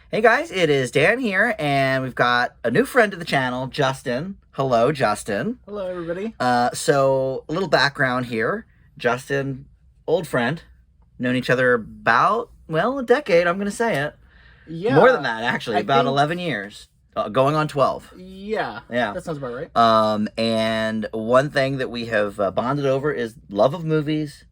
Hey guys, it is Dan here, and we've got a new friend to the channel, Justin. Hello, Justin. Hello, everybody. So a little background here. Justin, old friend, known each other about, well, a decade, I'm going to say it. More than Yeah, that, actually, I about think, 11 years, going on 12. yeah, Yeah. that sounds about right. And one thing that we have bonded over is love of movies.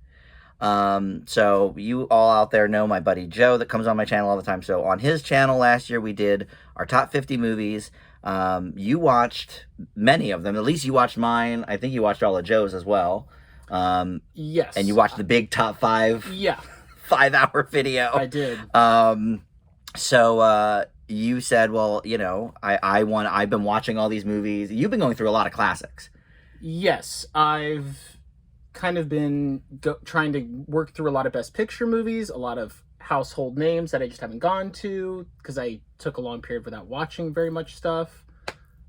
So you all out there know my buddy Joe that comes on my channel all the time. So on his channel last year, we did our top 50 movies. You watched many of them. At least you watched mine. I think you watched all of Joe's as well. Yes. And you watched the big top five, Yeah, 5 hour video. I did. So you said, well, I've been watching all these movies. You've been going through a lot of classics. Yes, I've kind of been trying to work through a lot of Best Picture movies, a lot of household names that I just haven't gone to because I took a long period without watching very much stuff.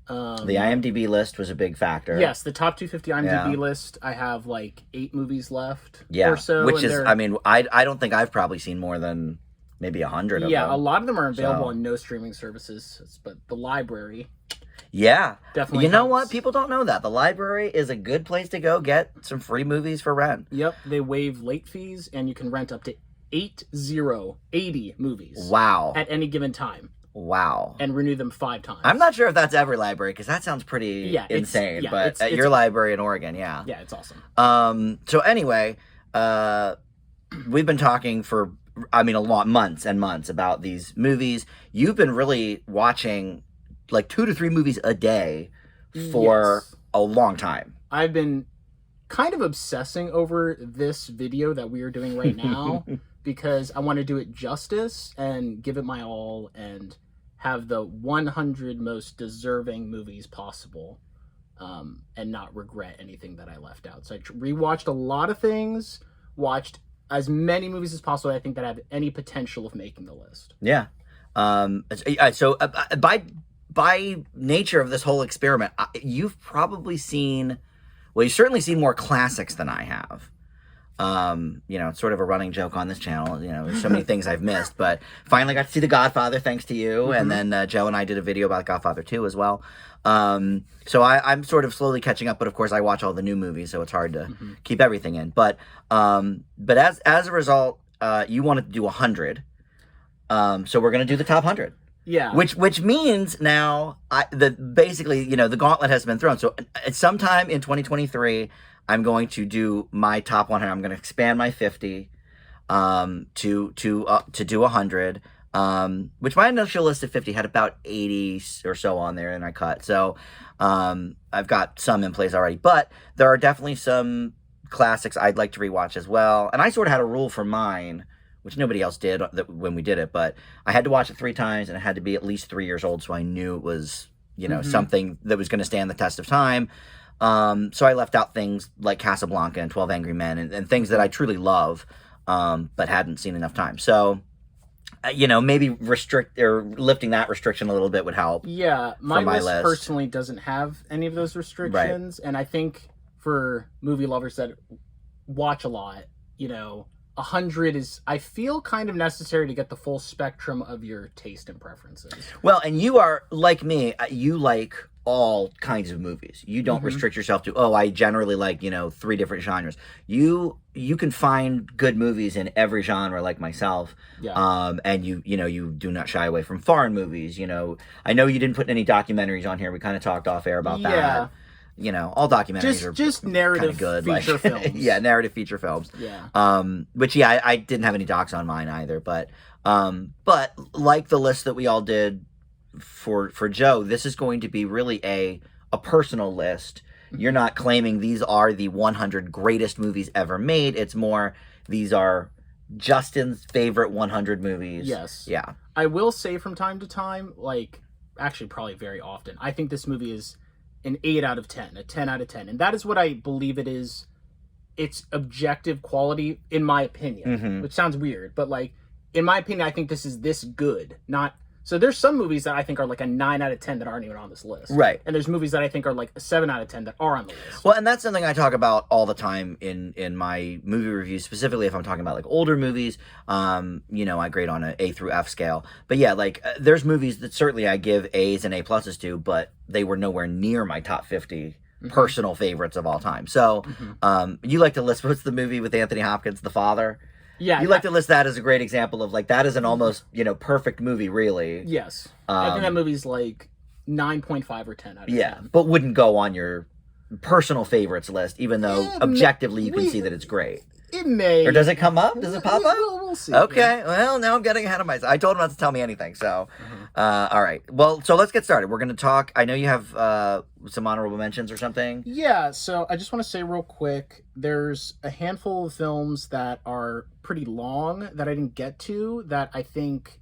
The IMDb list was a big factor. Yes, the top 250 IMDb Yeah. list. I have like 8 movies left Yeah, or so. which is, I mean, I don't think I've probably seen more than maybe 100 of them. Yeah, a lot of them are available So- on no streaming services, but the library Yeah. definitely You know helps. what? People don't know that. The library is a good place to go get some free movies for rent. Yep, they waive late fees, and you can rent up to 80 movies Wow. at any given time, Wow. and renew them 5 times. I'm not sure if that's every library, because that sounds pretty insane. But at your library in Oregon, yeah. Yeah, it's awesome. So anyway, we've been talking for, months and months about these movies. You've been really watching like 2 to 3 movies a day for Yes. a long time. I've been kind of obsessing over this video that we are doing right now because I want to do it justice and give it my all and have the 100 most deserving movies possible, and not regret anything that I left out. So I rewatched a lot of things, watched as many movies as possible I think that have any potential of making the list. Yeah. So by nature of this whole experiment, you've probably seen, well, you've certainly seen more classics than I have. It's sort of a running joke on this channel. There's so many things I've missed, but finally got to see The Godfather thanks to you. And then Joe and I did a video about Godfather 2 as well. So I'm sort of slowly catching up, but of course I watch all the new movies, so it's hard to keep everything in. But as a result, you wanted to do 100. So we're going to do the top 100. Yeah. Which means now basically, the gauntlet has been thrown. So at sometime in 2023, I'm going to do my top 100. I'm going to expand my 50 to do 100. Which my initial list of 50 had about 80 or so on there, and I cut. So I've got some in place already, but there are definitely some classics I'd like to rewatch as well. And I sort of had a rule for mine, which nobody else did when we did it, but I had to watch it 3 times, and it had to be at least 3 years old, so I knew it was, something that was going to stand the test of time. So I left out things like Casablanca and 12 Angry Men and things that I truly love, but hadn't seen enough time. So, maybe lifting that restriction a little bit would help. Yeah, my list list personally doesn't have any of those restrictions, and I think for movie lovers that watch a lot, 100 is, I feel, kind of necessary to get the full spectrum of your taste and preferences. Well, and you are like me. You like all kinds of movies. You don't restrict yourself to, I generally like, 3 different genres. You can find good movies in every genre, like myself. Yeah. And you do not shy away from foreign movies. I know you didn't put any documentaries on here. We kind of talked off air about that. All documentaries are just narrative good, feature films. Yeah, narrative feature films. Yeah. Which I didn't have any docs on mine either, but like the list that we all did for Joe, this is going to be really a personal list. You're not claiming these are the 100 greatest movies ever made. It's more, these are Justin's favorite 100 movies. Yes. Yeah. I will say from time to time, actually probably very often, I think this movie is an 8 out of 10, a 10 out of 10. And that is what I believe it is. It's objective quality, in my opinion, which sounds weird, but in my opinion, I think this is this good, not So there's some movies that I think are like a 9 out of 10 that aren't even on this list. Right. And there's movies that I think are like a 7 out of 10 that are on the list. Well, and that's something I talk about all the time in my movie reviews, specifically if I'm talking about like older movies. I grade on an A through F scale. But yeah, like there's movies that certainly I give A's and A pluses to, but they were nowhere near my top 50 personal favorites of all time. So you like to list, what's the movie with Anthony Hopkins, The Father? Yeah, you like to list that as a great example of like that is an almost perfect movie, really. Yes, I think that movie's like 9.5 or 10 out of 10. But wouldn't go on your personal favorites list, even though objectively you can see that it's great. It may. Or does it come up? Does it pop up? We'll see. Okay. Yeah. Well, now I'm getting ahead of myself. I told him not to tell me anything. So, all right. Well, so let's get started. We're going to talk. I know you have some honorable mentions or something. Yeah. So I just want to say real quick, there's a handful of films that are pretty long that I didn't get to that I think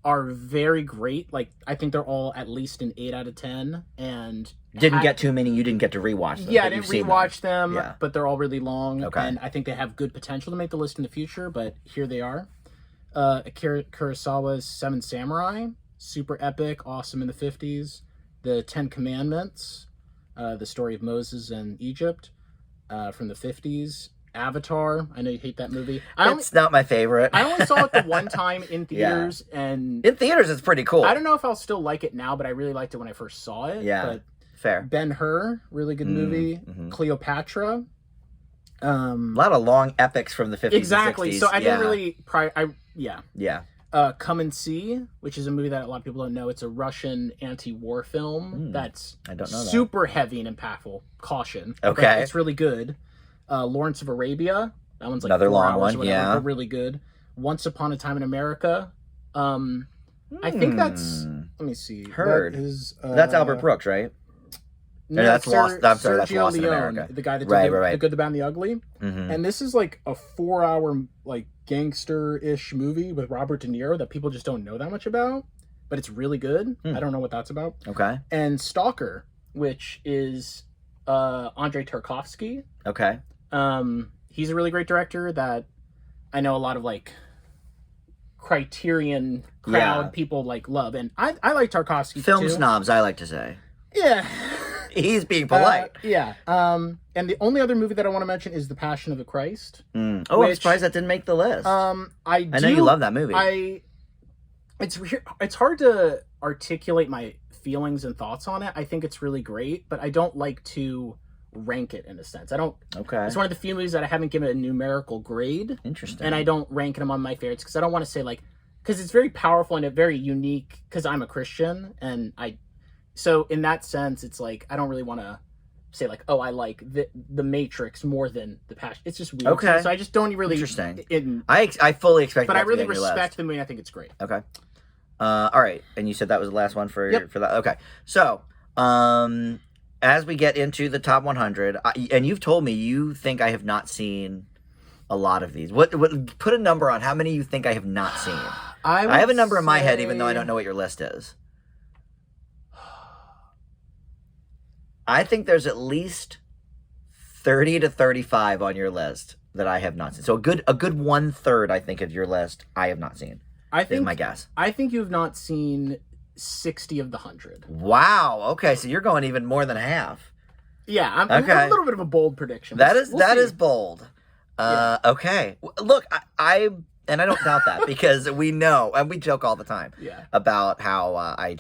are very great. Like, I think they're all at least an 8 out of 10. And didn't get too many. You didn't get to rewatch them. Yeah, I didn't rewatch them, yeah. But they're all really long. Okay. And I think they have good potential to make the list in the future, but here they are. Akira Kurosawa's Seven Samurai, super epic, awesome in the 50s. The Ten Commandments, the story of Moses and Egypt from the 50s. Avatar, I know you hate that movie. It's not my favorite. I only saw it the one time in theaters, and in theaters it's pretty cool. I don't know if I'll still like it now, but I really liked it when I first saw it. Yeah, but fair. Ben-Hur, really good movie. Cleopatra. A lot of long epics from the 50s exactly. and 60s. So I didn't really... Yeah. Come and See, which is a movie that a lot of people don't know. It's a Russian anti-war film that's I don't know that. super heavy and impactful. Caution. Okay. But it's really good. Lawrence of Arabia. That one's like another 4 long hours one, or whatever, yeah. but really good. Once Upon a Time in America. I think that's... Let me see. Heard. That is, that's Albert Brooks, right? No, that's Lost. I'm sorry, that's Sergio Lost in Leone, America. the guy that did Right. the Good, the Bad, and the Ugly. And this is like a 4-hour like gangster-ish movie with Robert De Niro that people just don't know that much about, but it's really good. I don't know what that's about. Okay. And Stalker, which is Andrei Tarkovsky. Okay. He's a really great director that I know a lot of like Criterion crowd people like love, and I like Tarkovsky Film too. snobs, I like to say. Yeah. He's being polite. And the only other movie that I want to mention is The Passion of the Christ. I'm surprised that didn't make the list. I know you love that movie. It's hard to articulate my feelings and thoughts on it. I think it's really great, but I don't like to rank it in a sense. I don't. Okay. It's one of the few movies that I haven't given a numerical grade. Interesting. And I don't rank it among my favorites because I don't want to say like, because it's very powerful and very unique. Because I'm a Christian and so in that sense, it's like I don't really want to say like, oh, I like the Matrix more than The Passion. It's just weird. Okay. So I just don't really. Interesting. I fully expect. But that I really to be on your respect list. the movie. I think it's great. Okay. All right, and you said that was the last one for that. Okay, so as we get into the top 100, and you've told me you think I have not seen a lot of these. What put a number on how many you think I have not seen? I have a number in my head, even though I don't know what your list is. I think there's at least 30 to 35 on your list that I have not seen. So a good 1/3, I think, of your list I have not seen. Is my guess. I think you have not seen 60 of the 100. Wow. Okay, so you're going even more than half. Yeah, I'm a little bit of a bold prediction. That is bold. Okay. Look, I don't doubt that because we know, and we joke all the time about how I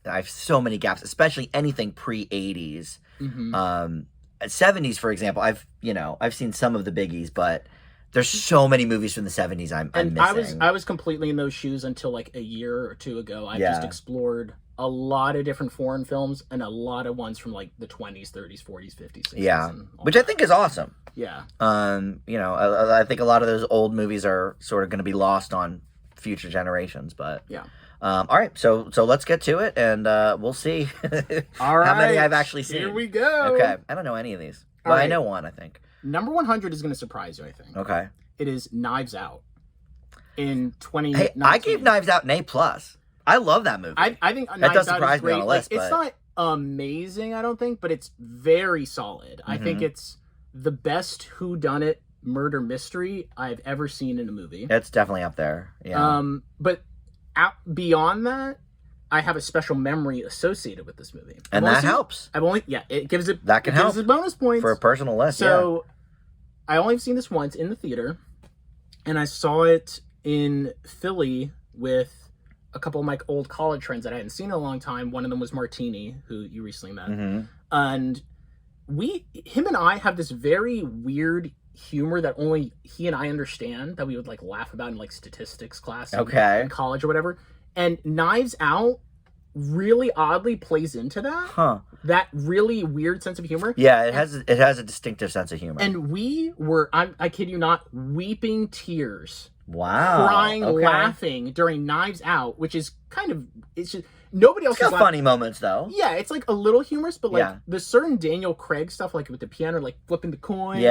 have so many gaps, especially anything pre-80s. 70s, for example, I've seen some of the biggies, but there's so many movies from the 70s I'm missing. I was completely in those shoes until like a year or two ago. I just explored a lot of different foreign films and a lot of ones from like the 20s, 30s, 40s, 50s, 60s. Yeah, which I think is awesome. Yeah. I think a lot of those old movies are sort of going to be lost on future generations, but yeah. All right, so let's get to it, and we'll see all right. how many I've actually seen. Here we go. Okay, I don't know any of these. Well, I know one, I think. Number 100 is going to surprise you, I think. Okay. It is Knives Out. In 2019. Hey, I gave Knives Out an A+. I love that movie. I think that does surprise me on a list. It's not amazing, I don't think, but it's very solid. I think it's the best whodunit murder mystery I've ever seen in a movie. It's definitely up there. Yeah. But beyond that, I have a special memory associated with this movie. And that helps. It gives it that can help gives it bonus points for a personal list. So I only have seen this once in the theater, and I saw it in Philly with a couple of my old college friends that I hadn't seen in a long time. One of them was Martini, who you recently met. Mm-hmm. And him and I have this very weird humor that only he and I understand, that we would like laugh about in like statistics class in college or whatever. And Knives Out really oddly plays into that. That really weird sense of humor. Yeah, it has a distinctive sense of humor. And we were, I kid you not, weeping tears. Wow. Crying, laughing during Knives Out, which is kind of, it's just, nobody else has got funny moments though. Yeah, it's like a little humorous, but like the certain Daniel Craig stuff, like with the piano, like flipping the coin.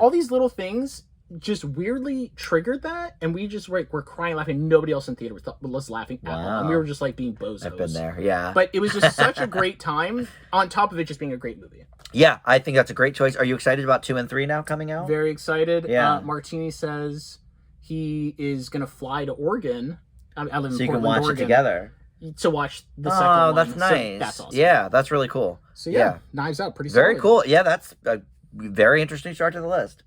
All these little things just weirdly triggered that, and we just were crying, laughing. Nobody else in theater was laughing at all, and we were just like being bozos. I've been there, yeah. But it was just such a great time. On top of it just being a great movie. Yeah, I think that's a great choice. Are you excited about 2 and 3 now coming out? Very excited. Yeah. Martini says he is gonna fly to Oregon. I live in Portland, so you can watch Oregon, it together. To watch the second one. Oh, that's nice. So that's awesome. Yeah, that's really cool. So yeah. Knives Out, pretty very solid. cool. Yeah, that's a very interesting start to the list.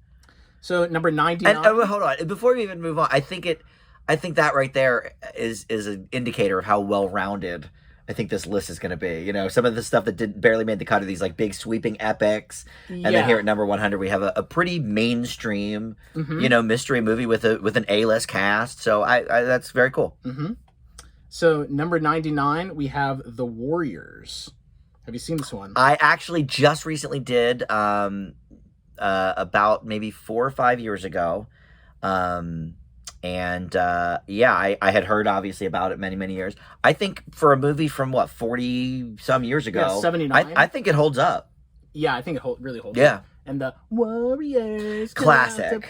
So number 99. And hold on, before we even move on, I think that right there is an indicator of how well rounded I think this list is going to be. You know, some of the stuff that barely made the cut are these like big sweeping epics, and then here at number 100 we have a pretty mainstream, mystery movie with an A-list cast. So I that's very cool. Mm-hmm. So number 99 we have The Warriors. Have you seen this one? I actually just recently did. About maybe 4 or 5 years ago. I had heard obviously about it many years. I think for a movie from 40 some years ago, 79. I think it holds up. Yeah, I think it really holds up. And the Warriors classic.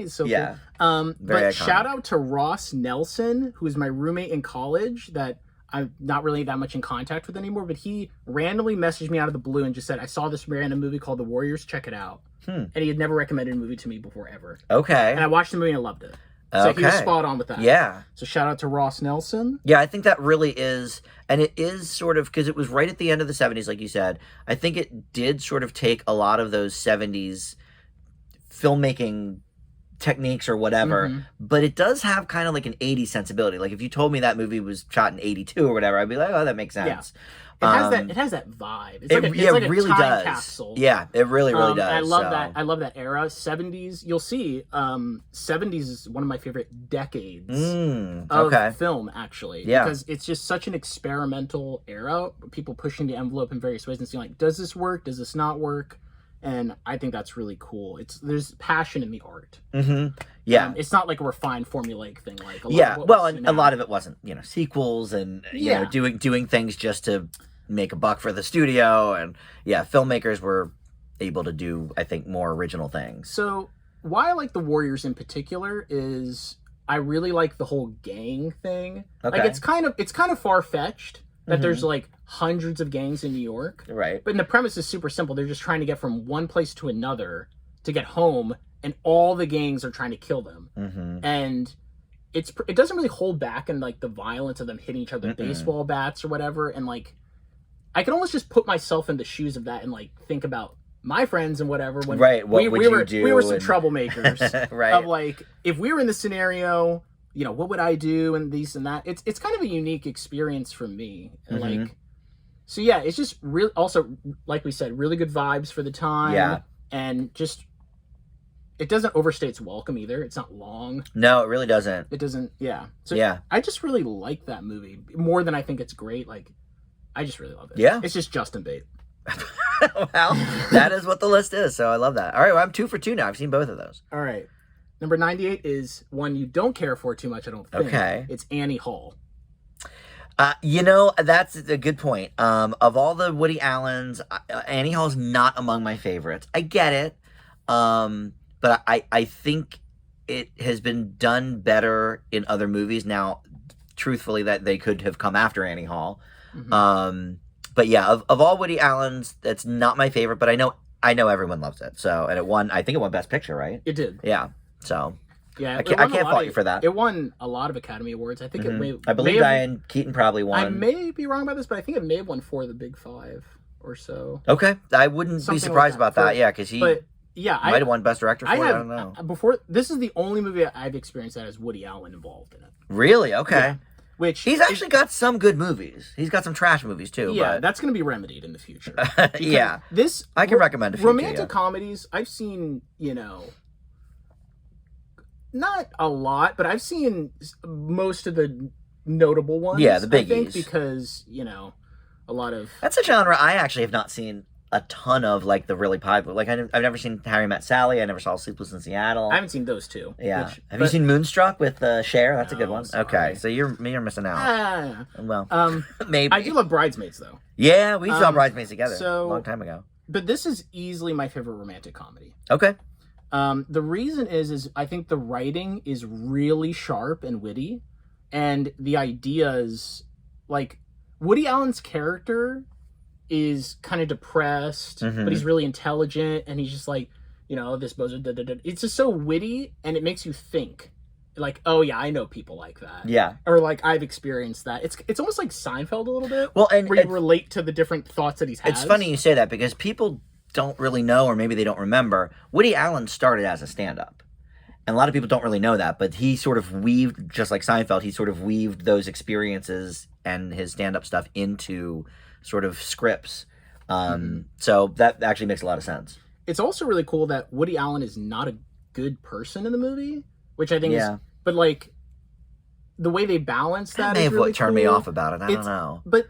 So yeah. Cool. But iconic. Shout out to Ross Nelson, who was my roommate in college that I'm not really that much in contact with anymore, but he randomly messaged me out of the blue and just said, I saw this random movie called The Warriors, check it out. And he had never recommended a movie to me before, ever. Okay. And I watched the movie and I loved it. So he was spot on with that. Yeah. So shout out to Ross Nelson. Yeah, I think that really is, and it is sort of, because it was right at the end of the 70s, like you said. I think it did sort of take a lot of those 70s filmmaking techniques or whatever, but it does have kind of like an 80s sensibility. Like if you told me that movie was shot in 82 or whatever, I'd be like, oh, that makes sense. Yeah. It has that vibe. It's like a really time does. capsule. Yeah, it really does. I love that. I love that era. 70s. You'll see. 70s is one of my favorite decades of film, actually. Yeah. Because it's just such an experimental era. People pushing the envelope in various ways and seeing like, does this work? Does this not work? And I think that's really cool. There's passion in the art. Yeah, it's not like a refined formulaic thing. Like a lot of it wasn't sequels and doing things just to make a buck for the studio, and filmmakers were able to do, I think, more original things. So why I like The Warriors in particular is I really like the whole gang thing. Okay. Like it's kind of far fetched that there's like hundreds of gangs in New York. Right. But the premise is super simple. They're just trying to get from one place to another to get home, and all the gangs are trying to kill them. And it doesn't really hold back in like the violence of them hitting each other with baseball bats or whatever. And like, I can almost just put myself in the shoes of that and like think about my friends and whatever. When we were some troublemakers. Right. Of like, if we were in this scenario, what would I do, and these and that. It's kind of a unique experience for me. And like, so yeah, it's just really, also, like we said, really good vibes for the time. Yeah. And just, it doesn't overstay its welcome either. It's not long. No, it really doesn't. It doesn't. Yeah. So yeah, I just really like that movie more than I think it's great. Like, I just really love it. Yeah. It's just Justin Bate. Well, that is what the list is. So I love that. All right. Well, I'm 2 for 2 now. I've seen both of those. All right. Number 98 is one you don't care for too much, I don't think. Okay. It's Annie Hall. That's a good point. Of all the Woody Allens, Annie Hall's not among my favorites. I get it. But I think it has been done better in other movies. Now, truthfully, that they could have come after Annie Hall. But yeah, of all Woody Allens, that's not my favorite, but I know everyone loves it. So, and I think it won Best Picture, right? It did. Yeah. So, Yeah, I can't fault you for that. It won a lot of Academy Awards. I think I believe Diane Keaton probably won. I may be wrong about this, but I think it may have won 4 of the big 5 or so. Okay, I wouldn't be surprised about that. Yeah, because he might have won Best Director for it. I don't know. This is the only movie I've experienced that has Woody Allen involved in it. Really? Okay. Yeah. Which he's actually got some good movies. He's got some trash movies too. Yeah, but... that's going to be remedied in the future. Yeah, I can recommend a few. Romantic comedies, I've seen, not a lot, but I've seen most of the notable ones. Yeah, the biggies. I think because a lot of that's a genre I actually have not seen a ton of, like the really popular. Like I've never seen Harry Met Sally. I never saw Sleepless in Seattle. I haven't seen those two. Yeah, have you seen Moonstruck with Cher? That's a good one. Sorry. Okay, so you're missing out. Well, maybe I do love Bridesmaids though. Yeah, we saw Bridesmaids together a long time ago. But this is easily my favorite romantic comedy. Okay. The reason is I think the writing is really sharp and witty, and the ideas, like Woody Allen's character is kind of depressed, but he's really intelligent, and he's just like, this bozo. It's just so witty, and it makes you think, like, oh yeah, I know people like that. Yeah. Or like I've experienced that. It's almost like Seinfeld a little bit. Well, and where you relate to the different thoughts that he's had. It's funny you say that because people don't really know, or maybe they don't remember, Woody Allen started as a stand-up. And a lot of people don't really know that, but he sort of weaved, just like Seinfeld, he sort of weaved those experiences and his stand-up stuff into sort of scripts. So that actually makes a lot of sense. It's also really cool that Woody Allen is not a good person in the movie, which I think is, but like the way they balance that may is have really what turned cool. me off about it. I don't know. But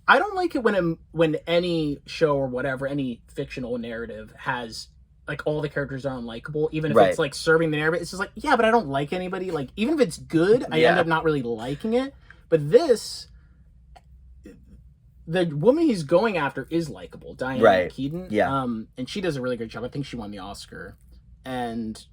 I don't like it when any show or whatever, any fictional narrative has like all the characters are unlikable, even if it's like serving the narrative. It's just like, yeah, but I don't like anybody. Like even if it's good, I end up not really liking it. But this, the woman he's going after is likable, Diane Keaton. Yeah. And she does a really good job. I think she won the Oscar. And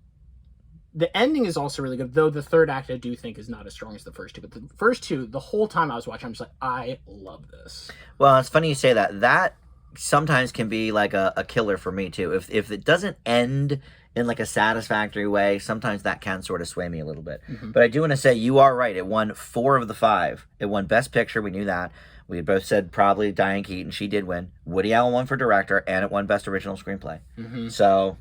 the ending is also really good, though the third act I do think is not as strong as the first two. But the first two, the whole time I was watching, I'm just like, I love this. Well, it's funny you say that. That sometimes can be like a killer for me too. If it doesn't end in like a satisfactory way, sometimes that can sort of sway me a little bit. But I do want to say you are right. It won 4 of the 5. It won Best Picture. We knew that. We had both said probably Diane Keaton. She did win. Woody Allen won for director, and it won Best Original Screenplay. So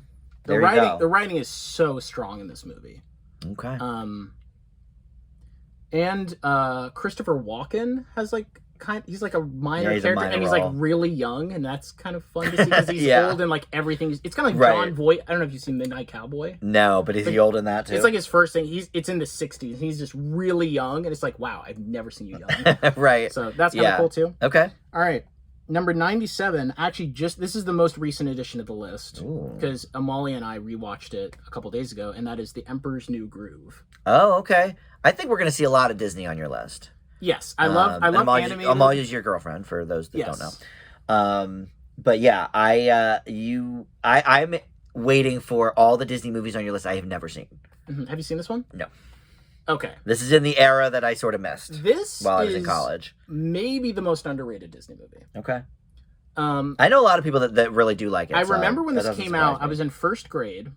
there you go. The writing is so strong in this movie. Okay. And Christopher Walken has like he's like a minor character, and he's role. like really young, and that's kind of fun to see because he's old and like everything. It's kind of like John Voight. I don't know if you've seen Midnight Cowboy. No, but is he old in that too? It's like his first thing. It's in the 60s. He's just really young, and it's like, wow, I've never seen you young. Right. So that's kind of cool too. Okay. All right. Number 97, actually this is the most recent addition to the list because Amalia and I rewatched it a couple days ago, and that is The Emperor's New Groove. Oh, okay. I think we're going to see a lot of Disney on your list. Yes, I love animated. Amalia's your girlfriend, for those that don't know. But yeah, I'm waiting for all the Disney movies on your list I have never seen. Have you seen this one? No. Okay. This is in the era that I sort of missed. While I was in college. Maybe the most underrated Disney movie. Okay. I know a lot of people that really do like it. I remember when this came out, I was in first grade,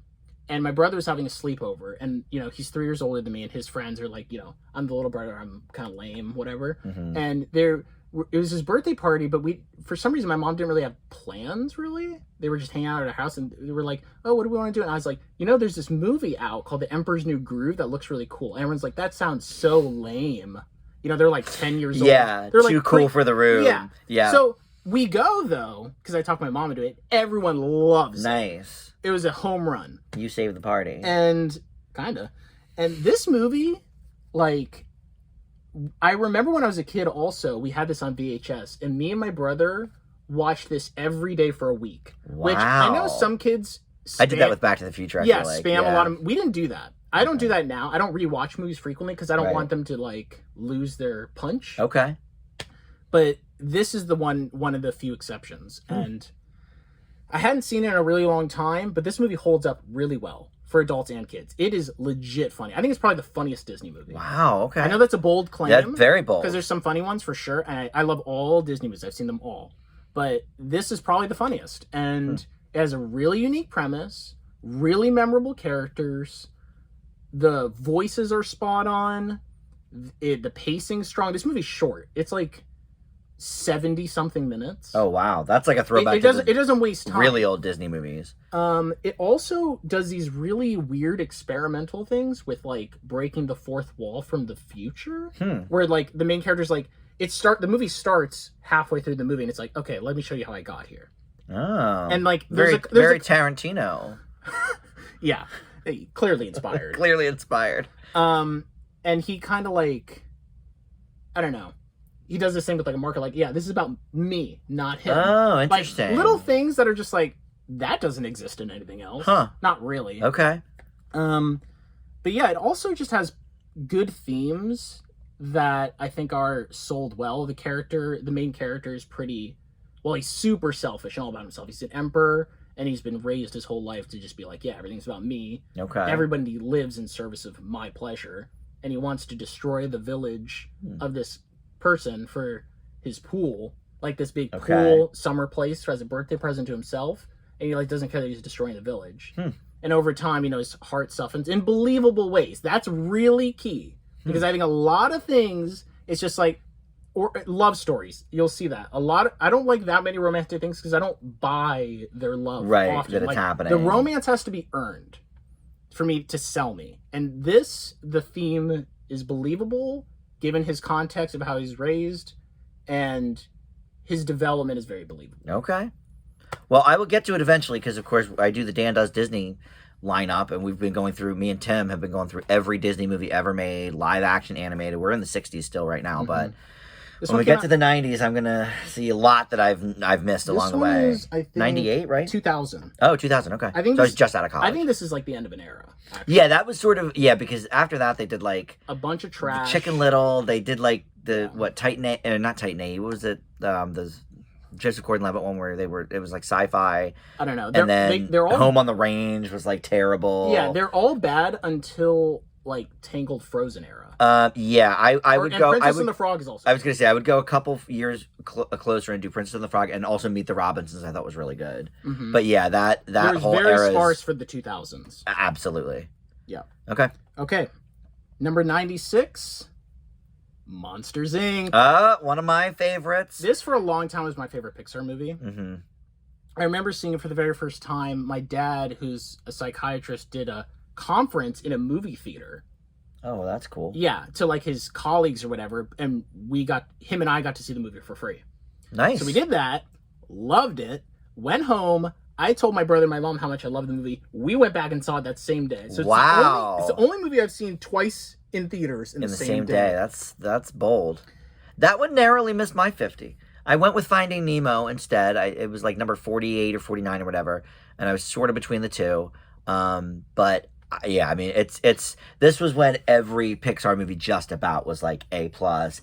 and my brother was having a sleepover, and he's 3 years older than me, and his friends are like, I'm the little brother, I'm kind of lame, whatever. And it was his birthday party, but for some reason my mom didn't really have plans. Really, they were just hanging out at our house, and they were like, "Oh, what do we want to do?" And I was like, "There's this movie out called The Emperor's New Groove that looks really cool." And everyone's like, "That sounds so lame." They're like 10 years old. Yeah, they're too like, cool for the room. Yeah. So we go though, because I talked my mom into it. Everyone loves it. Nice. It was a home run. You saved the party. And kinda. And this movie, like, I remember when I was a kid also, we had this on VHS, and me and my brother watched this every day for a week. Wow. Which I know some kids I did that with Back to the Future, I feel like. Spam a lot of... We didn't do that. I don't do that now. I don't rewatch movies frequently because I don't want them to, like, lose their punch. Okay. But this is the one of the few exceptions. And I hadn't seen it in a really long time, but this movie holds up really well for adults and kids. It is legit funny. I think it's probably the funniest Disney movie. Wow, okay. I know that's a bold claim. That's very bold. Because there's some funny ones for sure. And I love all Disney movies. I've seen them all. But this is probably the funniest. And it has a really unique premise, really memorable characters. The voices are spot on. The pacing's strong. This movie's short. It's like 70 something minutes. Oh wow, that's like a throwback. It doesn't waste time. Really old Disney movies. It also does these really weird experimental things with like breaking the fourth wall from the future, where like the main character's like the movie starts halfway through the movie and it's like, okay, let me show you how I got here. Oh, and like very Tarantino. Yeah, clearly inspired. Clearly inspired. And he kind of like, I don't know. He does this thing with like a marker, like, yeah, this is about me, not him. Oh, interesting. Like, little things that are just like, that doesn't exist in anything else. Huh. Not really. Okay. But yeah, it also just has good themes that I think are sold well. The main character is pretty, well, he's super selfish and all about himself. He's an emperor, and he's been raised his whole life to just be like, yeah, everything's about me. Okay. Everybody lives in service of my pleasure. And he wants to destroy the village of this person for his pool, like this big pool summer place as a birthday present to himself, and he like doesn't care that he's destroying the village. And over time, his heart softens in believable ways. That's really key, because I think a lot of things, it's just like, or love stories, you'll see that I don't like that many romantic things because I don't buy their love often. That it's like, happening. The romance has to be earned for me to sell me, and the theme is believable given his context of how he's raised, and his development is very believable. Okay. Well, I will get to it eventually because, of course, I do the Dan Does Disney lineup, and me and Tim have been going through every Disney movie ever made, live action, animated. We're in the 60s still right now, but when we get to the 90s, I'm going to see a lot that I've missed along the way. Is, I think, 98, right? 2000. Oh, 2000, okay. I think so I was just out of college. I think this is like the end of an era. Actually. Yeah, that was sort of, because after that they did like a bunch of trash. Chicken Little, they did like Titan A, not Titan A, what was it? The Joseph Gordon-Levitt one where it was like sci-fi. I don't know. And then they're all, Home on the Range was like terrible. Yeah, they're all bad until like Tangled Frozen era. Yeah, I would go. Princess and the Frog is also. I was gonna say I would go a couple years closer and do Princess and the Frog, and also Meet the Robinsons. I thought was really good. But yeah, that whole era very sparse for the 2000s. Absolutely. Yeah. Okay. Number 96. Monsters Inc. One of my favorites. This for a long time was my favorite Pixar movie. I remember seeing it for the very first time. My dad, who's a psychiatrist, did a conference in a movie theater. Oh, that's cool. Yeah, to like his colleagues or whatever, and him and I got to see the movie for free. Nice. So we did that, loved it, went home. I told my brother and my mom how much I loved the movie. We went back and saw it that same day. So it's the only movie I've seen twice in theaters in the same day. That's bold. That one narrowly missed my 50. I went with Finding Nemo instead. It was like number 48 or 49 or whatever, and I was sort of between the two. But yeah, I mean, this was when every Pixar movie just about was like A+,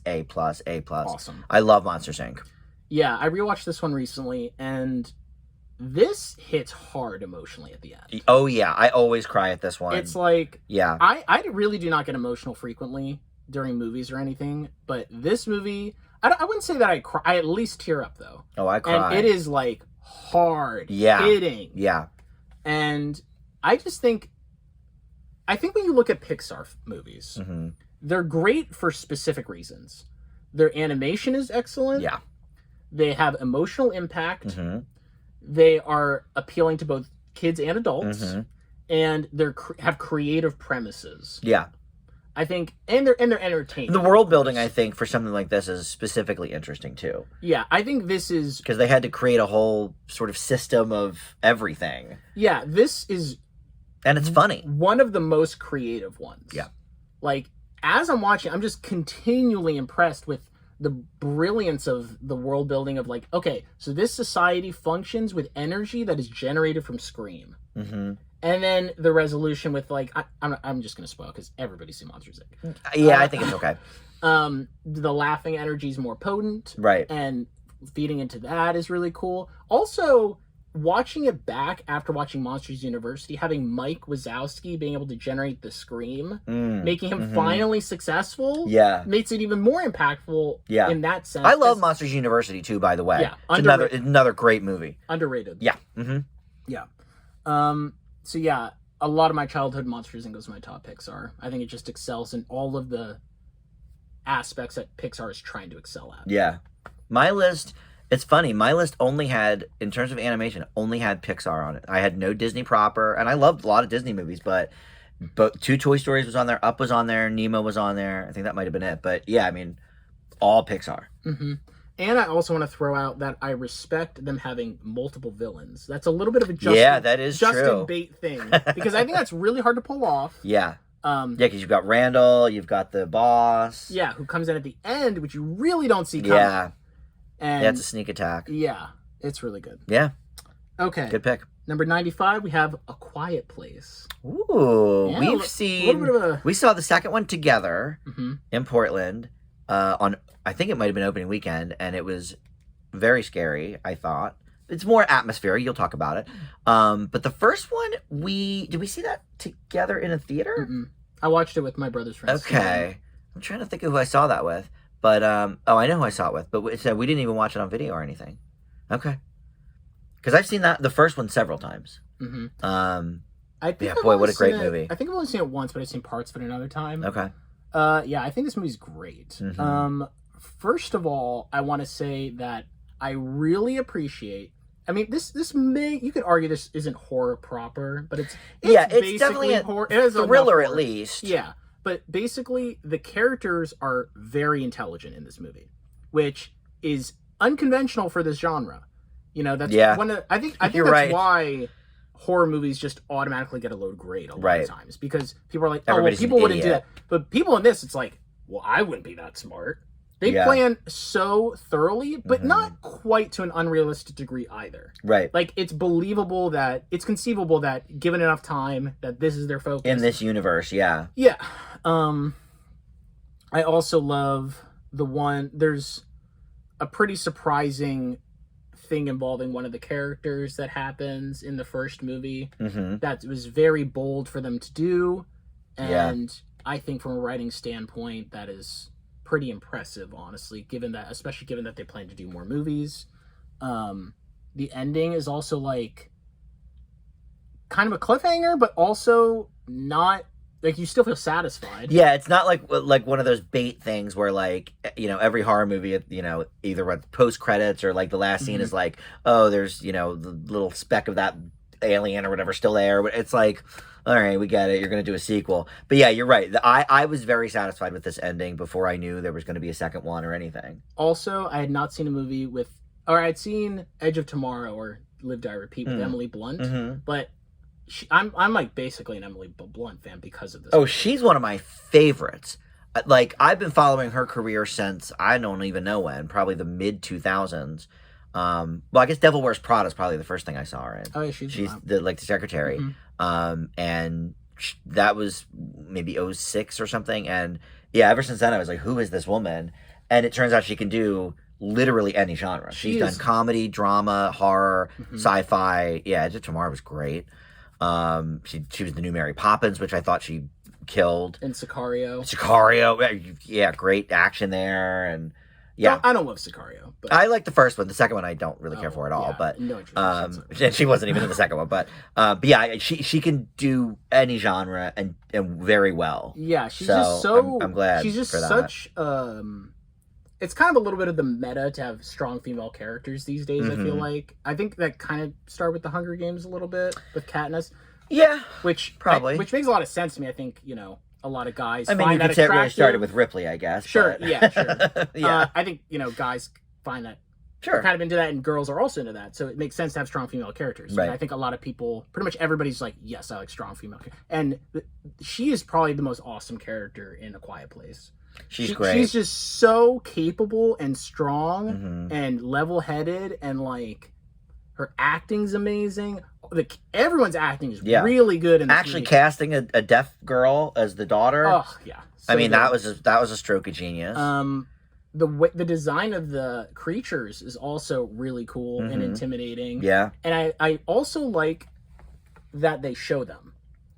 A+, A+. Awesome. I love Monsters Inc. Yeah, I rewatched this one recently, and this hits hard emotionally at the end. Oh yeah, I always cry at this one. It's like, yeah, I really do not get emotional frequently during movies or anything, but this movie, I wouldn't say that I cry. I at least tear up though. Oh, I cry. And it is like hard hitting. Yeah. And I think when you look at Pixar movies, they're great for specific reasons. Their animation is excellent. Yeah. They have emotional impact. They are appealing to both kids and adults. And they're have creative premises. Yeah. I think, and they're entertaining. The world building, I think, for something like this is specifically interesting too. Yeah, I think this is because they had to create a whole sort of system of everything. Yeah, this is, and it's funny. One of the most creative ones. Yeah, like as I'm watching, I'm just continually impressed with the brilliance of the world building of like, okay, so this society functions with energy that is generated from Scream. And then the resolution with like, I'm just going to spoil because everybody's seen Monsters Inc. Yeah, I think it's okay. The laughing energy is more potent. Right. And feeding into that is really cool. Also, watching it back after watching Monsters University, having Mike Wazowski being able to generate the scream, making him finally successful, makes it even more impactful in that sense. I love Monsters University too, by the way. Yeah. It's another great movie. Underrated. Yeah. Yeah. So yeah, a lot of my childhood Monsters, Inc. is my top Pixar. I think it just excels in all of the aspects that Pixar is trying to excel at. Yeah. My list, it's funny, my list only had, in terms of animation, only had Pixar on it. I had no Disney proper, and I loved a lot of Disney movies, but 2 Toy Stories was on there, Up was on there, Nemo was on there. I think that might have been it. But yeah, I mean, all Pixar. Mm-hmm. And I also want to throw out that I respect them having multiple villains. That's a little bit of a that is Justin true. Bait thing. Because I think that's really hard to pull off. Yeah. Because you've got Randall, you've got the boss. Yeah, who comes in at the end, which you really don't see coming. Yeah. And it's a sneak attack. Yeah, it's really good. Yeah. Okay. Good pick. Number 95, we have A Quiet Place. Ooh, Yeah, we've seen. We saw the second one together in Portland on, I think it might have been opening weekend, and it was very scary, I thought. It's more atmospheric. You'll talk about it. But the first one, did we see that together in a theater? Mm-mm. I watched it with my brother's friends. Okay. I'm trying to think of who I saw that with. But, I know who I saw it with. But we didn't even watch it on video or anything. Okay. Because I've seen the first one several times. Mm-hmm. I think what a great movie. I think I've only seen it once, but I've seen parts of it another time. Okay. Yeah, I think this movie's great. Mm-hmm. First of all, I want to say that I really appreciate. I mean, this you could argue this isn't horror proper, but it's definitely a horror. It is thriller at least. Yeah, but basically the characters are very intelligent in this movie, which is unconventional for this genre. You know, that's one of, I think that's right. why horror movies just automatically get a low grade a lot of times, because people are like, people wouldn't do that. But people in this, it's like, well, I wouldn't be that smart. They plan so thoroughly, but not quite to an unrealistic degree either. Right. Like, it's conceivable that given enough time that this is their focus. In this universe, yeah. Yeah. I also love there's a pretty surprising thing involving one of the characters that happens in the first movie that was very bold for them to do, and I think from a writing standpoint that is pretty impressive, honestly, especially given that they plan to do more movies. The ending is also like kind of a cliffhanger, but also not. Like, you still feel satisfied. Yeah, it's not like one of those bait things where, like, you know, every horror movie, you know, either with post credits or like the last scene is like, oh, there's, you know, the little speck of that alien or whatever still there. But it's like, all right, we get it. You're going to do a sequel. But yeah, you're right. I was very satisfied with this ending before I knew there was going to be a second one or anything. Also, I had not seen a movie I'd seen Edge of Tomorrow or Live, Die, Repeat with Emily Blunt, but I'm like basically an Emily Blunt fan because of this. Oh, she's one of my favorites. Like, I've been following her career since I don't even know when, probably the mid 2000s. Well, I guess Devil Wears Prada is probably the first thing I saw her in. Oh, yeah, she's the secretary. And that was maybe 06 or something. And yeah, ever since then I was like, who is this woman? And it turns out she can do literally any genre. She's done comedy, drama, horror, sci-fi. Yeah, Edge of Tomorrow was great. She was the new Mary Poppins, which I thought she killed. And Sicario, yeah, great action there, and I don't love Sicario, but I like the first one. The second one I don't really care for at all. But and she wasn't even in the second one. But yeah, she can do any genre and very well. Yeah, she's just so. I'm glad she's just for that. Such. It's kind of a little bit of the meta to have strong female characters these days, I feel like. I think that kind of started with the Hunger Games a little bit, with Katniss. Yeah, which makes a lot of sense to me. I think, you know, a lot of guys find you that could say attractive. it started with Ripley, I guess. Sure, but... sure. Yeah. I think, you know, guys find that kind of into that, and girls are also into that. So it makes sense to have strong female characters. Right. And I think a lot of people, pretty much everybody's like, yes, I like strong female characters. And she is probably the most awesome character in A Quiet Place. She's great. She's just so capable and strong and level-headed, and like her acting's amazing. Everyone's acting is really good. In this movie. Casting a deaf girl as the daughter. Oh yeah, so I mean that was a stroke of genius. The design of the creatures is also really cool and intimidating. Yeah, and I also like that they show them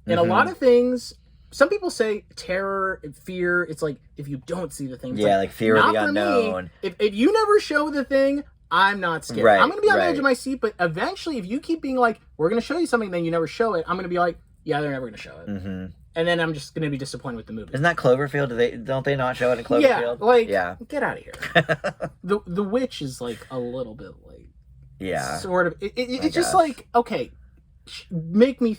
in a lot of things. Some people say terror and fear. It's like if you don't see the thing. Yeah, like fear of the unknown. If you never show the thing, I'm not scared. I'm going to be on the edge of my seat, but eventually, if you keep being like, we're going to show you something, then you never show it, I'm going to be like, Yeah, they're never going to show it. Mm-hmm. And then I'm just going to be disappointed with the movie. Isn't that Cloverfield? Don't they not show it in Cloverfield? Yeah, get out of here. The witch is like a little bit like, yeah, sort of. It's just like, okay, make me,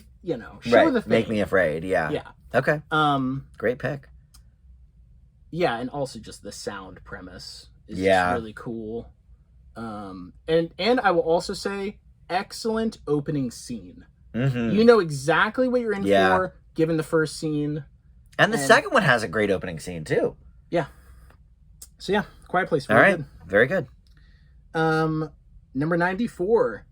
show the thing. Make me afraid. Yeah. Yeah. Okay. Great pick. Yeah, and also just the sound premise is Yeah. just really cool. And I will also say, excellent opening scene. Mm-hmm. You know exactly what you're in Yeah. for, given the first scene. And the second one has a great opening scene too. Yeah. So yeah, Quiet Place. All right. Good. Very good. Number 94,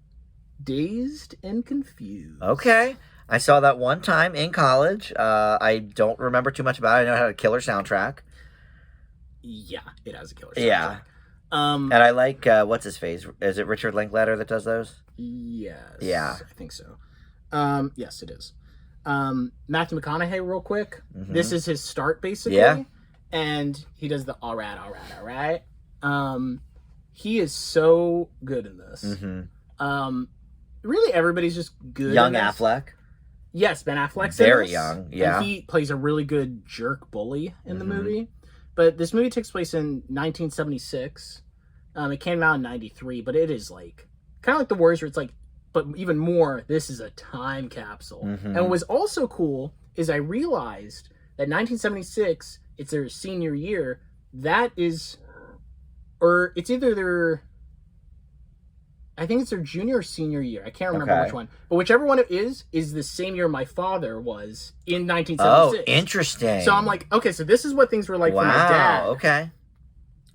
Dazed and Confused. Okay. I saw that one time in college. I don't remember too much about it. I know it had a killer soundtrack. Yeah, it has a killer soundtrack. Yeah. And I like, what's his face? Is it Richard Linklater that does those? Yes. Yeah. I think so. Yes, it is. Matthew McConaughey, real quick. Mm-hmm. This is his start, basically. Yeah. And he does the all right. He is so good in this. Mm-hmm. Really, everybody's just good. Young in this. Affleck. Yes, Ben Affleck's Very in this. young, yeah. And he plays a really good jerk bully in the Mm-hmm. movie. But this movie takes place in 1976. It came out in 93, but it is like kind of like The Warriors, where it's like, but even more, this is a time capsule. Mm-hmm. And what was also cool is I realized that 1976, it's their senior year. That is, or it's either their, I think it's their junior or senior year. I can't remember Okay. which one. But whichever one it is the same year my father was in 1976. Oh, interesting. So I'm like, okay, so this is what things were like for my dad. Okay.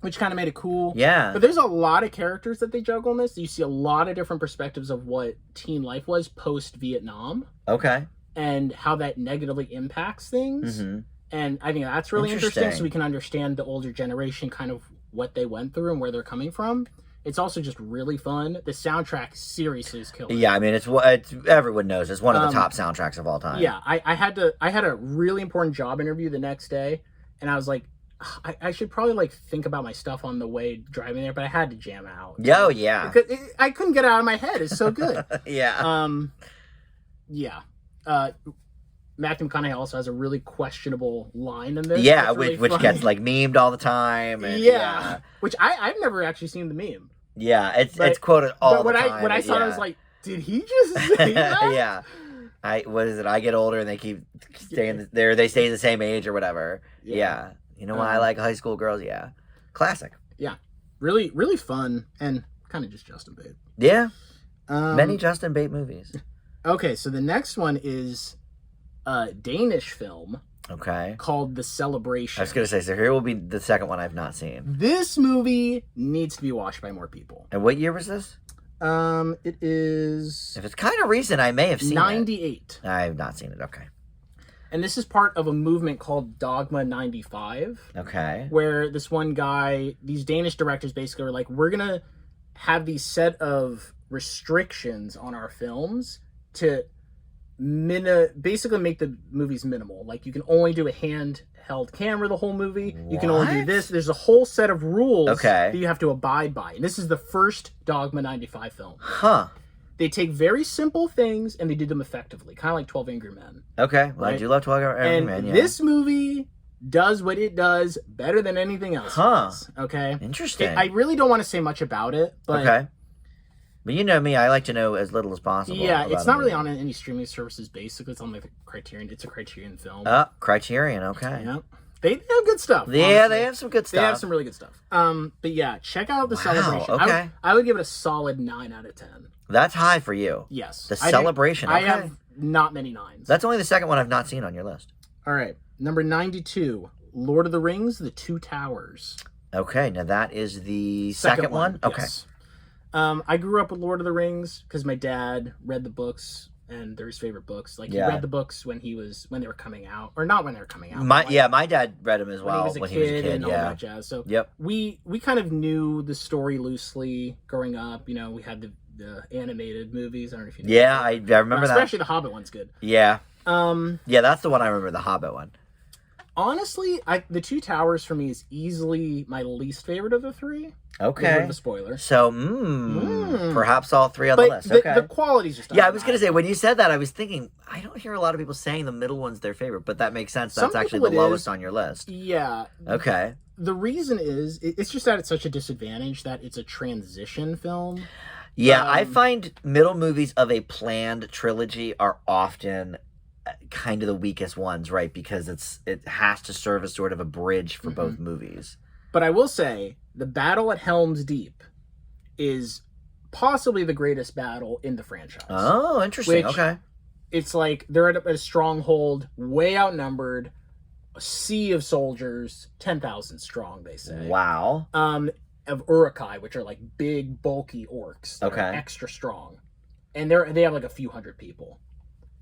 Which kind of made it cool. Yeah. But there's a lot of characters that they juggle in this. You see a lot of different perspectives of what teen life was post-Vietnam. Okay. And how that negatively impacts things. Mm-hmm. And I think that's really interesting, Interesting. so we can understand the older generation, kind of what they went through and where they're coming from. It's also just really fun. The soundtrack seriously is killer. Yeah, I mean, it's everyone knows it's one of the top soundtracks of all time. Yeah, I had a really important job interview the next day, and I was like, I should probably like think about my stuff on the way driving there, but I had to jam out. Oh, yeah. Because I couldn't get it out of my head. It's so good. Yeah. Yeah. Matthew McConaughey also has a really questionable line in this. Yeah, that's really which funny. gets like memed all the time. And, yeah. Which I've never actually seen the meme. Yeah, it's But- quoted all But the time. when I saw it, I was yeah. like, did he just say that? Yeah. What is it? I get older and they keep staying there. They stay the same age or whatever. Yeah. You know why I like high school girls? Yeah. Classic. Yeah. Really, really fun and kind of just Justin Bieber. Yeah. Many Justin Bieber movies. Okay, so the next one is a Danish film Okay. called The Celebration. I was going to say, so here will be the second one I've not seen. This movie needs to be watched by more people. And what year was this? It is If it's kind of recent, I may have seen 98. it. I have not seen it. Okay. And this is part of a movement called Dogma 95, Okay. where this one guy, these Danish directors basically are like, we're going to have these set of restrictions on our films to basically make the movies minimal. Like, you can only do a handheld camera the whole movie. You can only do What? this. There's a whole set of rules Okay. that you have to abide by. And this is the first Dogma 95 film. Huh. They take very simple things and they do them effectively, kind of like 12 Angry Men. Okay. Well, I Right. do love 12 Angry And Men, yeah. this movie does what it does better than anything else does, okay? Interesting. I really don't want to say much about it, but okay. But you know me, I like to know as little as possible. yeah, about it's a not really movie. on any streaming services. Basically, it's on like the Criterion. It's a Criterion film. Criterion, okay. Yeah, they have good stuff. Yeah, honestly. they have some good stuff. They have some really good stuff. But yeah, check out The Wow, Celebration. okay. I would give it a solid 9 out of 10. That's high for you. Yes, The I do- Celebration, I okay. have not many 9s. That's only the second one I've not seen on your list. All right, number 92, Lord of the Rings: The Two Towers. Okay, now that is the second one? Okay. Yes. I grew up with Lord of the Rings because my dad read the books and they're his favorite books. Like, Yeah. he read the books when they were coming out, or not when they were coming out. My but, like, my dad read them as when he well was a when kid, he was a kid. and all Yeah. that jazz. So Yep. we kind of knew the story loosely growing up. You know, we had the animated movies. I don't know if you know. Yeah, I remember that. Especially the Hobbit one's good. Yeah. Um, Yeah, that's the one I remember, the Hobbit one. Honestly, the Two Towers for me is easily my least favorite of the three. Okay. The spoiler. So, perhaps all three on the list. Okay. The quality's just I was going to say, when you said that, I was thinking, I don't hear a lot of people saying the middle one's their favorite, but that makes sense. That's actually the lowest on your list. Yeah. Okay. The reason is, it's just that it's such a disadvantage that it's a transition film. Yeah, I find middle movies of a planned trilogy are often kind of the weakest ones, right? Because it has to serve as sort of a bridge for both movies. But I will say, the battle at Helm's Deep is possibly the greatest battle in the franchise. Oh, interesting. Okay. It's like they're at a stronghold, way outnumbered, a sea of soldiers, 10,000 strong, they say. Wow. Of Urukai, which are like big, bulky orcs. Okay. Extra strong. And they have like a few hundred people.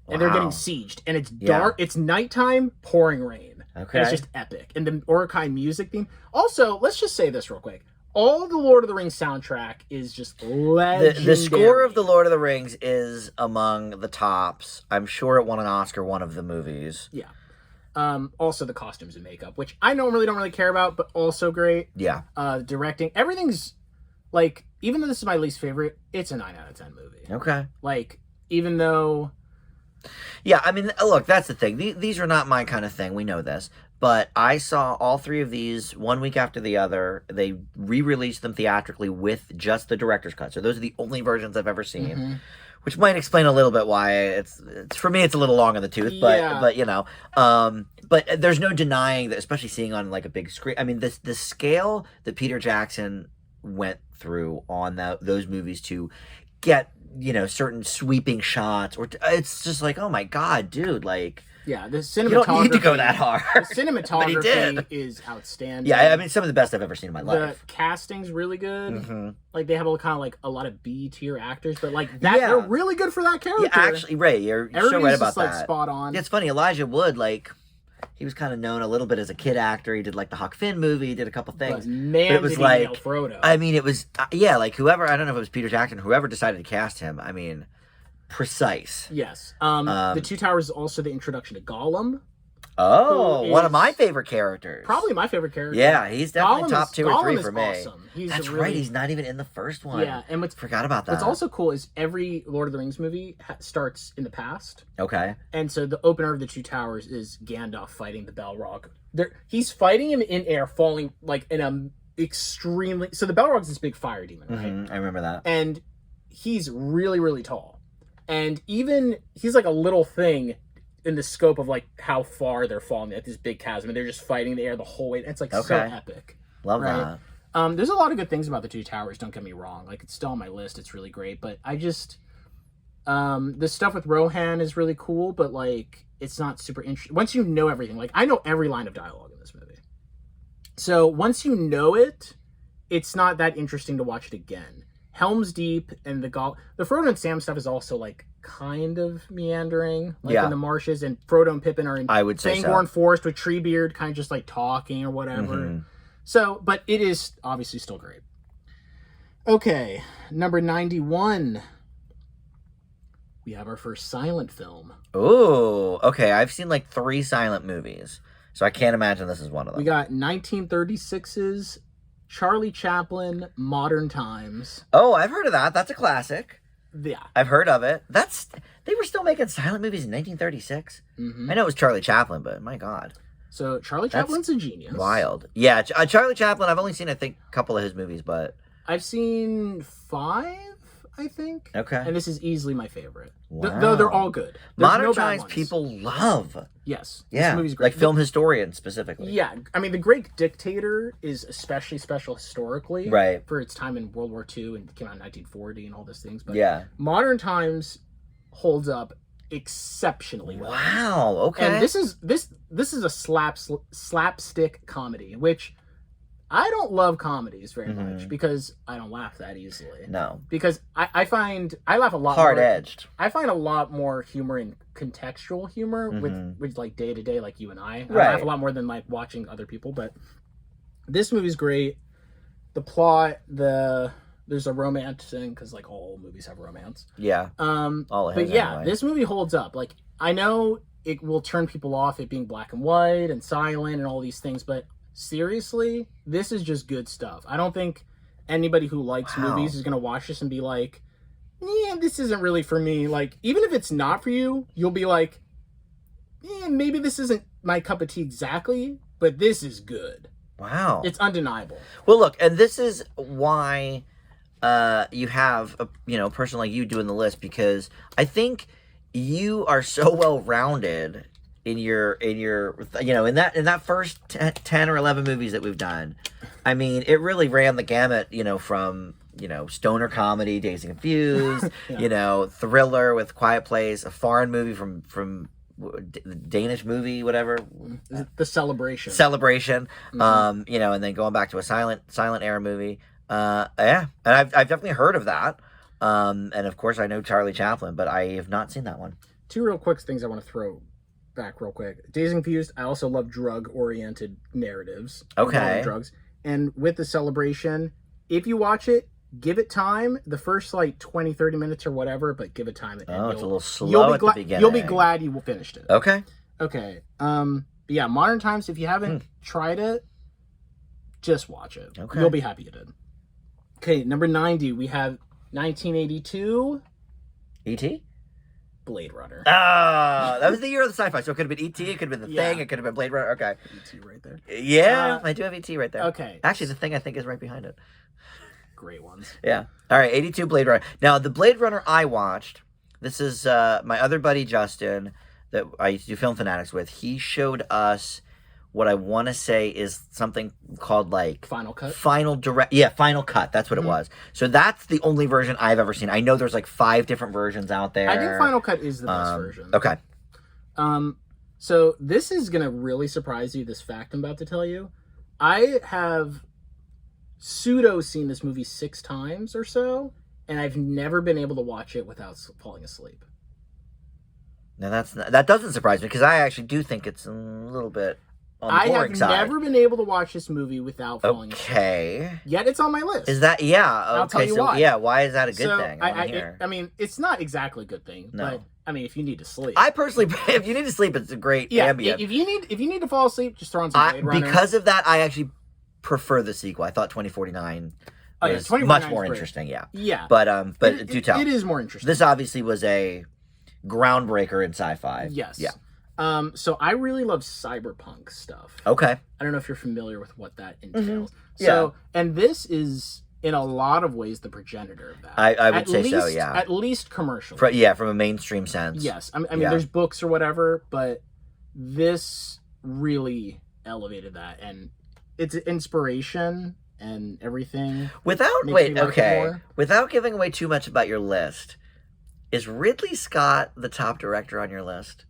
And they're getting sieged. And it's dark. It's nighttime, pouring rain. Okay. And it's just epic. And the Urukai music theme. Also, let's just say this real quick. All the Lord of the Rings soundtrack is just legendary. The score of the Lord of the Rings is among the tops. I'm sure it won an Oscar one of the movies. Yeah. Also the costumes and makeup, which I don't really care about, but also great. Yeah. Directing. Everything's like, even though this is my least favorite, it's a 9 out of 10 movie. Okay. Like, even though... Yeah, I mean, look, that's the thing. These are not my kind of thing. We know this. But I saw all three of these one week after the other. They re-released them theatrically with just the director's cut. So those are the only versions I've ever seen, which might explain a little bit why it's for me, it's a little long in the tooth. But you know, but there's no denying that, especially seeing on like a big screen. I mean, the scale that Peter Jackson went through on those movies to get, you know, certain sweeping shots, or it's just like, oh my god, dude, like, yeah, the cinematography. You don't need to go that hard. The cinematography is outstanding. Yeah, I mean, some of the best I've ever seen in my life. The casting's really good. Like, they have a lot of B tier actors, but like that, they're really good for that character. Yeah, actually, Ray, you're so right about just, like, that. spot on. Yeah, it's funny. Elijah Wood, like, he was kind of known a little bit as a kid actor. He did like the Huck Finn movie. He did a couple things. But man, it was did he like nail Frodo. I mean, it was like whoever, I don't know if it was Peter Jackson, whoever decided to cast him. I mean, precise. Yes. The Two Towers is also the introduction to Gollum. Oh, one of my favorite characters. Probably my favorite character. Yeah, he's definitely top 2 or 3 for me. Awesome. That's right. He's not even in the first one. Yeah, and forgot about that. What's also cool is every Lord of the Rings movie starts in the past. Okay. And so the opener of the Two Towers is Gandalf fighting the Balrog. He's fighting him in air, falling like in a extremely. So the Balrog's this big fire demon, right? I remember that. And he's really, really tall, and even he's like a little thing in the scope of like how far they're falling at this big chasm, and they're just fighting in the air the whole way. It's like so epic. Love that. There's a lot of good things about the Two Towers, don't get me wrong. Like, it's still on my list. It's really great, but I just the stuff with Rohan is really cool, but like it's not super interesting. Once you know everything, like I know every line of dialogue in this movie. So once you know it, it's not that interesting to watch it again. Helm's Deep and the Frodo and Sam stuff is also like kind of meandering, like in the marshes, and Frodo and Pippin are in Fangorn Forest with Treebeard, kind of just like talking or whatever. So, but it is obviously still great. Okay, number 91. We have our first silent film. Ooh, okay. I've seen like 3 silent movies, so I can't imagine this is one of them. We got 1936's Charlie Chaplin, Modern Times. Oh, I've heard of that. That's a classic. Yeah. I've heard of it. They were still making silent movies in 1936. I know it was Charlie Chaplin, but my God. So Charlie Chaplin's a genius. Wild. Yeah, Charlie Chaplin, I've only seen, I think, a couple of his movies, but... I've seen 5, I think. Okay. And this is easily my favorite. Wow. Though they're all good. Modern Times people love. Yes. Yeah. This movie's great. Like film historians specifically. Yeah. I mean, The Great Dictator is especially special historically. Right. For its time in World War II and came out in 1940 and all those things. But yeah. Modern Times holds up exceptionally well. Wow. Okay. And this is a slapstick comedy, which I don't love comedies very much because I don't laugh that easily. No. Because I laugh a lot hard-edged. I find a lot more humor in contextual humor with like day to day, like you and I. Right. I laugh a lot more than like watching other people, but this movie's great. The plot, there's a romance thing because like all movies have romance. Yeah. But yeah, this movie holds up. Like I know it will turn people off it being black and white and silent and all these things. But seriously, this is just good stuff. I don't think anybody who likes movies is going to watch this and be like, yeah, this isn't really for me. Like, even if it's not for you, you'll be like, yeah, maybe this isn't my cup of tea exactly, but this is good. Wow. It's undeniable. Well, look, and this is why you have a person like you doing the list, because I think you are so well rounded in that first 10 or 11 movies that we've done. I mean, it really ran the gamut, from stoner comedy, Dazed and Confused, Yeah. thriller with Quiet Place, a foreign movie from the Danish movie, whatever, The Celebration. and then going back to a silent era movie. And I've definitely heard of that. And of course I know Charlie Chaplin, but I have not seen that one. 2 real quick things I want to throw back real quick. Dazed and Confused, I also love drug-oriented narratives. Okay. Drugs. And with The Celebration, if you watch it, give it time. The first 20, 30 minutes or whatever, but give it time. And it's a little slow at the beginning. You'll be glad you finished it. Okay. Okay. Yeah, Modern Times, if you haven't tried it, just watch it. Okay. You'll be happy you did. Okay, number 90, we have 1982. E.T.? Blade Runner. Ah, that was the year of the sci-fi, so it could have been E.T., it could have been The Thing, it could have been Blade Runner. Okay. E.T. right there. Yeah, I do have E.T. right there. Okay. Actually, The Thing, I think, is right behind it. Great ones. Yeah. All right, 82 Blade Runner. Now, the Blade Runner I watched, this is my other buddy Justin that I used to do Film Fanatics with. He showed us what I want to say is something called Final Cut. Final Cut. That's what it was. So that's the only version I've ever seen. I know there's 5 different versions out there. I think Final Cut is the best version. Okay. So this is gonna really surprise you. This fact I'm about to tell you, I have pseudo seen this movie 6 times or so, and I've never been able to watch it without falling asleep. Now that doesn't surprise me, because I actually do think it's a little bit on the boring side. I have never been able to watch this movie without falling asleep. Okay. Yet it's on my list. Is that, yeah. I'll tell you why. Yeah, why is that a good thing? I mean, it's not exactly a good thing, but I mean, if you need to sleep. I personally, if you need to sleep, it's a great ambient. If you need to fall asleep, just throw on some Blade Runner. Because of that, I actually prefer the sequel. I thought 2049 was much more interesting. Yeah. Yeah. But do tell. It is more interesting. This obviously was a groundbreaker in sci-fi. Yes. Yeah. So I really love cyberpunk stuff. Okay. I don't know if you're familiar with what that entails. Yeah. So, and this is in a lot of ways the progenitor of that. I would say so, yeah. At least commercially. From a mainstream sense. Yes. I mean, there's books or whatever, but this really elevated that, and it's inspiration and everything. Without giving away too much about your list, is Ridley Scott the top director on your list?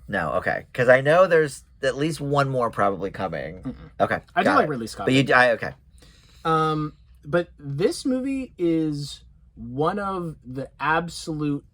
No. Okay. Because I know there's at least one more probably coming. Okay. I do like Ridley Scott. But okay. But this movie is one of the absolute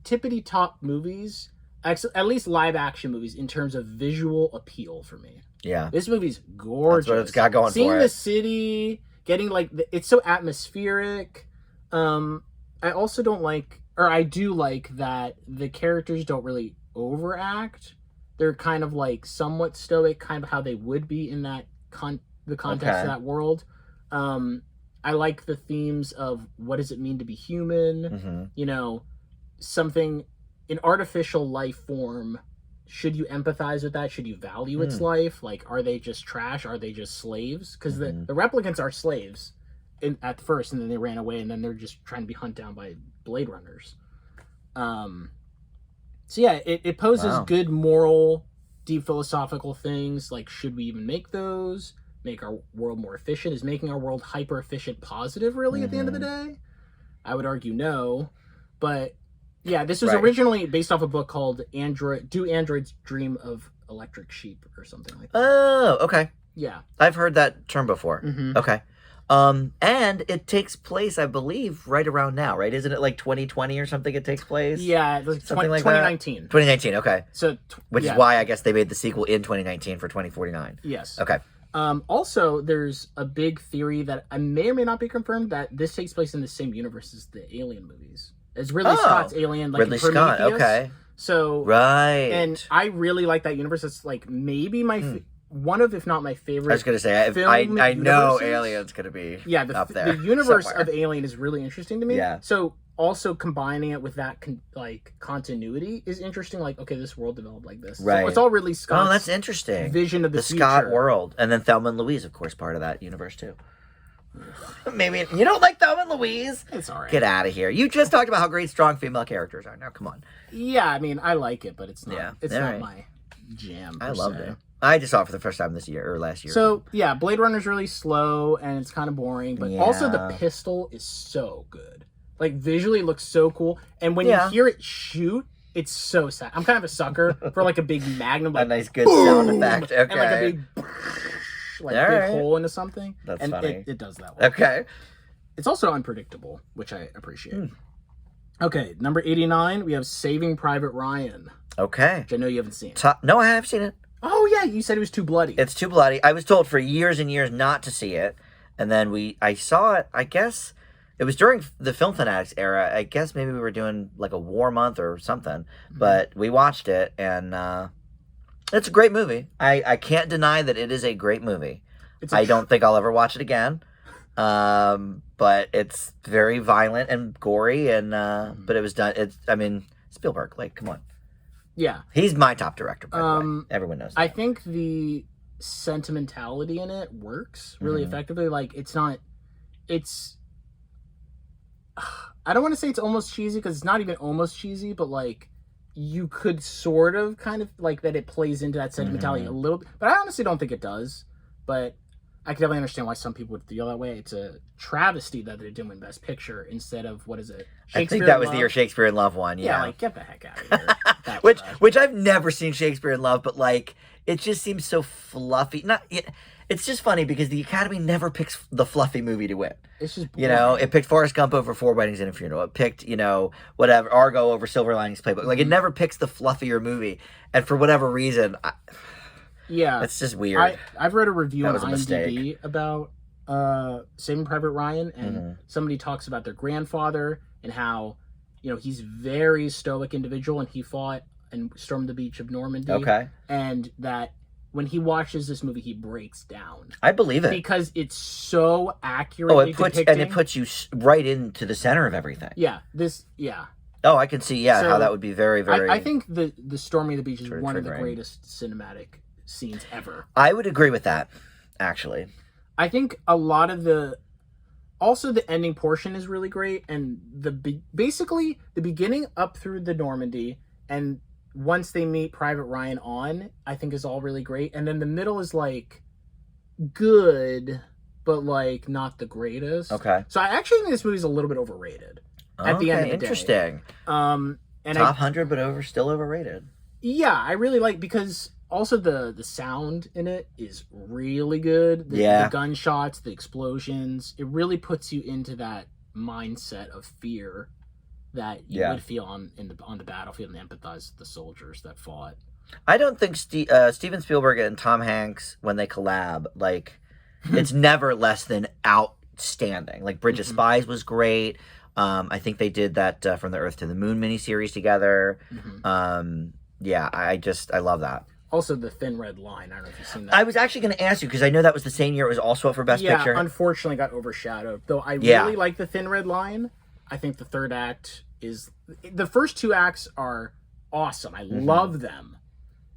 tippity top movies, at least live action movies, in terms of visual appeal for me. Yeah. This movie's gorgeous. That's what it's got going Seeing for it. the city, getting it's so atmospheric. I also don't like, or I do like that the characters don't really overact. They're kind of somewhat stoic, kind of how they would be in that the context of that world. I like the themes of what does it mean to be human, something, an artificial life form. Should you empathize with that? Should you value its life? Are they just trash? Are they just slaves? Because the replicants are slaves at first, and then they ran away, and then they're just trying to be hunted down by Blade Runners. So yeah, it poses good moral, deep philosophical things, should we even make those? Make our world more efficient? Is making our world hyper efficient positive really at the end of the day? I would argue no. But yeah, this was originally based off a book called Do Androids Dream of Electric Sheep or something like that. Oh, okay. Yeah. I've heard that term before. Okay. And it takes place, I believe, right around now, right? Isn't it 2020 or something it takes place? Yeah, something like 2019. That? 2019, okay. So which is why I guess they made the sequel in 2019 for 2049. Yes. Okay. Also, there's a big theory that I may or may not be confirmed that this takes place in the same universe as the Alien movies. As Ridley Scott's Alien, Ridley Scott, okay. So Right. and I really like that universe. It's like maybe my one of, if not my favorite. I was gonna say, I know Alien's gonna be up there. The universe somewhere. of Alien is really interesting to me. Yeah. So also combining it with that continuity is interesting. Like, okay, this world developed like this. Right. So it's all really Scott's that's interesting. vision of the future. Scott world, and then Thelma and Louise, of course, part of that universe too. Maybe you don't like Thelma and Louise? It's all right. Get out of here. You just talked about how great strong female characters are. Now, come on. Yeah, I mean, I like it, but it's not. Yeah, it's all not right. my jam. I loved it. I just saw it for the first time this year or last year. So yeah, Blade Runner's really slow and it's kind of boring, but also the pistol is so good. Like visually, it looks so cool, and when you hear it shoot, it's so sad. I'm kind of a sucker for like a big magnum, like, a nice good sound effect. Okay, and like a big big hole into something. That's and funny. It does that well. Okay. It's also unpredictable, which I appreciate. Okay, number 89, we have Saving Private Ryan. Okay. Which I know you haven't seen. No, I have seen it. Oh yeah, you said it was too bloody. It's too bloody. I was told for years and years not to see it, and then I saw it. I guess it was during the Film Fanatics era. I guess maybe we were doing like a war month or something, but we watched it, and it's a great movie. I can't deny that it is a great movie. I don't think I'll ever watch it again, but it's very violent and gory, and but it was done. I mean, Spielberg. Like, come on. Yeah. He's my top director, by the way. Everyone knows that. I think the sentimentality in it works really effectively. Like, it's not... It's... I don't want to say it's almost cheesy, because it's not even almost cheesy, but, like, you could sort of kind of... Like, that it plays into that sentimentality a little bit. But I honestly don't think it does. But I can definitely understand why some people would feel that way. It's a travesty that they didn't win Best Picture instead of, what is it? I think that was the year Shakespeare in Love one. Yeah, like, get the heck out of here. which I've never seen Shakespeare in Love, but like it just seems so fluffy. It's just funny because the Academy never picks the fluffy movie to win. It's just it picked Forrest Gump over Four Weddings and a Funeral. It picked whatever Argo over Silver Linings Playbook. Like it never picks the fluffier movie, and for whatever reason, it's just weird. I've read a review on IMDb mistake. about Saving Private Ryan, and somebody talks about their grandfather and how he's very stoic individual, and he fought and stormed the beach of Normandy. Okay, and that when he watches this movie, he breaks down. I believe it because it's so accurately it puts you right into the center of everything. Yeah, Oh, I can see. Yeah, how that would be very, very. I think the storming of the beach is one of the greatest cinematic scenes ever. I would agree with that, actually. I think a lot of also the ending portion is really great, and basically the beginning up through the Normandy, and once they meet Private Ryan I think is all really great, and then the middle is like good, but like not the greatest. Okay. So I actually think this movie's a little bit overrated. At the end of the interesting. Day. And top 100, but still overrated. Yeah, I really like because. Also, the sound in it is really good. The gunshots, the explosions. It really puts you into that mindset of fear that you would feel on the battlefield and empathize with the soldiers that fought. I don't think Steven Spielberg and Tom Hanks, when they collab, like, it's never less than outstanding. Like, Bridge of Spies was great. I think they did that From the Earth to the Moon miniseries together. I love that. Also, The Thin Red Line. I don't know if you've seen that. I was actually going to ask you, because I know that was the same year it was also up for Best Picture. Yeah, unfortunately got overshadowed. Though I really like The Thin Red Line. I think the third act is... The first two acts are awesome. I love them.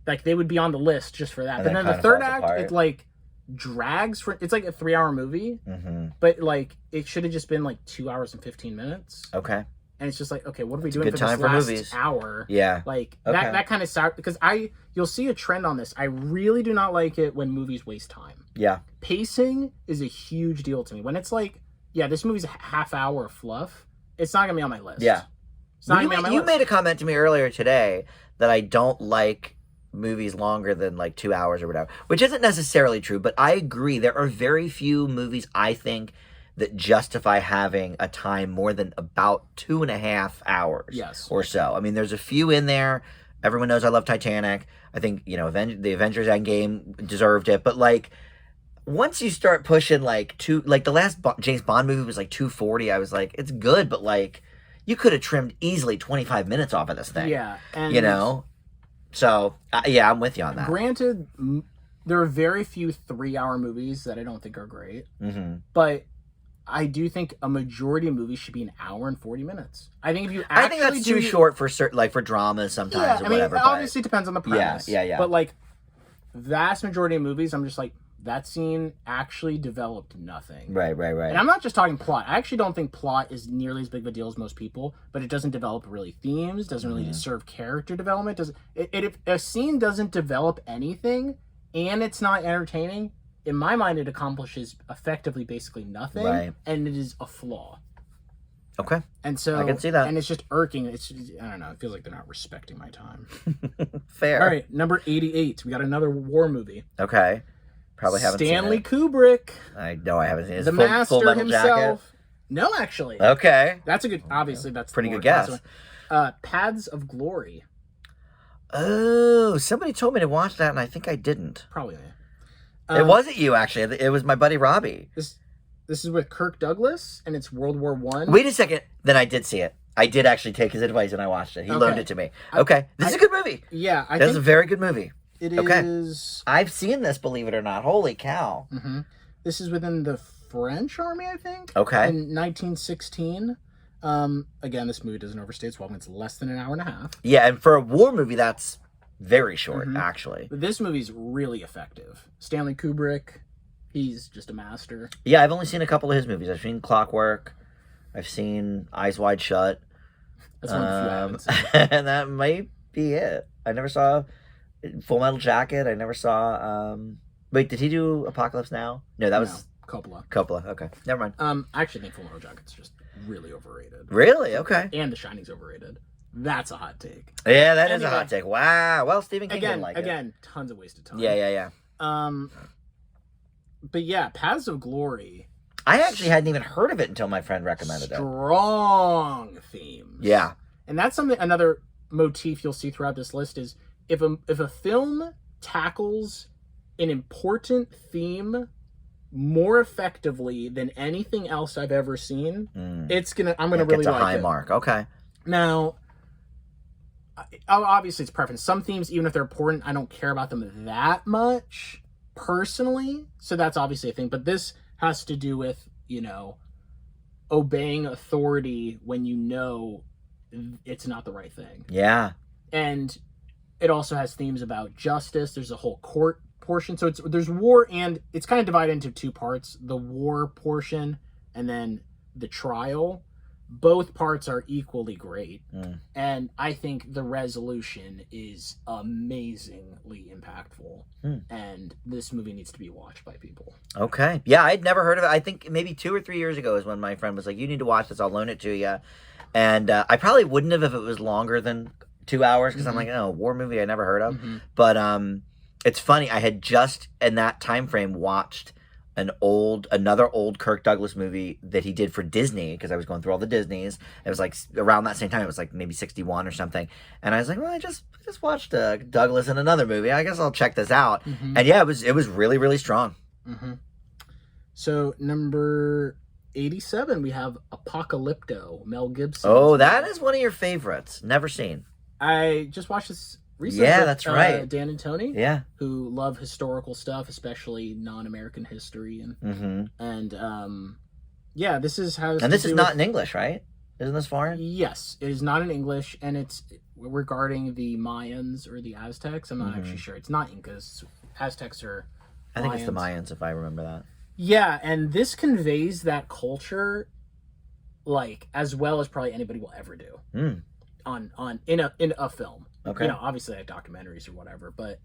Like, they would be on the list just for that. But then the third act, it, like, drags for... It's like a 3-hour movie. But, like, it should have just been, like, 2 hours and 15 minutes. Okay. And it's just like, okay, what are we doing for this last hour? Yeah. Like, that kind of sucks. Because you'll see a trend on this. I really do not like it when movies waste time. Yeah. Pacing is a huge deal to me. When it's like, this movie's a half hour of fluff, it's not going to be on my list. Yeah. It's not going to be on my list. You made a comment to me earlier today that I don't like movies longer than like 2 hours or whatever, which isn't necessarily true, but I agree. There are very few movies, I think, that justify having a time more than about 2.5 hours or so. I mean, there's a few in there. Everyone knows I love Titanic. I think, the Avengers Endgame deserved it. But, like, once you start pushing, like, the last James Bond movie was, like, 240, I was like, it's good, but, like, you could have trimmed easily 25 minutes off of this thing. Yeah, and you know. So yeah, I'm with you on that. Granted, there are very few 3-hour movies that I don't think are great, Mm-hmm. but I do think a majority of movies should be an hour and 40 minutes. I think if you I think that's too short for certain, like for dramas sometimes or whatever. It obviously depends on the premise. Yeah. But like, vast majority of movies, I'm just like, that scene actually developed nothing. Right. And I'm not just talking plot. I actually don't think plot is nearly as big of a deal as most people, but it doesn't develop really themes, doesn't really serve character development. If a scene doesn't develop anything and it's not entertaining, in my mind, it accomplishes effectively basically nothing, and it is a flaw. Okay. And so I can see that. And it's just irking. I don't know. It feels like they're not respecting my time. Fair. All right, number 88. We got another war movie. Okay. Probably haven't Stanley seen it. Kubrick. I know I haven't seen it. The Master Full Metal himself. Jacket? No, actually. Okay. That's a good. Obviously, that's Pretty the good guess. Paths of Glory. Oh, somebody told me to watch that, and I think I didn't. Probably. It wasn't you, actually. It was my buddy Robbie. This is with Kirk Douglas, and it's World War I. Wait a second. Then I did see it. I did actually take his advice, and I watched it. He loaned it to me. Okay. This is a good movie. Yeah. This is a very good movie. It is. I've seen this, believe it or not. Holy cow. Mm-hmm. This is within the French army, I think. Okay. In 1916. Again, this movie doesn't overstay its welcome. It's less than an hour and a half. Yeah, and for a war movie, that's very short, actually. But this movie's really effective. Stanley Kubrick, he's just a master. Yeah, I've only seen a couple of his movies. I've seen Clockwork. I've seen Eyes Wide Shut. That's one of the few I haven't seen. And that might be it. I never saw Full Metal Jacket. I never saw... Wait, did he do Apocalypse Now? No, that was... Coppola. Okay. Never mind. I actually think Full Metal Jacket's just really overrated. Really? Okay. And The Shining's overrated. That's a hot take. Yeah, that is a hot take. Wow. Well, Stephen King didn't like it. Again, tons of wasted time. Yeah. But yeah, Paths of Glory. I actually hadn't even heard of it until my friend recommended it. Strong themes. Yeah. And that's another motif you'll see throughout this list is if a film tackles an important theme more effectively than anything else I've ever seen, I'm gonna really like it. It's a high mark. Okay. Now, obviously it's preference. Some themes, even if they're important, I don't care about them that much personally. So that's obviously a thing. But this has to do with, obeying authority when you know it's not the right thing. Yeah. And it also has themes about justice. There's a whole court portion. So there's war, and it's kind of divided into two parts. The war portion and then the trial. Both parts are equally great. And I think the resolution is amazingly impactful. And this movie needs to be watched by people. Okay. Yeah, I'd never heard of it. I think maybe 2 or 3 years ago is when my friend was like, you need to watch this. I'll loan it to you. And I probably wouldn't have if it was longer than 2 hours because I'm like, oh, war movie I never heard of. But it's funny. I had just in that time frame watched another old Kirk Douglas movie that he did for Disney because I was going through all the Disneys. It was like around that same time. It was like maybe 61 or something. And I was like, well, I just watched Douglas in another movie. I guess I'll check this out. And yeah, it was really, really strong. So number 87, we have Apocalypto, Mel Gibson. Oh, that is one of your favorites. Never seen. I just watched this recently. Yeah, that's right. Dan and Tony. Yeah. Who love historical stuff, especially non-American history. Yeah, this is how... And this is not in English, right? Isn't this foreign? Yes, it is not in English, and it's regarding the Mayans or the Aztecs. I'm not actually sure. It's not Incas. Aztecs are I think it's the Mayans, if I remember that. Yeah, and this conveys that culture, like, as well as probably anybody will ever do in a film. Okay. Obviously like documentaries or whatever, but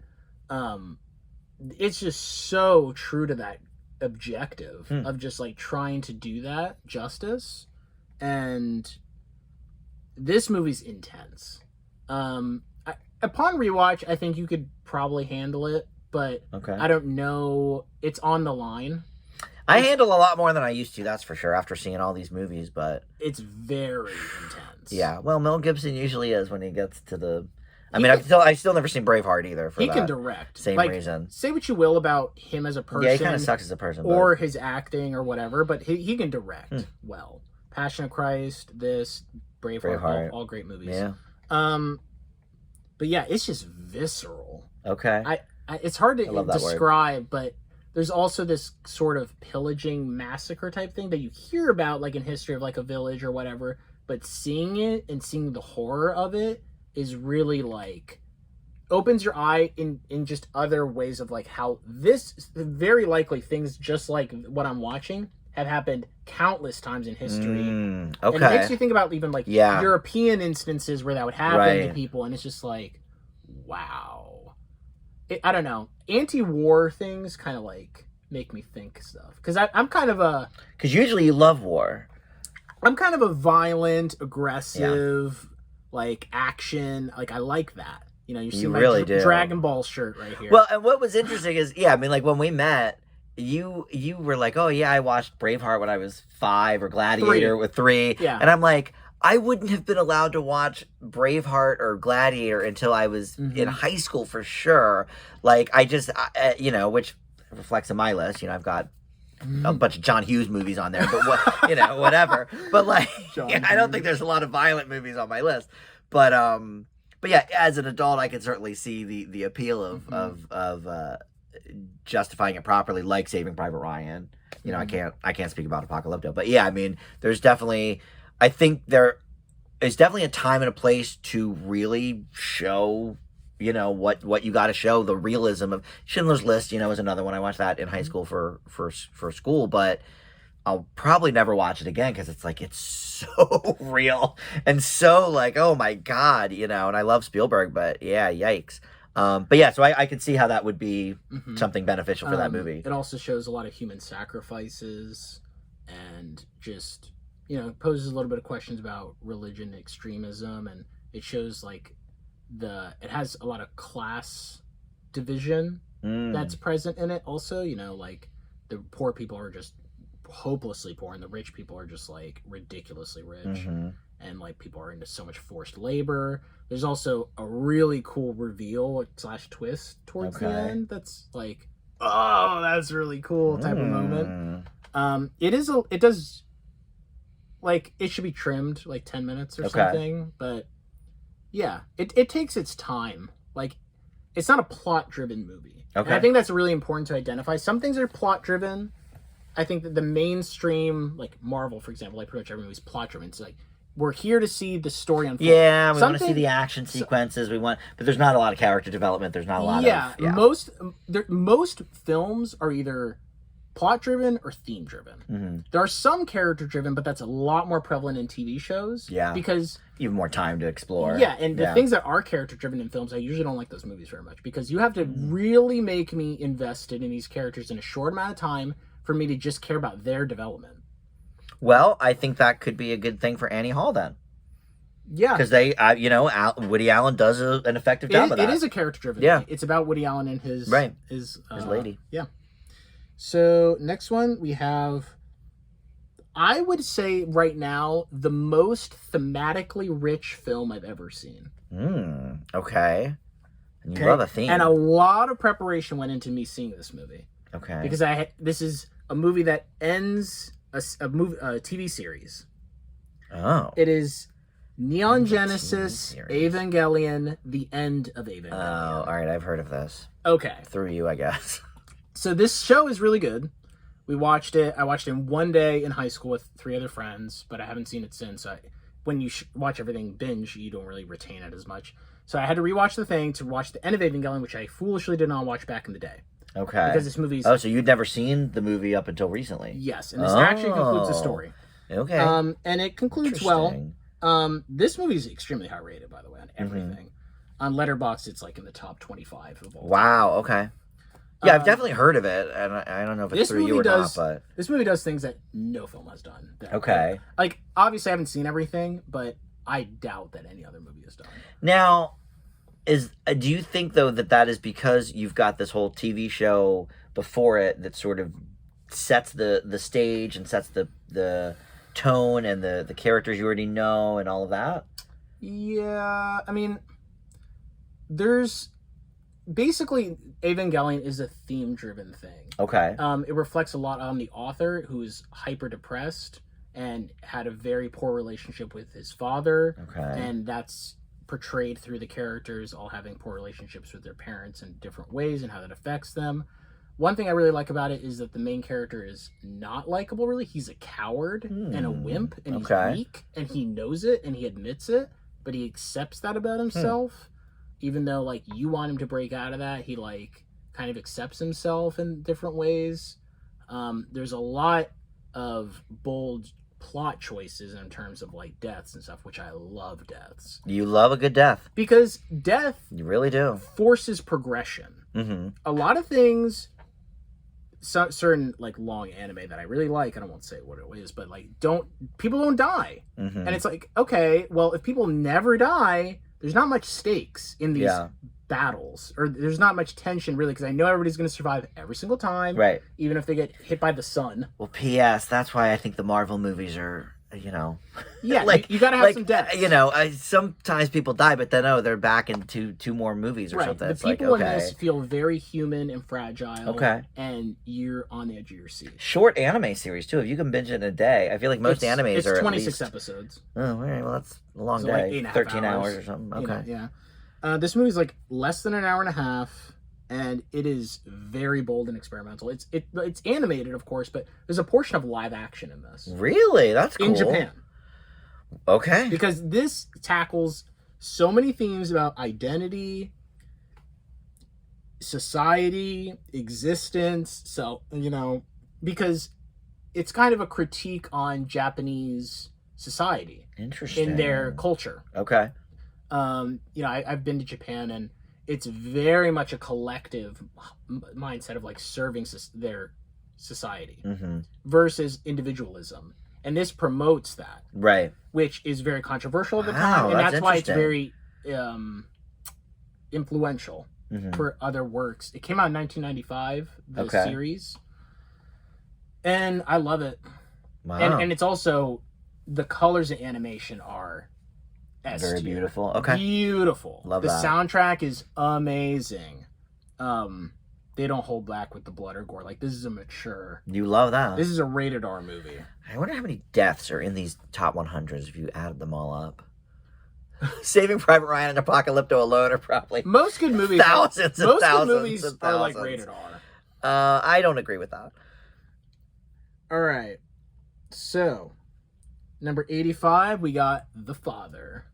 it's just so true to that objective of just like trying to do that justice. And this movie's intense. Upon rewatch, I think you could probably handle it, but I don't know. It's on the line. I handle a lot more than I used to, that's for sure, after seeing all these movies, but... It's very intense. Yeah, well, Mel Gibson usually is when he gets to the... I've still never seen Braveheart either for He can direct. Same reason. Say what you will about him as a person. Yeah, he kind of sucks as a person. Or his acting or whatever, but he can direct well. Passion of Christ, this, Braveheart. All great movies. Yeah. But yeah, it's just visceral. Okay. It's hard to love that describe, but there's also this sort of pillaging massacre type thing that you hear about, like in history of like a village or whatever. But seeing it and seeing the horror of it is really like opens your eye in just other ways of like how this very likely things just like what I'm watching have happened countless times in history. Okay. And it makes you think about even like European instances where that would happen to people, and it's just like, wow. I don't know. Anti-war things kind of like make me think stuff. Because I'm kind of a... Because usually you love war. I'm kind of a violent, aggressive, like action. Like I like that. You know, you see my really Dragon Ball shirt right here. Well, and what was interesting is, I mean, like when we met, you were like, oh yeah, I watched Braveheart when I was 5 or Gladiator with 3. Yeah. And I'm like, I wouldn't have been allowed to watch Braveheart or Gladiator until I was in high school for sure. Like I just, which reflects on my list. You know, I've got a bunch of John Hughes movies on there, but whatever. But like, I don't think there's a lot of violent movies on my list. But yeah, as an adult, I can certainly see the appeal of justifying it properly, like Saving Private Ryan. You know, I can't speak about Apocalypto, but yeah, I mean, I think there is definitely a time and a place to really show, you know, what you got to show. The realism of Schindler's List, you know, is another one. I watched that in high school for school, but I'll probably never watch it again because it's like, it's so real and so like, oh my God, you know, and I love Spielberg, but yeah, yikes. But yeah, so I could see how that would be something beneficial for that movie. It also shows a lot of human sacrifices and just, you know, poses a little bit of questions about religion extremism, and it shows like it has a lot of class division that's present in it also, you know, like the poor people are just hopelessly poor and the rich people are just like ridiculously rich, and like people are into so much forced labor. There's also a really cool reveal / twist towards the end that's like, oh, that's really cool type of moment. It does like, it should be trimmed like 10 minutes or something, but yeah, it takes its time. Like, it's not a plot driven movie. And I think that's really important to identify. Some things are plot driven. I think that the mainstream, like Marvel, for example, like pretty much every movie is plot driven. It's like, we're here to see the story unfold. Yeah, we want to see the action sequences. But there's not a lot of character development. There's not a lot of... Most films are either plot driven or theme driven. There are some character driven, but that's a lot more prevalent in TV shows. Yeah. Because... you have more time to explore. Yeah, and the things that are character driven in films, I usually don't like those movies very much, because you have to really make me invested in these characters in a short amount of time for me to just care about their development. Well, I think that could be a good thing for Annie Hall then. Yeah. Because Woody Allen does an effective job of that. It is a character-driven movie. It's about Woody Allen and his lady. Yeah. So, next one, we have, I would say right now, the most thematically rich film I've ever seen. Okay. And you love a theme. And a lot of preparation went into me seeing this movie. Okay. Because this is a movie that ends a TV series. Oh. It is Neon Genesis Evangelion, The End of Evangelion. Oh, all right. I've heard of this. Okay. Through you, I guess. So this show is really good. We watched it. I watched it in one day in high school with 3 other friends, but I haven't seen it since. When you watch everything binge, you don't really retain it as much. So I had to rewatch the thing to watch The End of Evangelion, which I foolishly did not watch back in the day. Okay. Because this movie's... Oh, so you'd never seen the movie up until recently? Yes, and this actually concludes the story. Okay. And it concludes well. This movie is extremely high rated, by the way, on everything. On Letterboxd, it's like in the top 25 of all time. Wow, okay. Yeah, I've definitely heard of it, and I don't know if it's through you or not, but... This movie does things that no film has done. Okay. Like, obviously I haven't seen everything, but I doubt that any other movie has done. Now... do you think, though, that is because you've got this whole TV show before it that sort of sets the stage and sets the tone and the characters you already know and all of that? Yeah, I mean, there's... Basically, Evangelion is a theme-driven thing. Okay. It reflects a lot on the author, who's hyper-depressed, and had a very poor relationship with his father. Okay. And that's portrayed through the characters all having poor relationships with their parents in different ways and how that affects them. One thing I really like about it is that the main character is not likable, really. He's a coward and a wimp, and he's weak, and he knows it, and he admits it, but he accepts that about himself. Even though, like, you want him to break out of that, he, like, kind of accepts himself in different ways. There's a lot of bold plot choices in terms of, like, deaths and stuff, which I love deaths. You love a good death. Because death... You really do. ...forces progression. Mm-hmm. A lot of things... certain like long anime that I really like, and I won't say what it is, but like people don't die, and it's like, okay, well, if people never die, there's not much stakes in these battles, or there's not much tension really, because I know everybody's going to survive every single time, right? Even if they get hit by the sun. Well, P.S. That's why I think the Marvel movies are, yeah, like you got to have some deaths. Sometimes people die, but then they're back into two more movies or something. The it's people like, in this feel very human and fragile. Okay, and you're on the edge of your seat. Short anime series too. If you can binge it in a day, I feel like most animes are 26 at least... episodes. Oh, all right. Well, that's a long day. Like 13 hours or something. Okay. Yeah. This movie's like less than an hour and a half, and it is very bold and experimental. It's animated, of course, but there's a portion of live action in this. Really? That's cool. In Japan. Okay. Because this tackles so many themes about identity, society, existence. So, because it's kind of a critique on Japanese society. Interesting. In their culture. Okay. I've been to Japan, and it's very much a collective mindset of like serving their society versus individualism. And this promotes that. Right. Which is very controversial at the time. And that's why it's very influential for other works. It came out in 1995, the series. And I love it. Wow. And it's also, the colors and animation are very beautiful. Okay. Beautiful. Love that. The soundtrack is amazing. They don't hold back with the blood or gore. Like, this is a mature... You love that. This is a rated R movie. I wonder how many deaths are in these top 100s if you added them all up. Saving Private Ryan and Apocalypto alone are probably... Most good movies... Thousands and most thousands good movies and are thousands. like rated R. I don't agree with that. All right. So, number 85, we got The Father.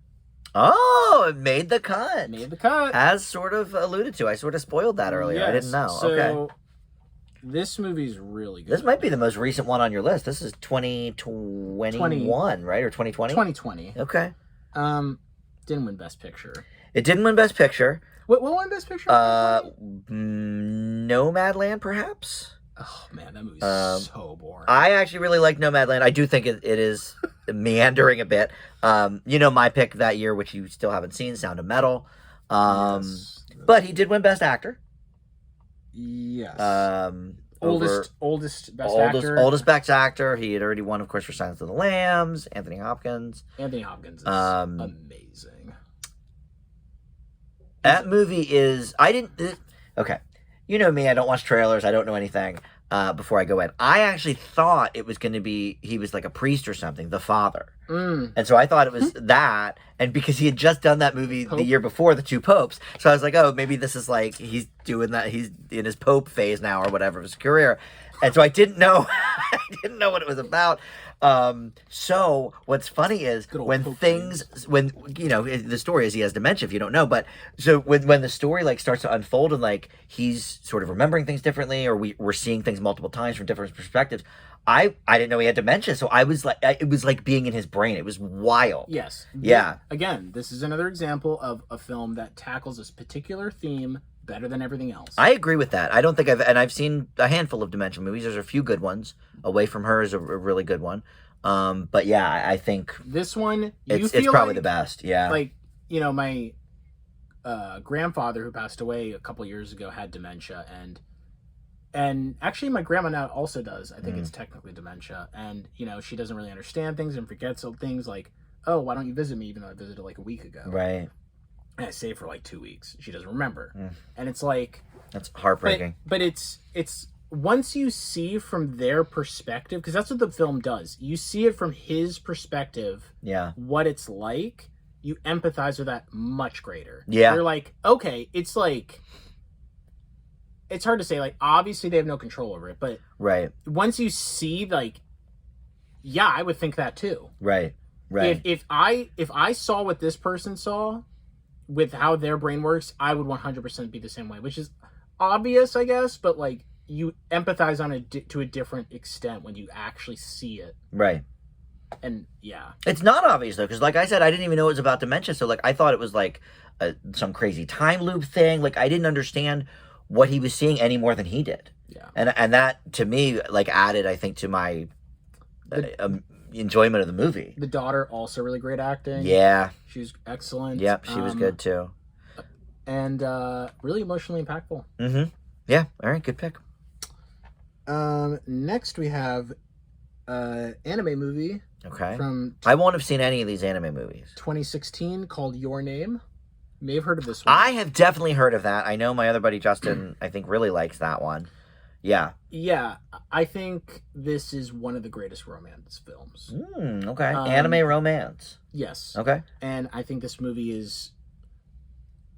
Oh, it made the cut. Made the cut. As sort of alluded to. I sort of spoiled that earlier. Yes. I didn't know. So, okay. This movie's really good. This might be the most recent one on your list. This is 2021, right? Or 2020? 2020. Okay. Didn't win Best Picture. It didn't win Best Picture. What won Best Picture? Nomadland, perhaps? Oh, man, that movie's so boring. I actually really like Nomadland. I do think it is meandering a bit. My pick that year, which you still haven't seen, Sound of Metal. Yes. But he did win Best Actor. Yes. Oldest Best Actor. Oldest Best Actor. He had already won, of course, for Silence of the Lambs. Anthony Hopkins. Anthony Hopkins is amazing. That movie is... Okay. You know me, I don't watch trailers. I don't know anything before I go in. I actually thought it was going to be... He was like a priest or something, the father. And so I thought it was that. And because he had just done that movie the year before, The Two Popes. So I was like, oh, maybe this is like... He's doing that. He's in his Pope phase now or whatever of his career. And so I didn't know... I didn't know what it was about. So what's funny is when the story is he has dementia, if you don't know, but so when the story like starts to unfold and like he's sort of remembering things differently, or we're seeing things multiple times from different perspectives, I didn't know he had dementia, so I was like, it was like being in his brain. It was wild. Yes. Yeah. Again, this is another example of a film that tackles this particular theme better than everything else. I agree with that. I don't think I've seen a handful of dementia movies. There's a few good ones. Away from Her is a really good one. But yeah, I think this one, it's probably the best. Yeah. Like, my grandfather who passed away a couple years ago had dementia, and actually my grandma now also does. I think it's technically dementia, and she doesn't really understand things and forgets things like, oh, why don't you visit me, even though I visited like a week ago. Right. And I stayed for like 2 weeks. She doesn't remember. And it's like... That's heartbreaking. But it's once you see from their perspective, because that's what the film does, you see it from his perspective, Yeah. what it's like, you empathize with that much greater. Yeah. You're like, okay, it's like, it's hard to say, like, obviously they have no control over it, but Right. once you see, like, yeah, I would think that too. Right. Right. If I saw what this person saw with how their brain works, I would 100% be the same way, which is obvious, I guess, but like, you empathize on it to a different extent when you actually see it. Right. And yeah, It's not obvious though, because like I said, I didn't even know it was about dementia. So like I thought it was like some crazy time loop thing. Like I didn't understand what he was seeing any more than he did. yeah. And that to me like added, I think, to my enjoyment of the movie. The daughter also really great acting. Yeah. She was excellent. Yep. She was good too. And really emotionally impactful. Mm-hmm. Yeah. All right. Good pick. Next we have anime movie Okay. from I won't have seen any of these anime movies. 2016 called Your Name. You may have heard of this one. I have definitely heard of that. I know my other buddy Justin, I think, really likes that one. Yeah. Yeah, I think this is one of the greatest romance films. Okay. Anime romance. Yes. Okay. And I think this movie is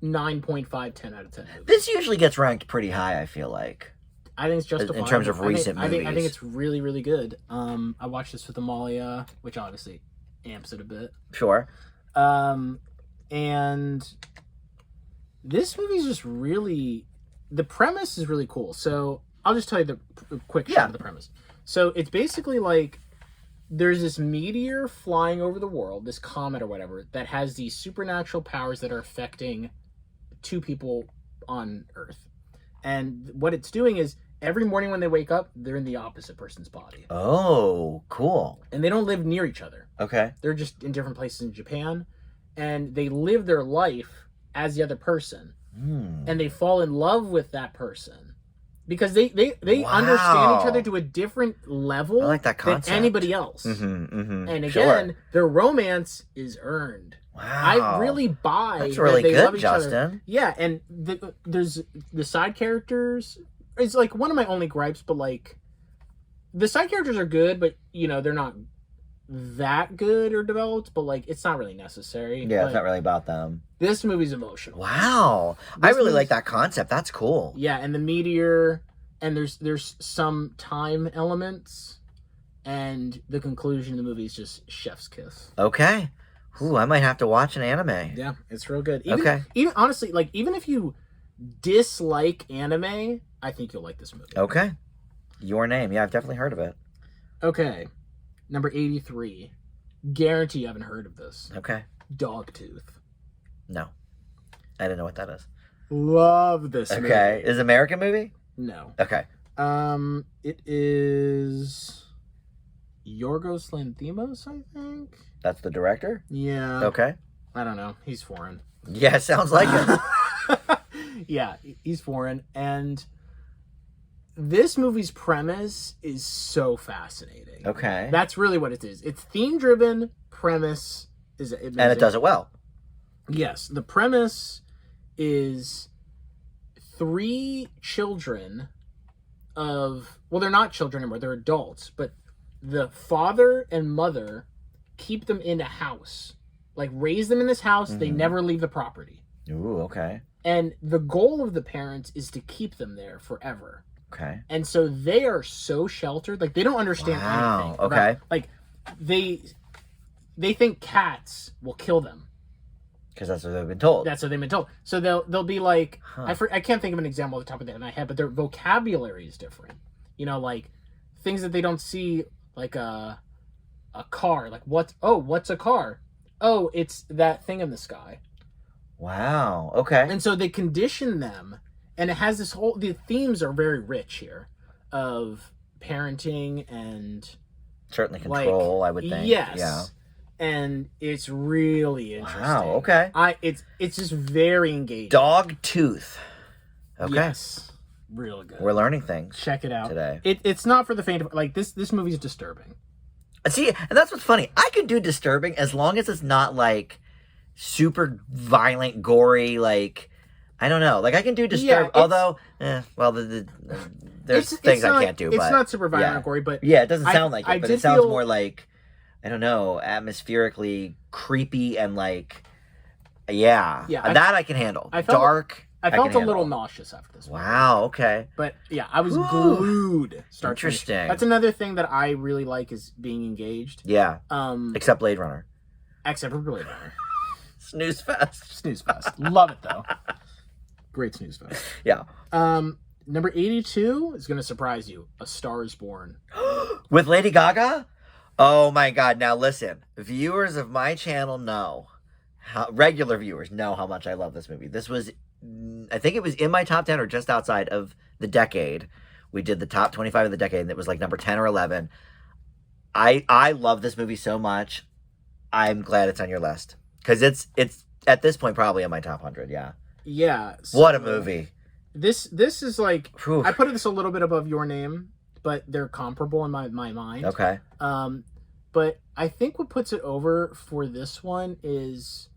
9.5, 10 out of 10 movie. This usually gets ranked pretty high, I feel like. I think it's justifiable. In terms of recent I think movies. it's really, really good. I watched this with Amalia, which obviously amps it a bit. Sure. And this movie's just really, the premise is really cool. So I'll just tell you the quick shot of the premise. So it's basically like there's this meteor flying over the world, this comet or whatever, that has these supernatural powers that are affecting two people on Earth. And what it's doing is every morning when they wake up, they're in the opposite person's body. Oh, cool. And they don't live near each other. Okay. They're just in different places in Japan. And they live their life as the other person. And they fall in love with that person. Because they understand each other to a different level I like that concept. than anybody else. And again, their romance is earned. Wow. I really buy That's really that they good, love each Justin. other. Yeah, and there's the side characters. It's like one of my only gripes, but like the side characters are good, but you know they're not that good or developed. But like it's not really necessary. Yeah, but it's not really about them. this movie's emotional. Wow. I really like that concept. That's cool. Yeah, and the meteor, and there's some time elements, and the conclusion of the movie is just chef's kiss. Okay. Ooh, I might have to watch an anime. Yeah, it's real good. Okay. Even honestly, like even if you dislike anime, I think you'll like this movie. Okay. Your Name. Yeah, I've definitely heard of it. Okay. Number 83. Guarantee you haven't heard of this. Okay. Dogtooth. No. I didn't know what that is. Love this movie. Okay. Is it an American movie? No. Okay. It is Yorgos Lanthimos, I think. That's the director? Yeah. Okay. I don't know. He's foreign. Yeah, sounds like it. Yeah, he's foreign. And this movie's premise is so fascinating. Okay. That's really what it is. It's theme-driven. Premise is amazing. And it does it well. Yes. The premise is 3 children of... Well, they're not children anymore. They're adults. But the father and mother keep them in a house. Like, raise them in this house. They never leave the property. Ooh, okay. And the goal of the parents is to keep them there forever. Okay. And so they are so sheltered. Like, they don't understand anything. About, okay. like, they think cats will kill them. Because that's what they've been told. That's what they've been told. So they'll be like... Huh. I can't think of an example off the top of my head, but their vocabulary is different. You know, like, things that they don't see, like a car. Like, what's a car? Oh, it's that thing in the sky. Wow. Okay. And so they condition them, and it has this whole... The themes are very rich here of parenting and... Certainly control, I would think. Yes. Yeah. And it's really interesting. Wow, okay. It's just very engaging. Dogtooth. Okay. Yes. Real good. We're learning things. Check it out. Today. It's not for the faint of... Like, this movie's disturbing. See, and that's what's funny. I could do disturbing as long as it's not, like, super violent, gory, like... I don't know. Like, I can do disturbing. Yeah, although, well, the there's things I can't do. It's but not super violent yeah. or gory, but Yeah, it doesn't sound like I it, but did it sounds feel- more like, I don't know, atmospherically creepy and like, yeah, that I can handle. I felt- Dark. I felt can a little handle. nauseous after this one. Wow. Okay. But yeah, I was Whew. glued. Start to finish. Interesting. That's another thing that I really like is being engaged. Yeah. Except Blade Runner. Except for Blade Runner. Snooze fest. Snooze fest. Love it though. Great snooze fest. Yeah. Number 82 is going to surprise you. A Star is Born. With Lady Gaga? Oh my God. Now listen, viewers of my channel know, regular viewers know how much I love this movie. This was, I think it was in my top 10 or just outside of the decade. We did the top 25 of the decade and it was like number 10 or 11. I love this movie so much. I'm glad it's on your list. Because it's at this point probably in my top 100, yeah. Yeah. So what a movie. This is like, Whew. I put this a little bit above Your Name, but they're comparable in my mind. Okay. But I think what puts it over for this one is,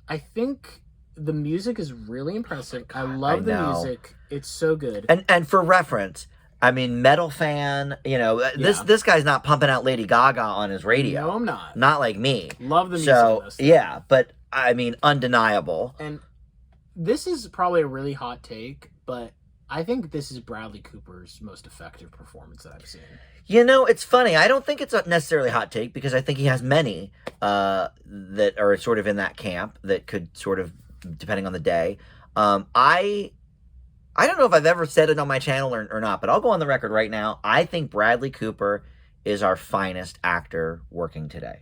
I think the music is really impressive. God, I love the know. music. It's so good. And for reference, I mean, metal fan, you know, this guy's not pumping out Lady Gaga on his radio. No, I'm not. Not like me. Love the music. So, in this, yeah, but I mean, undeniable. And this is probably a really hot take, but I think this is Bradley Cooper's most effective performance that I've seen. You know, it's funny. I don't think it's a necessarily a hot take because I think he has many that are sort of in that camp that could sort of, depending on the day. I don't know if I've ever said it on my channel or not, but I'll go on the record right now. I think Bradley Cooper is our finest actor working today.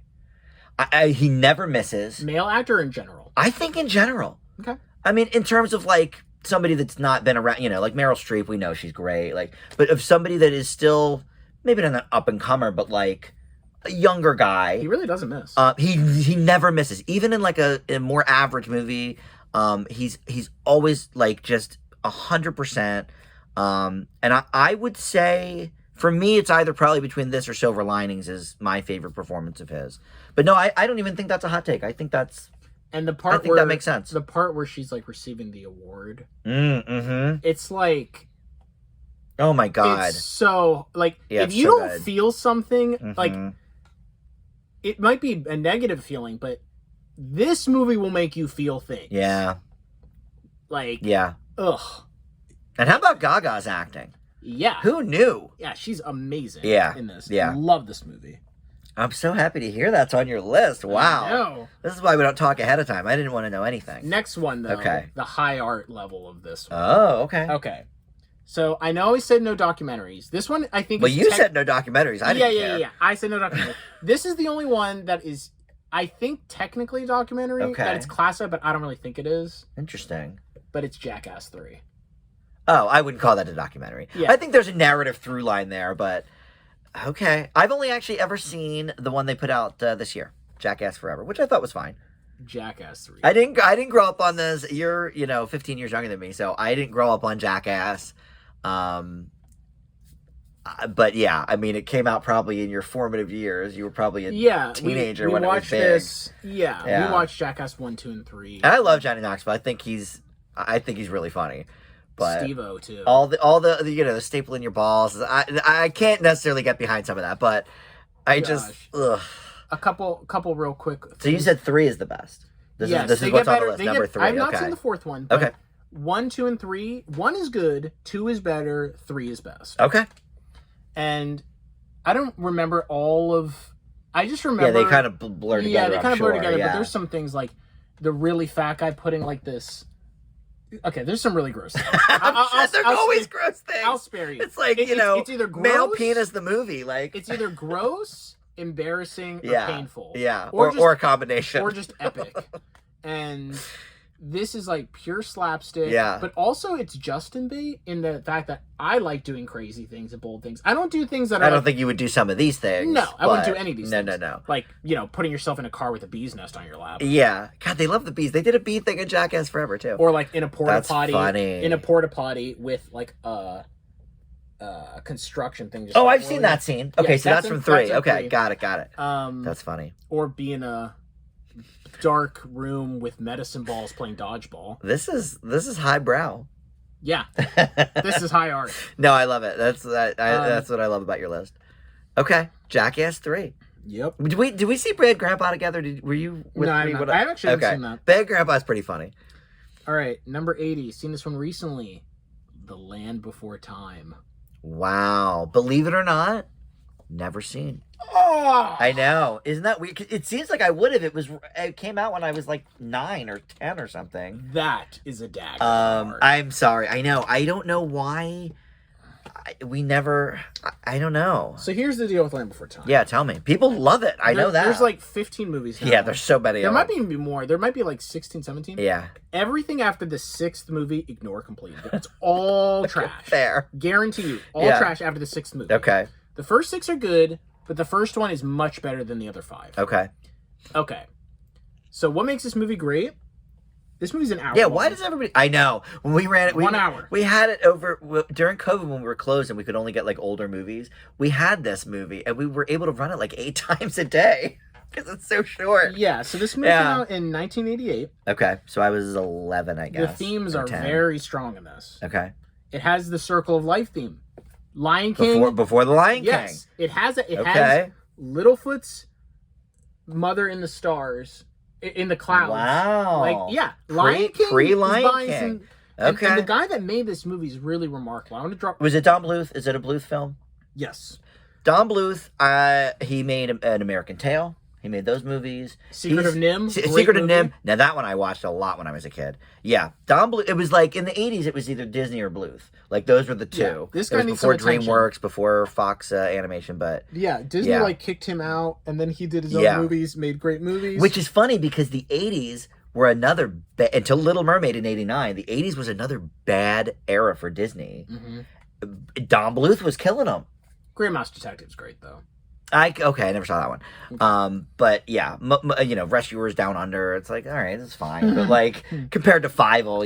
He never misses. Male actor in general. I think in general. Okay. I mean, in terms of like somebody that's not been around, you know, like Meryl Streep, we know she's great. Like, but of somebody that is still maybe not an up and comer, but like a younger guy. He really doesn't miss. He never misses. Even in like a more average movie, he's always like just 100%. And I would say for me, it's either probably between this or Silver Linings is my favorite performance of his. But no, I don't even think that's a hot take. I think that's. And the part I think that makes sense. The part where she's like receiving the award, Mm-hmm. it's like, oh my God, it's so like yeah, if you so don't good. feel something, like Mhm. it might be a negative feeling, but this movie will make you feel things. Yeah, Like yeah. ugh, And how about Gaga's acting? yeah, Who knew? yeah, she's amazing. Yeah, in this. yeah. Love this movie. I'm so happy to hear that's on your list. Wow. No. This is why we don't talk ahead of time. I didn't want to know anything. Next one though. Okay. The high art level of this one. Oh, okay. Okay. So I know I said no documentaries. This one I think. Well, is you said no documentaries. I didn't care. Yeah. I said no documentary. This is the only one that is, I think, technically a documentary. Okay. That it's classified, but I don't really think it is. Interesting. But it's Jackass 3. Oh, I wouldn't call that a documentary. Yeah. I think there's a narrative through line there, but okay. I've only actually ever seen the one they put out this year, Jackass Forever, which I thought was fine. Jackass 3. I didn't grow up on this. You're 15 years younger than me, so I didn't grow up on Jackass. But yeah, I mean, it came out probably in your formative years. You were probably a teenager we when it was watched big. this. Yeah, we Yeah. watched Jackass 1, 2, and 3. And I love Johnny Knoxville. I think he's really funny. But Steve-O too. all the the staple in your balls. I can't necessarily get behind some of that, but I just ugh. A couple real quick. So you said 3 is the best. This is they what's get on better. the list. They Number get, 3. I've not okay. seen the fourth one. But Okay. 1, 2, and 3. 1 is good. 2 is better. 3 is best. Okay. And I don't remember all of. I just remember. Yeah, they kind of blur together. Yeah, they kind of blur sure, together. yeah. But there's some things like the really fat guy putting like this. Okay, there's some really gross things. There's always gross things. I'll spare you. It's like it's either gross, male penis the movie. Like it's either gross, embarrassing, or yeah, painful. Yeah, or or a combination, or just epic. And this is like pure slapstick. Yeah. But also it's Justin bait in the fact that I like doing crazy things and bold things. I don't do things that are I don't think you would do some of these things. No, I wouldn't but- do any of these No, things. no. Like, putting yourself in a car with a bee's nest on your lap. Yeah. God, they love the bees. They did a bee thing in Jackass Forever, too. Or like in a porta That's potty. funny. In a porta potty with like a construction thing. Just Oh, like I've seen rolling. that scene. Okay, Yeah, so that's from 3. that's in Okay, 3. got it. That's funny. Or be in a dark room with medicine balls playing dodgeball. This is highbrow. Yeah, this is high art. No, I love it. That's what I love about your list. Okay, Jackass 3. Yep. Did we see Bad Grandpa together? Were you with No, me? I actually haven't seen that. Bad Grandpa's pretty funny. All right, number 80. Seen this one recently. The Land Before Time. Wow. Believe it or not, never seen. Oh! I know. Isn't that weird? It seems like I would have. It came out when I was like 9 or 10 or something. That is a dagger. I'm sorry. I know. I don't know why we never. I don't know. So here's the deal with Land Before Time. Yeah, tell me. People love it. I know that. There's like 15 movies now. Yeah, there's so many. There might be more. There might be like 16, 17. Yeah. Everything after the 6th movie, ignore completely. It's all trash. Fair. Guarantee you. All trash after the 6th movie. Okay. The first 6 are good, but the first one is much better than the other 5. Okay. Okay. So what makes this movie great? This movie's an hour. Yeah, long. why does everybody... I know. When we ran it... 1 hour. We had it over... During COVID, when we were closed and we could only get, like, older movies, we had this movie, and we were able to run it, like, 8 times a day. Because it's so short. Yeah, so this movie came out in 1988. Okay, so I was 11, I guess. The themes are 10. very strong in this. Okay. It has the Circle of Life theme. Lion King. Before the Lion King. Yes, it has has Littlefoot's mother in the stars, in the clouds. Wow. Like, yeah, Lion King. Pre-Lion King. Okay. And the guy that made this movie is really remarkable. I want to drop. Was it Don Bluth? Is it a Bluth film? Yes. Don Bluth, he made An American Tail. He made those movies. Secret of Nim. Secret of Nim. Now, that one I watched a lot when I was a kid. Yeah. Don Bluth, it was like, in the 80s, it was either Disney or Bluth. Like, those were the two. Yeah, this guy needs before some attention. DreamWorks, before Fox Animation, but... Yeah, Disney, like, kicked him out, and then he did his own movies, made great movies. Which is funny, because the 80s were another... until Little Mermaid in 89, the 80s was another bad era for Disney. Mm-hmm. Don Bluth was killing them. Great Mouse Detective's great, though. I never saw that one. But yeah, Rescuers Down Under. It's like, all right, it's fine, but like compared to Fievel,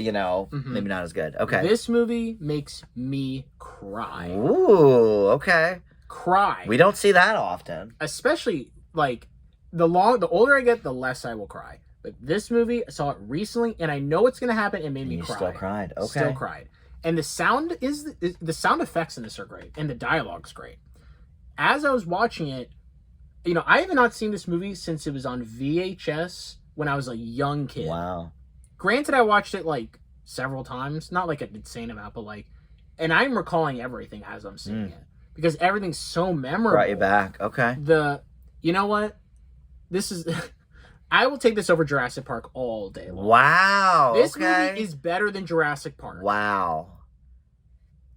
maybe not as good. Okay, this movie makes me cry. Ooh, okay, cry. We don't see that often, especially like the older I get, the less I will cry. But this movie, I saw it recently, and I know what's gonna happen. It made me cry. Still cried. Okay, still cried. And the sound the sound effects in this are great, and the dialogue's great. As I was watching it, I have not seen this movie since it was on VHS when I was a young kid. Wow. Granted, I watched it like several times, not like an insane amount, but like, and I'm recalling everything as I'm seeing it because everything's so memorable. Brought you back. Okay. You know what? This is, I will take this over Jurassic Park all day long. Wow. This movie is better than Jurassic Park. Wow.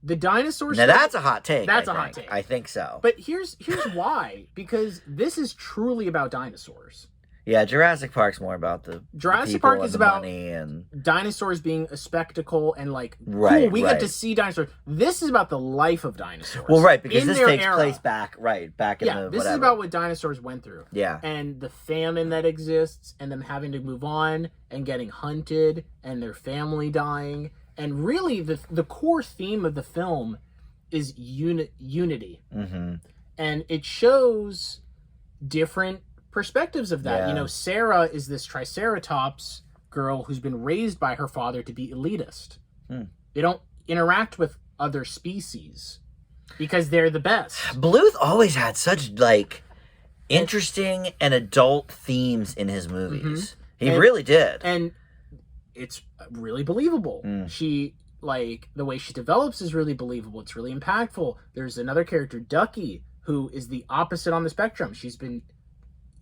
The dinosaurs. Now that's a hot take. That's a hot take. I think so. But here's why. Because this is truly about dinosaurs. Yeah, Jurassic Park's more about the Jurassic Park is about money and dinosaurs being a spectacle and like cool. We get to see dinosaurs. This is about the life of dinosaurs. Well, right, because this takes place back in the this is about what dinosaurs went through. Yeah, and the famine that exists, and them having to move on and getting hunted, and their family dying. And really, the core theme of the film is unity. Mm-hmm. And it shows different perspectives of that. Yeah. Sarah is this Triceratops girl who's been raised by her father to be elitist. They don't interact with other species because they're the best. Bluth always had such, interesting and adult themes in his movies. Mm-hmm. He really did. And it's really believable. She, the way she develops is really believable. It's really impactful. There's another character, Ducky, who is the opposite on the spectrum. She's been,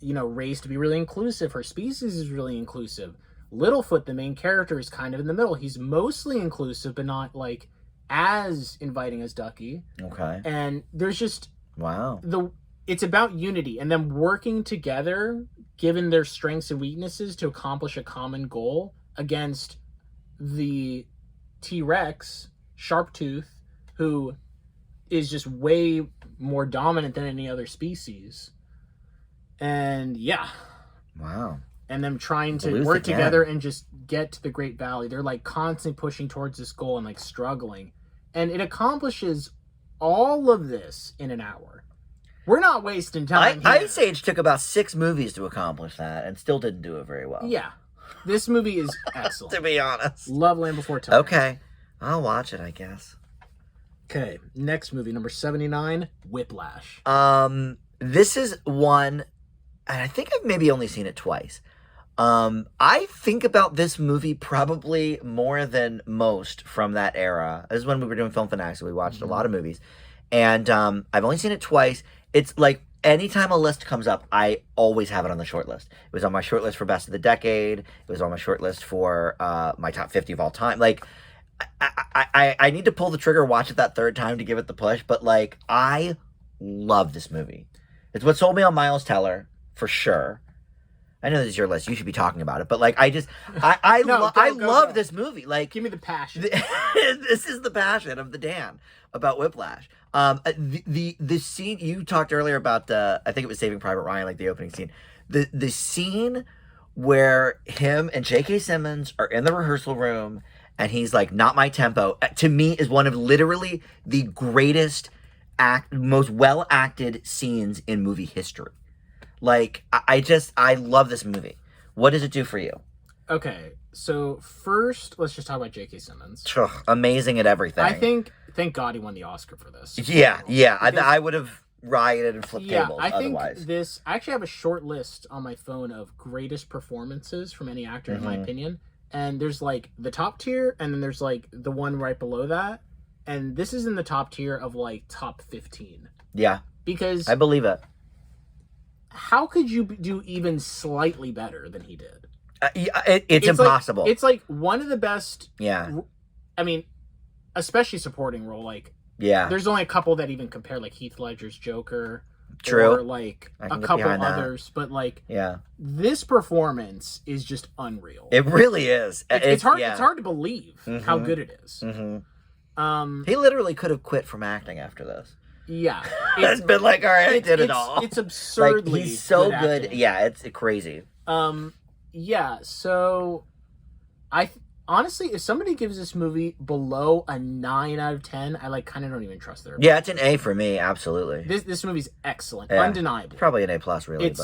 raised to be really inclusive. Her species is really inclusive. Littlefoot, the main character, is kind of in the middle. He's mostly inclusive, but not, as inviting as Ducky. Okay. And there's just... Wow. It's about unity and them working together, given their strengths and weaknesses, to accomplish a common goal against the T-Rex, Sharptooth, who is just way more dominant than any other species. And yeah. Wow. And them trying to work together and just get to the Great Valley. They're constantly pushing towards this goal and struggling. And it accomplishes all of this in an hour. We're not wasting time here. Ice Age took about 6 movies to accomplish that and still didn't do it very well. Yeah. This movie is excellent. To be honest. Love Land Before Time. Okay. I'll watch it, I guess. Okay, next movie, number 79, Whiplash. This is one, and I think I've maybe only seen it twice. I think about this movie probably more than most from that era. This is when we were doing Film Fanatics, so we watched a lot of movies. And I've only seen it twice. It's like anytime a list comes up, I always have it on the short list. It was on my short list for Best of the Decade. It was on my short list for my top 50 of all time. Like, I need to pull the trigger, watch it that third time to give it the push. But, like, I love this movie. It's what sold me on Miles Teller, for sure. I know this is your list. You should be talking about it. But, like, I love this movie. Like, give me the passion. This is the passion of the Dan about Whiplash. The scene you talked earlier about, I think it was Saving Private Ryan, like the opening scene. The scene where him and J.K. Simmons are in the rehearsal room and he's like, not my tempo, to me is one of literally the greatest, most well-acted scenes in movie history. Like, I love this movie. What does it do for you? Okay, so first, let's just talk about J.K. Simmons. Amazing at everything. I think, thank God he won the Oscar for this. Yeah. I would have rioted and flipped tables I think otherwise. I actually have a short list on my phone of greatest performances from any actor, in my opinion. And there's, like, the top tier, and then there's, like, the one right below that. And this is in the top tier of, like, top 15. Yeah. Because I believe it. How could you do even slightly better than he did? It's impossible. Like, it's like one of the best. Yeah. I mean, especially supporting role. Like, yeah. There's only a couple that even compare, like Heath Ledger's Joker. True. Or like a couple others, but like, yeah, this performance is just unreal. It really is. It's hard. Yeah. It's hard to believe how good it is. He literally could have quit from acting after this. Yeah, it's been like, all right, I did it all. It's absurdly. Like, he's so good. Acting. Yeah, it's crazy. Yeah. So, honestly, if somebody gives this movie below a 9 out of 10, I like kind of don't even trust their opinion. Yeah, it's an A for me, absolutely. This movie's excellent, undeniably. Probably an A plus, really,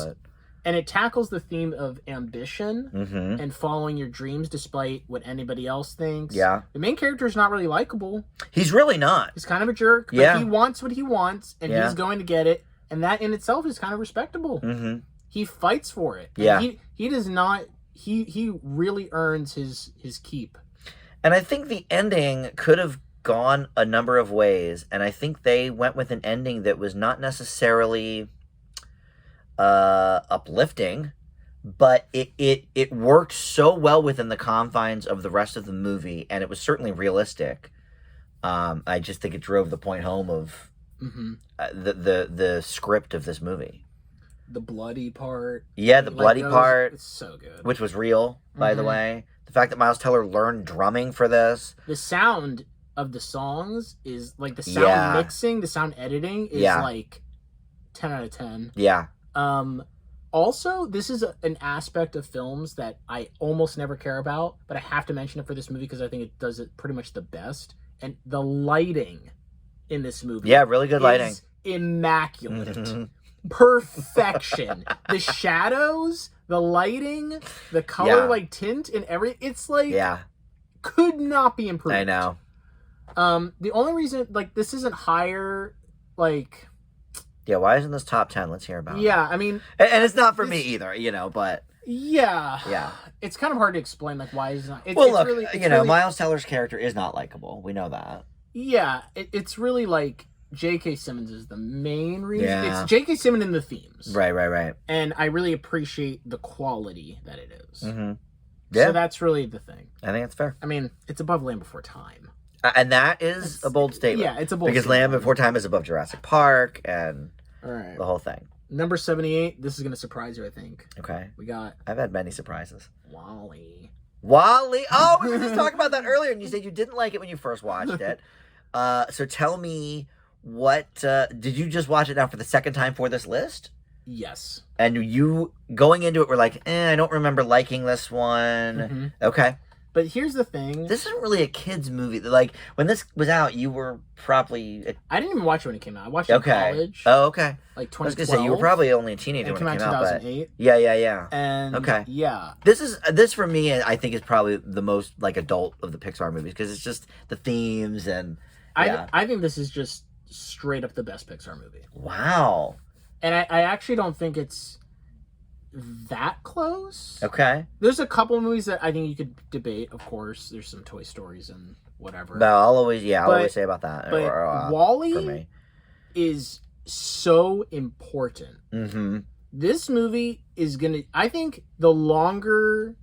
and it tackles the theme of ambition and following your dreams despite what anybody else thinks. Yeah. The main character is not really likable. He's really not. He's kind of a jerk, but he wants what he wants, and he's going to get it, and that in itself is kind of respectable. He fights for it. Yeah. He does not... He really earns his keep. And I think the ending could have gone a number of ways, and I think they went with an ending that was not necessarily uplifting, but it worked so well within the confines of the rest of the movie, and it was certainly realistic. I just think it drove the point home of the script of this movie. The bloody part. Yeah, the bloody part. It's so good. Which was real, by the way. The fact that Miles Teller learned drumming for this. The sound of the songs is, like, the sound mixing, the sound editing is, like, 10 out of 10. Yeah. Also, this is an aspect of films that I almost never care about, but I have to mention it for this movie because I think it does it pretty much the best. And the lighting in this movie. Yeah, really good lighting. Immaculate. Perfection. The shadows, the lighting, the color, like, tint and everything. It's like, could not be improved. I know. The only reason, like, this isn't higher, like... Yeah, why isn't this top 10? Let's hear about it. Yeah, I mean... And it's not for me either, but... Yeah. Yeah. It's kind of hard to explain, like, why is it not... Look, Miles Teller's character is not likable. We know that. Yeah, it's really, like... J.K. Simmons is the main reason. Yeah. It's J.K. Simmons in the themes. Right. And I really appreciate the quality that it is. Yeah. So that's really the thing. I think that's fair. I mean, it's above Land Before Time. And that is a bold statement. Yeah, it's a bold because statement. Land Before Time is above Jurassic Park and the whole thing. Number 78. This is going to surprise you, I think. Okay. We got... I've had many surprises. WALL-E. Oh, we were just talking about that earlier, and you said you didn't like it when you first watched it. So tell me... What, did you just watch it now for the second time for this list? Yes. And you, going into it, were like, I don't remember liking this one. Okay. But here's the thing. This isn't really a kid's movie. Like, when this was out, you were probably... I didn't even watch it when it came out. I watched it in college. Oh, okay. Like 2012. I was going to say, you were probably only a teenager when it came out. It came out in 2008. Yeah. And okay. Yeah. This for me, I think, is probably the most, like, adult of the Pixar movies, because it's just the themes and... Yeah. I think this is just straight up the best Pixar movie. Wow. And I actually don't think it's that close. Okay. There's a couple of movies that I think you could debate, of course. There's some Toy Stories and whatever. No, I'll always say about that. But WALL-E is so important. Mm-hmm. This movie is gonna... I think the longer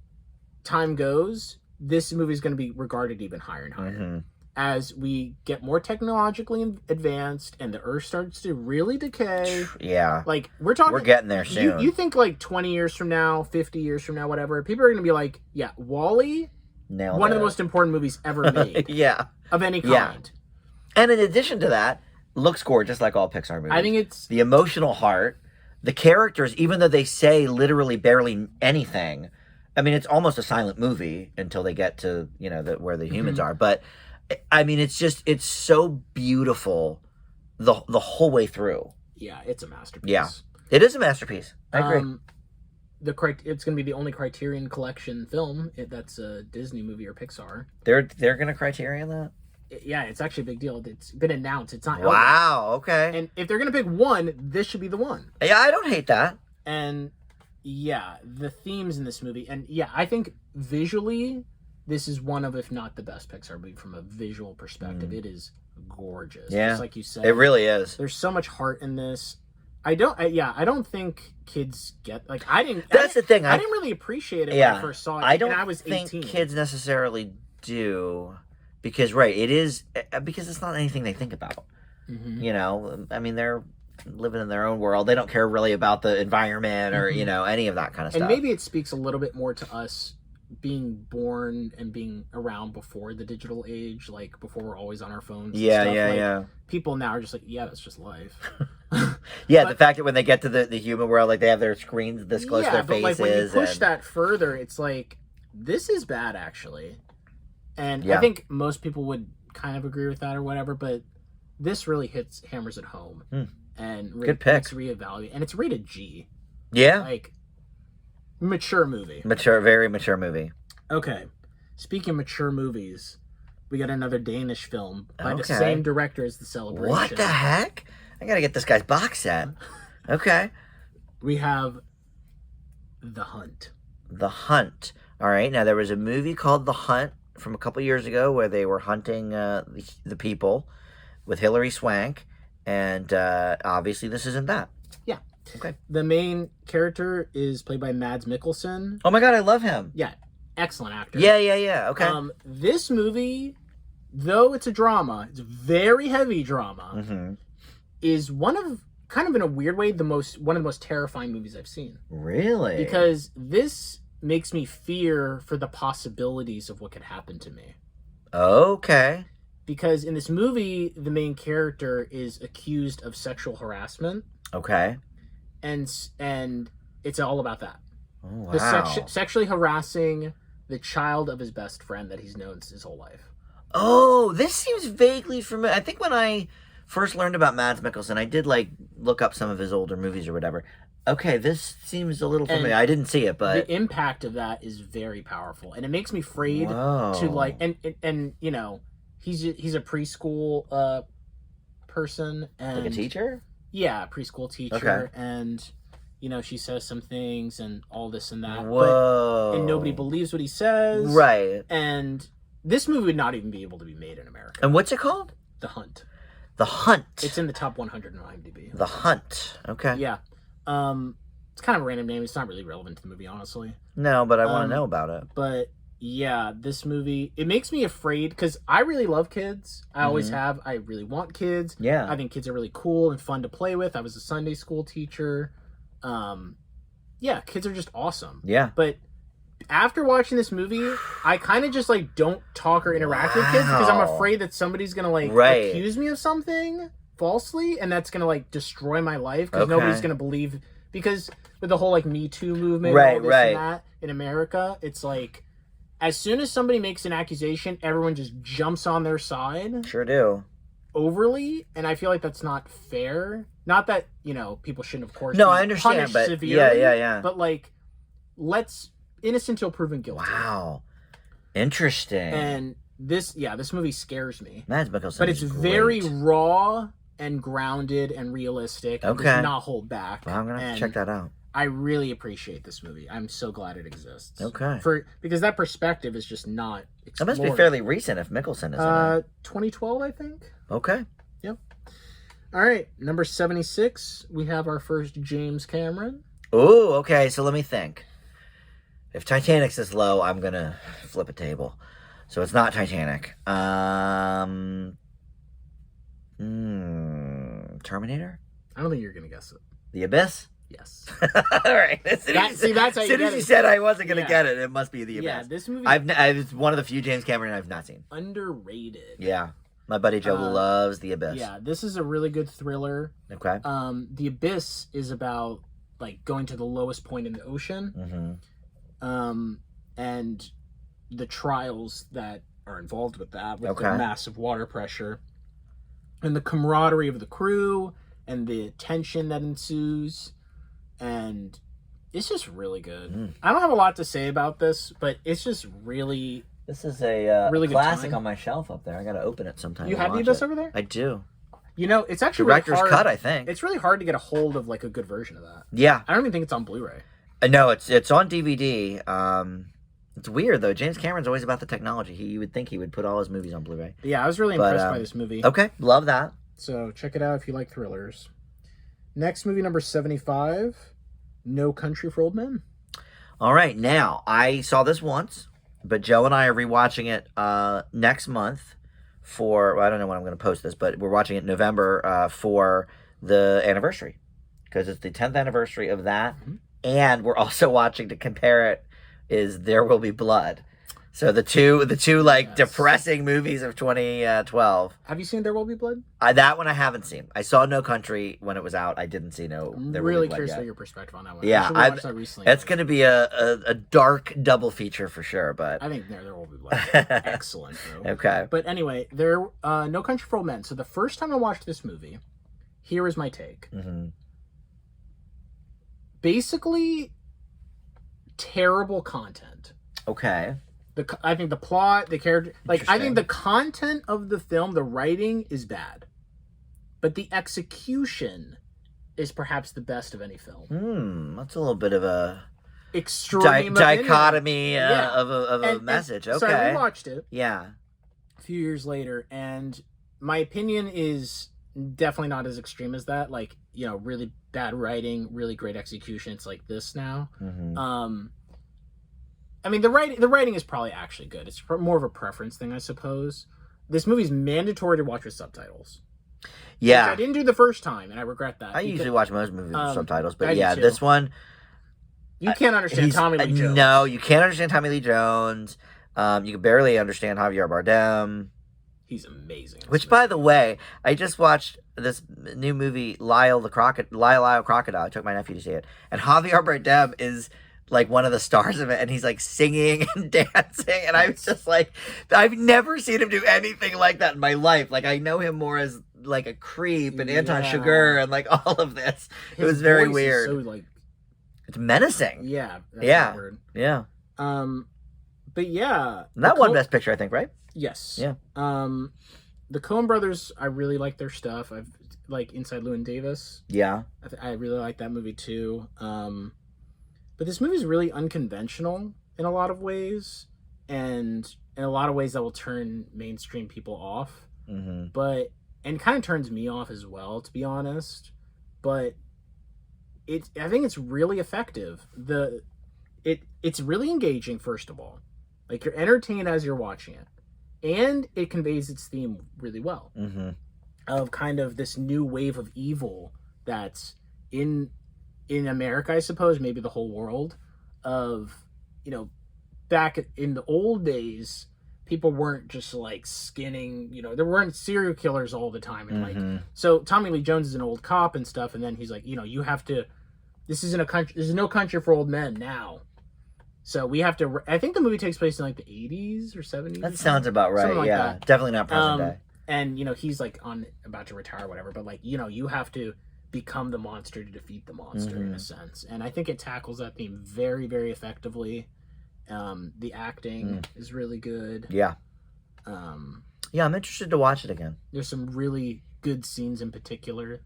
time goes, this movie is gonna be regarded even higher and higher. Mm-hmm. As we get more technologically advanced and the Earth starts to really decay. Yeah. Like, we're getting there soon. You think, like, 20 years from now, 50 years from now, whatever, people are going to be like, yeah, WALL-E, one of the most important movies ever made. Yeah. Of any kind. Yeah. And in addition to that, looks gorgeous like all Pixar movies. I think it's... The emotional heart, the characters, even though they say literally barely anything, I mean, it's almost a silent movie until they get to, where the humans are, but... I mean, it's so beautiful the whole way through. Yeah, it's a masterpiece. Yeah, it is a masterpiece. I agree. It's going to be the only Criterion Collection film that's a Disney movie or Pixar. They're going to Criterion that? Yeah, it's actually a big deal. It's been announced. It's not. Wow. Okay. And if they're going to pick one, this should be the one. Yeah, I don't hate that. And yeah, the themes in this movie, and yeah, I think visually, this is one of, if not the best Pixar movie from a visual perspective. It is gorgeous. Yeah, just like you said, it really is. There's so much heart in this. I don't think kids get, like, That's the thing. I didn't really appreciate it when I first saw it. I don't and I was 18. think kids necessarily do, because because it's not anything they think about. Mm-hmm. I mean, they're living in their own world. They don't care really about the environment or any of that kind of stuff. And maybe it speaks a little bit more to us being born and being around before the digital age, like before we're always on our phones. Yeah. People now are just like, yeah, that's just life. Yeah, but the fact that when they get to the human world, like, they have their screens this close to their faces. Like, when you push that further, it's like, this is bad, actually. And I think most people would kind of agree with that or whatever, but this really hammers it home. And good pick. It's reevaluated, and it's rated G. Yeah. Like, mature movie. Very mature movie. Okay. Speaking of mature movies, we got another Danish film by the same director as The Celebration. What the heck? I gotta get this guy's box set. Okay. We have The Hunt. The Hunt. All right. Now, there was a movie called The Hunt from a couple years ago where they were hunting the people with Hilary Swank, and obviously this isn't that. Yeah. Okay. The main character is played by Mads Mikkelsen. Oh my God, I love him. Yeah, excellent actor. Yeah. Okay. This movie, though it's a drama, it's a very heavy drama, is kind of in a weird way, one of the most terrifying movies I've seen. Really? Because this makes me fear for the possibilities of what could happen to me. Okay. Because in this movie, the main character is accused of sexual harassment. Okay. And it's all about that. Oh, wow. Sexually harassing the child of his best friend that he's known his whole life. Oh, this seems vaguely familiar. I think when I first learned about Mads Mikkelsen, I did look up some of his older movies or whatever. Okay, this seems a little familiar. I didn't see it, but the impact of that is very powerful, and it makes me afraid to and he's a preschool person, and like a teacher. Yeah, preschool teacher, and she says some things and all this and that. Whoa! And nobody believes what he says, right? And this movie would not even be able to be made in America. And what's it called? The Hunt. The Hunt. It's in the top 100 on IMDb. The Hunt. Okay. Yeah. It's kind of a random name. It's not really relevant to the movie, honestly. No, but I want to know about it. But yeah, this movie, it makes me afraid because I really love kids. I always have. I really want kids. Yeah. I think kids are really cool and fun to play with. I was a Sunday school teacher. Yeah, kids are just awesome. Yeah. But after watching this movie, I kind of just don't talk or interact with kids because I'm afraid that somebody's going to accuse me of something falsely, and that's going to destroy my life because nobody's going to believe, because with the whole Me Too movement and all this and that in America, it's as soon as somebody makes an accusation, everyone just jumps on their side Sure do. overly, and I feel like that's not fair. Not that, people shouldn't, of course, No, be I understand, punished but severely, yeah. but, like, let's innocent till proven guilty. Wow. Interesting. And this movie scares me. Mads Mikkelsen But it's is very great. raw and grounded and realistic. And Okay. does not hold back. Well, I'm going to have to check that out. I really appreciate this movie. I'm so glad it exists. Okay. Because that perspective is just not explored. That must be fairly recent if Mikkelsen is in it. 2012, I think. Okay. Yep. All right, number 76, we have our first James Cameron. Ooh, okay, so let me think. If Titanic's this low, I'm going to flip a table. So it's not Titanic. Terminator? I don't think you're going to guess it. The Abyss? Yes. All right. As soon as you said I wasn't going to get it, it must be The Abyss. Yeah, this movie... It's one of the few James Cameron I've not seen. Underrated. Yeah. My buddy Joe loves The Abyss. Yeah, this is a really good thriller. Okay. The Abyss is about, like, going to the lowest point in the ocean. Mm-hmm. And the trials that are involved with that, with the massive water pressure. And the camaraderie of the crew, and the tension that ensues. And it's just really good. I don't have a lot to say about this, but it's just really... This is a really good classic time. on my shelf up there. I got to open it sometime. You have The Abyss over there? I do. It's actually Director's really hard. cut, I think. It's really hard to get a hold of, like, a good version of that. Yeah. I don't even think it's on Blu-ray. No, it's on DVD. It's weird, though. James Cameron's always about the technology. You would think he would put all his movies on Blu-ray. Yeah, I was really impressed by this movie. Okay, love that. So check it out if you like thrillers. Next movie, number 75, No Country for Old Men. All right, now, I saw this once, but Joe and I are rewatching it next month for, I don't know when I'm going to post this, but we're watching it in November for the anniversary, because it's the 10th anniversary of that, and we're also watching to compare it is There Will Be Blood. So the two depressing movies of 2012. Have you seen There Will Be Blood? That one I haven't seen. I saw No Country when it was out. I didn't see There Will Be Blood. I'm really curious about your perspective on that one. Yeah, I watched that recently. It's going to be a dark double feature for sure. But I think There Will Be Blood is excellent. Though. Okay. But anyway, No Country for Old Men. So the first time I watched this movie, here is my take. Mm-hmm. Basically, terrible content. Okay. I think the plot, the character, I think the content of the film, the writing is bad, but the execution is perhaps the best of any film. That's a little bit of a extreme dichotomy of a message. Okay. So I rewatched it. Yeah. A few years later, and my opinion is definitely not as extreme as that. Like, really bad writing, really great execution. It's like this now. Mm-hmm. I mean, the writing is probably actually good. It's more of a preference thing, I suppose. This movie's mandatory to watch with subtitles. Yeah. Which I didn't do the first time, and I regret that. I usually watch most movies with subtitles, but yeah, this one... You can't understand Tommy Lee Jones. No, you can't understand Tommy Lee Jones. You can barely understand Javier Bardem. He's amazing. Which, by the way, I just watched this new movie, Lyle Crocodile. I took my nephew to see it. And Javier Bardem is... like one of the stars of it, and he's like singing and dancing, and I was just like, I've never seen him do anything like that in my life. Like, I know him more as like a creep and Anton Chigurh and like all of this. It was very weird. So it's menacing. Yeah. Yeah. Word. Yeah. But yeah. And that won Best Picture, I think, right? Yes. Yeah. The Coen brothers, I really like their stuff. I've like Inside Llewyn Davis. Yeah. I really like that movie too. But this movie is really unconventional in a lot of ways, and in a lot of ways that will turn mainstream people off. Mm-hmm. And kind of turns me off as well, to be honest. But I think it's really effective. It's really engaging, first of all. Like, you're entertained as you're watching it, and it conveys its theme really well. Mm-hmm. Of kind of this new wave of evil that's in America, I suppose, maybe the whole world, of, back in the old days, people weren't just like skinning, there weren't serial killers all the time. And so Tommy Lee Jones is an old cop and stuff. And then he's like, you have to, there's no country for old men now. So we have to. I think the movie takes place in like the 80s or 70s. That sounds about right. Something like Yeah, that. definitely not present day. And he's like about to retire or whatever, but like you have to become the monster to defeat the monster in a sense. And I think it tackles that theme very, very effectively. The acting is really good. Yeah. Yeah, I'm interested to watch it again. There's some really good scenes in particular.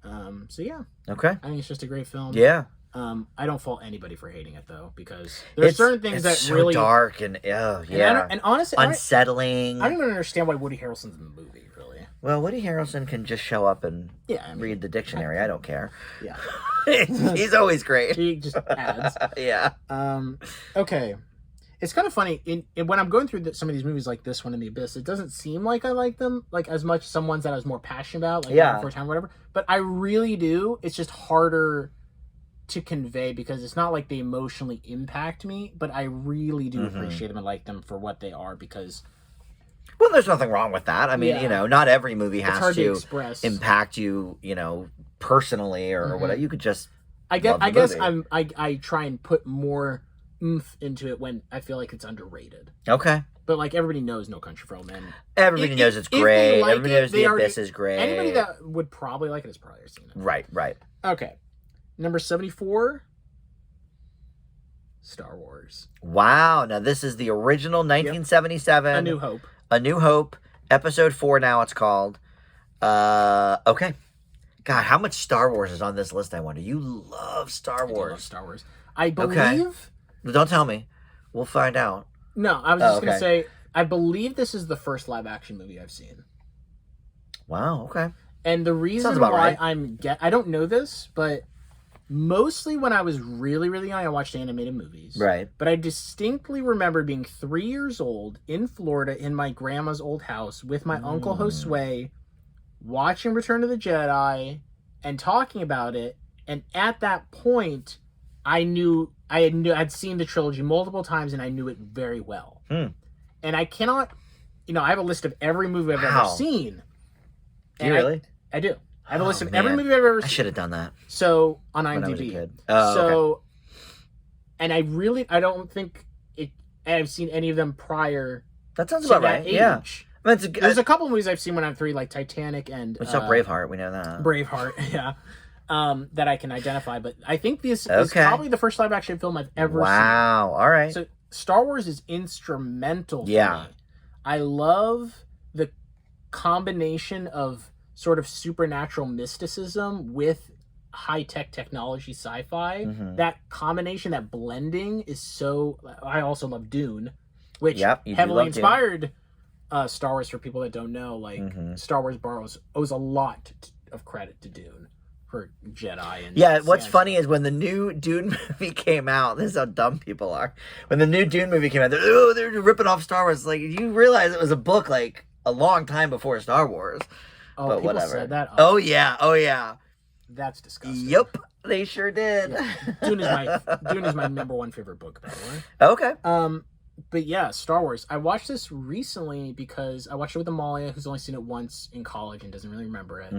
So yeah. Okay. I think it's just a great film. Yeah. I don't fault anybody for hating it though, because there's certain things that so really dark and and honestly, unsettling. I don't even understand why Woody Harrelson's in the movie. Really. Well, Woody Harrelson can just show up and read the dictionary. I don't care. Yeah. He's always great. He just adds. Yeah. Okay. It's kind of funny when I'm going through some of these movies like this one and The Abyss. It doesn't seem like I like them like as much as some ones that I was more passionate about, like Before Time, or whatever. But I really do. It's just harder to convey because it's not like they emotionally impact me, but I really do appreciate them and like them for what they are because. Well, there's nothing wrong with that. I mean, not every movie has to impact you, personally or whatever. You could just. I guess I try and put more oomph into it when I feel like it's underrated. Okay. But like everybody knows No Country for Old Men. Everybody knows it's great. Everybody knows The Abyss is great. Anybody that would probably like it has probably seen it. Right. Okay. Number 74. Star Wars. Wow. Now this is the original 1977. A New Hope. A New Hope. Episode 4 now it's called. Okay. God, how much Star Wars is on this list, I wonder? You love Star Wars. I love Star Wars. I believe... Okay. Don't tell me. We'll find out. No, I was just going to say, I believe this is the first live-action movie I've seen. Wow, okay. And the reason why I don't know this, but mostly when I was really, really young, I watched animated movies. Right. But I distinctly remember being 3 years old in Florida in my grandma's old house with my uncle Josue, watching Return of the Jedi and talking about it. And at that point, I'd seen the trilogy multiple times and I knew it very well. And I cannot, I have a list of every movie I've ever seen. Do you really? I do. I have a list of every movie I've ever seen. I should have done that. So, on IMDb. When I was a kid. Oh, okay. And I don't think I've seen any of them prior. That sounds about right. Age. Yeah. I mean, there's a couple movies I've seen when I'm 3, like Titanic and... We saw Braveheart, we know that. Braveheart, yeah. That I can identify, but I think this is probably the first live action film I've ever seen. Wow, all right. So Star Wars is instrumental for me. I love the combination of sort of supernatural mysticism with high-tech technology sci-fi. That combination, that blending is so... I also love Dune, which heavily inspired Star Wars. For people that don't know, like Star Wars owes a lot of credit to Dune. For Jedi and what's funny is when the new Dune movie came out, this is how dumb people are. When the new Dune movie came out, they're ripping off Star Wars. Like, you realize it was a book like a long time before Star Wars. Oh, but people whatever. Said that. Oh yeah. That's disgusting. Yep, they sure did. Yeah. Dune is my number one favorite book, by the way. Okay. But yeah, Star Wars. I watched this recently because I watched it with Amalia, who's only seen it once in college and doesn't really remember it.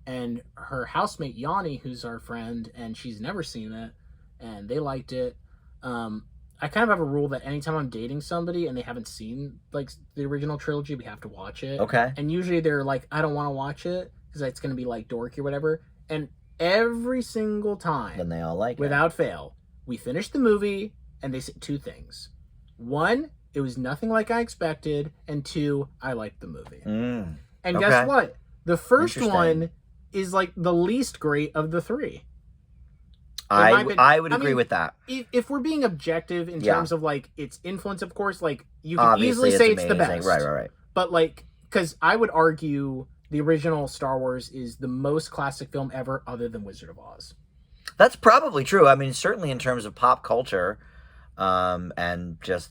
And her housemate, Yanni, who's our friend, and she's never seen it, and they liked it. I kind of have a rule that anytime I'm dating somebody and they haven't seen, like, the original trilogy, we have to watch it. Okay. And usually they're like, I don't want to watch it because it's going to be, like, dorky or whatever. And every single time, then they all like without fail, we finish the movie and they say 2 things. 1, it was nothing like I expected, and 2, I liked the movie. And guess what? The first one is like the least great of the 3. I would agree with that. If we're being objective in terms of like its influence, of course, like you can easily say it's the best. Right. But like, because I would argue the original Star Wars is the most classic film ever, other than Wizard of Oz. That's probably true. I mean, certainly in terms of pop culture. And just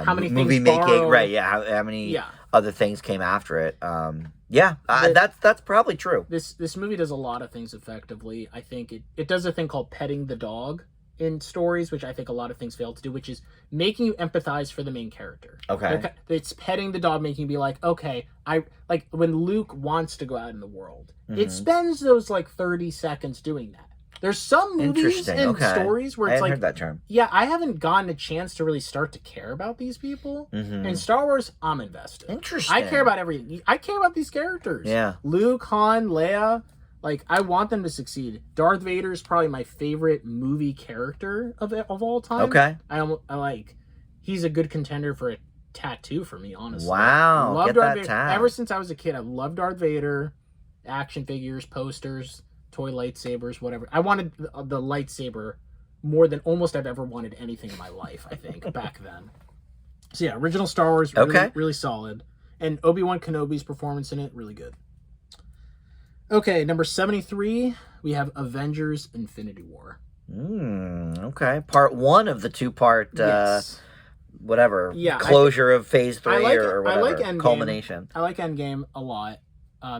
how many movie things making, right? Yeah, how many other things came after it? That's probably true. This movie does a lot of things effectively. I think it does a thing called petting the dog in stories, which I think a lot of things fail to do, which is making you empathize for the main character. Okay, it's petting the dog, making you be like, okay, I like when Luke wants to go out in the world. It spends those like 30 seconds doing that. There's some movies Interesting. and Okay. stories where I it's hadn't like, heard that term. yeah, I haven't gotten a chance to really start to care about these people. Mm-hmm. In Star Wars, I'm invested. Interesting. I care about everything. I care about these characters. Yeah. Luke, Han, Leia. Like, I want them to succeed. Darth Vader is probably my favorite movie character of all time. Okay. I like. He's a good contender for a tattoo for me, honestly. Wow. Love Get Darth that Vader. tat. Ever since I was a kid, I've loved Darth Vader. Action figures, posters, toy lightsabers, whatever. I wanted the lightsaber more than almost I've ever wanted anything in my life, I think, back then. So yeah, original Star Wars, really, Okay. really solid. And Obi-Wan Kenobi's performance in it, really good. Okay, number 73, we have Avengers Infinity War. Okay. Part 1 of the 2-part, Yes. whatever, Yeah, closure of Phase 3 like or I whatever, like Endgame. culmination. I like Endgame a lot,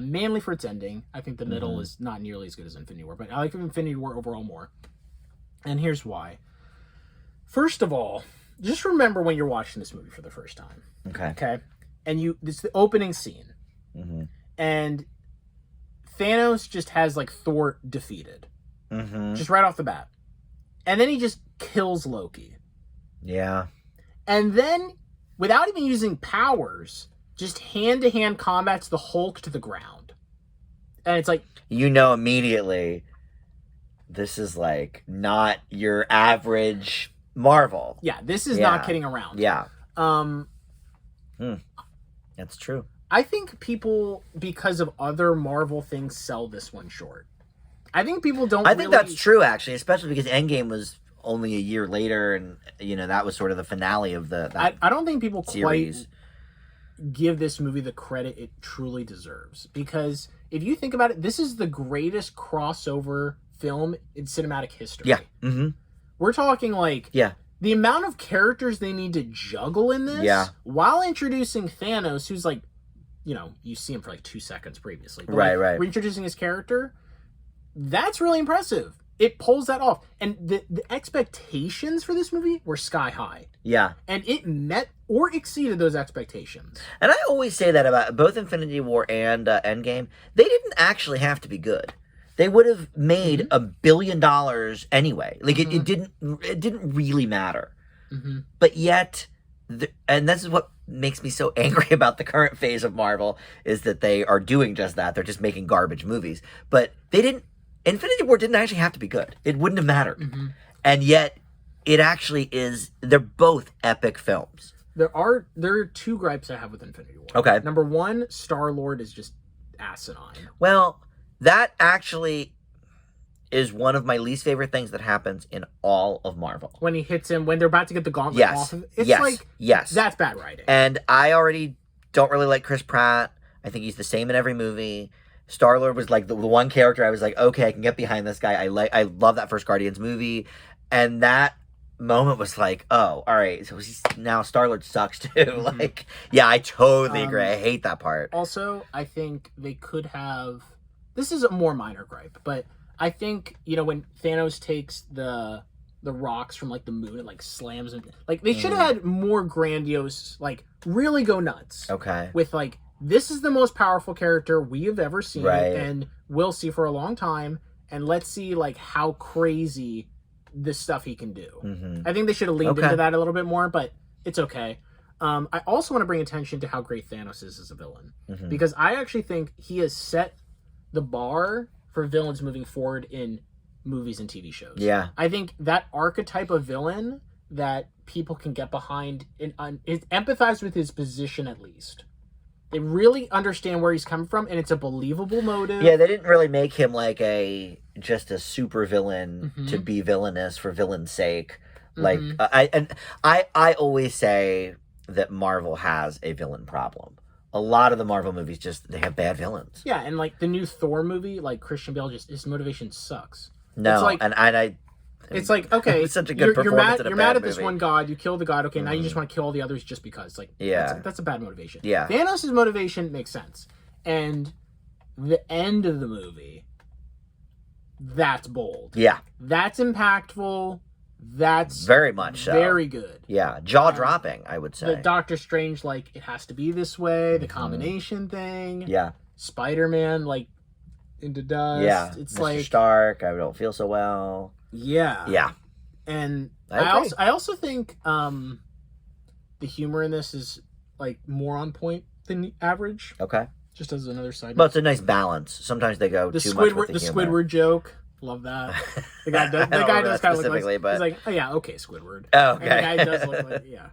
mainly for its ending. I think the middle is not nearly as good as Infinity War, but I like Infinity War overall more. And here's why. First of all, just remember when you're watching this movie for the first time. Okay. Okay? And it's the opening scene. Mm-hmm. And Thanos just has, like, Thor defeated. Mm-hmm. Just right off the bat. And then he just kills Loki. Yeah. And then, without even using powers, just hand-to-hand combats the Hulk to the ground. And it's like... You know immediately this is, like, not your average Marvel. Yeah, this is not kidding around. Yeah. That's true. I think people, because of other Marvel things, sell this one short. I think people don't I think that's true, actually, especially because Endgame was only a year later, and, you know, that was sort of the finale of that I don't think people series. Quite give this movie the credit it truly deserves. Because if you think about it, this is the greatest crossover film in cinematic history. Yeah. Mm-hmm. We're talking, like... Yeah. The amount of characters they need to juggle in this, while introducing Thanos, who's like, you know, you see him for like 2 seconds previously. But Right. reintroducing his character, that's really impressive. It pulls that off. And the expectations for this movie were sky high. Yeah. And it met or exceeded those expectations. And I always say that about both Infinity War and Endgame. They didn't actually have to be good. They would have made $1 billion anyway. Like it didn't really matter. Mm-hmm. But yet, and this is what makes me so angry about the current phase of Marvel, is that they are doing just that. They're just making garbage movies. But Infinity War didn't actually have to be good. It wouldn't have mattered. Mm-hmm. And yet, it actually is. They're both epic films. There are 2 gripes I have with Infinity War. Okay. Number 1, Star-Lord is just asinine. Well, that actually is one of my least favorite things that happens in all of Marvel. When he hits him, when they're about to get the gauntlet off of it. It's like, that's bad writing. And I already don't really like Chris Pratt. I think he's the same in every movie. Star-Lord was like the one character I was like, okay, I can get behind this guy. I love that first Guardians movie. And that moment was like, oh, all right, so now Star-Lord sucks too. Mm-hmm. Like, yeah, I totally agree. I hate that part. Also, I think they could have... This is a more minor gripe, but I think, you know, when Thanos takes the rocks from, like, the moon and, like, slams them... Like, they should have had more grandiose, like, really go nuts. Okay. With, like, this is the most powerful character we have ever seen and will see for a long time, and let's see, like, how crazy this stuff he can do. Mm-hmm. I think they should have leaned into that a little bit more, but it's okay. I also want to bring attention to how great Thanos is as a villain. Mm-hmm. Because I actually think he has set the bar for villains moving forward in movies and TV shows. Yeah. I think that archetype of villain that people can get behind is empathize with his position at least. They really understand where he's coming from, and it's a believable motive. Yeah, they didn't really make him like just a super villain to be villainous for villain's sake. Like I always say that Marvel has a villain problem. A lot of the Marvel movies they have bad villains. Yeah, and like the new Thor movie, like Christian Bale his motivation sucks. No, it's like, I it's like, okay, it's such a good performance. You're mad at this one god. You kill the god. Okay, now you just want to kill all the others just because. Like, that's a bad motivation. Yeah, Thanos' motivation makes sense, and the end of the movie, that's bold. Yeah, that's impactful. That's very much so. Very good. Yeah, jaw dropping, I would say. The Doctor Strange, like, it has to be this way. The combination thing. Yeah. Spider-Man, like, into dust. Yeah. It's Mr. like Stark, I don't feel so well. yeah. Yeah. And I I also think the humor in this is like more on point than the average. Okay. Just as another side. But it's a nice balance. Sometimes they go too much with the humor. Squidward joke. Love that. The guy does. The guy does kind of look like. but... He's like, oh yeah, okay, Squidward. Oh, okay. And the guy does look like, yeah.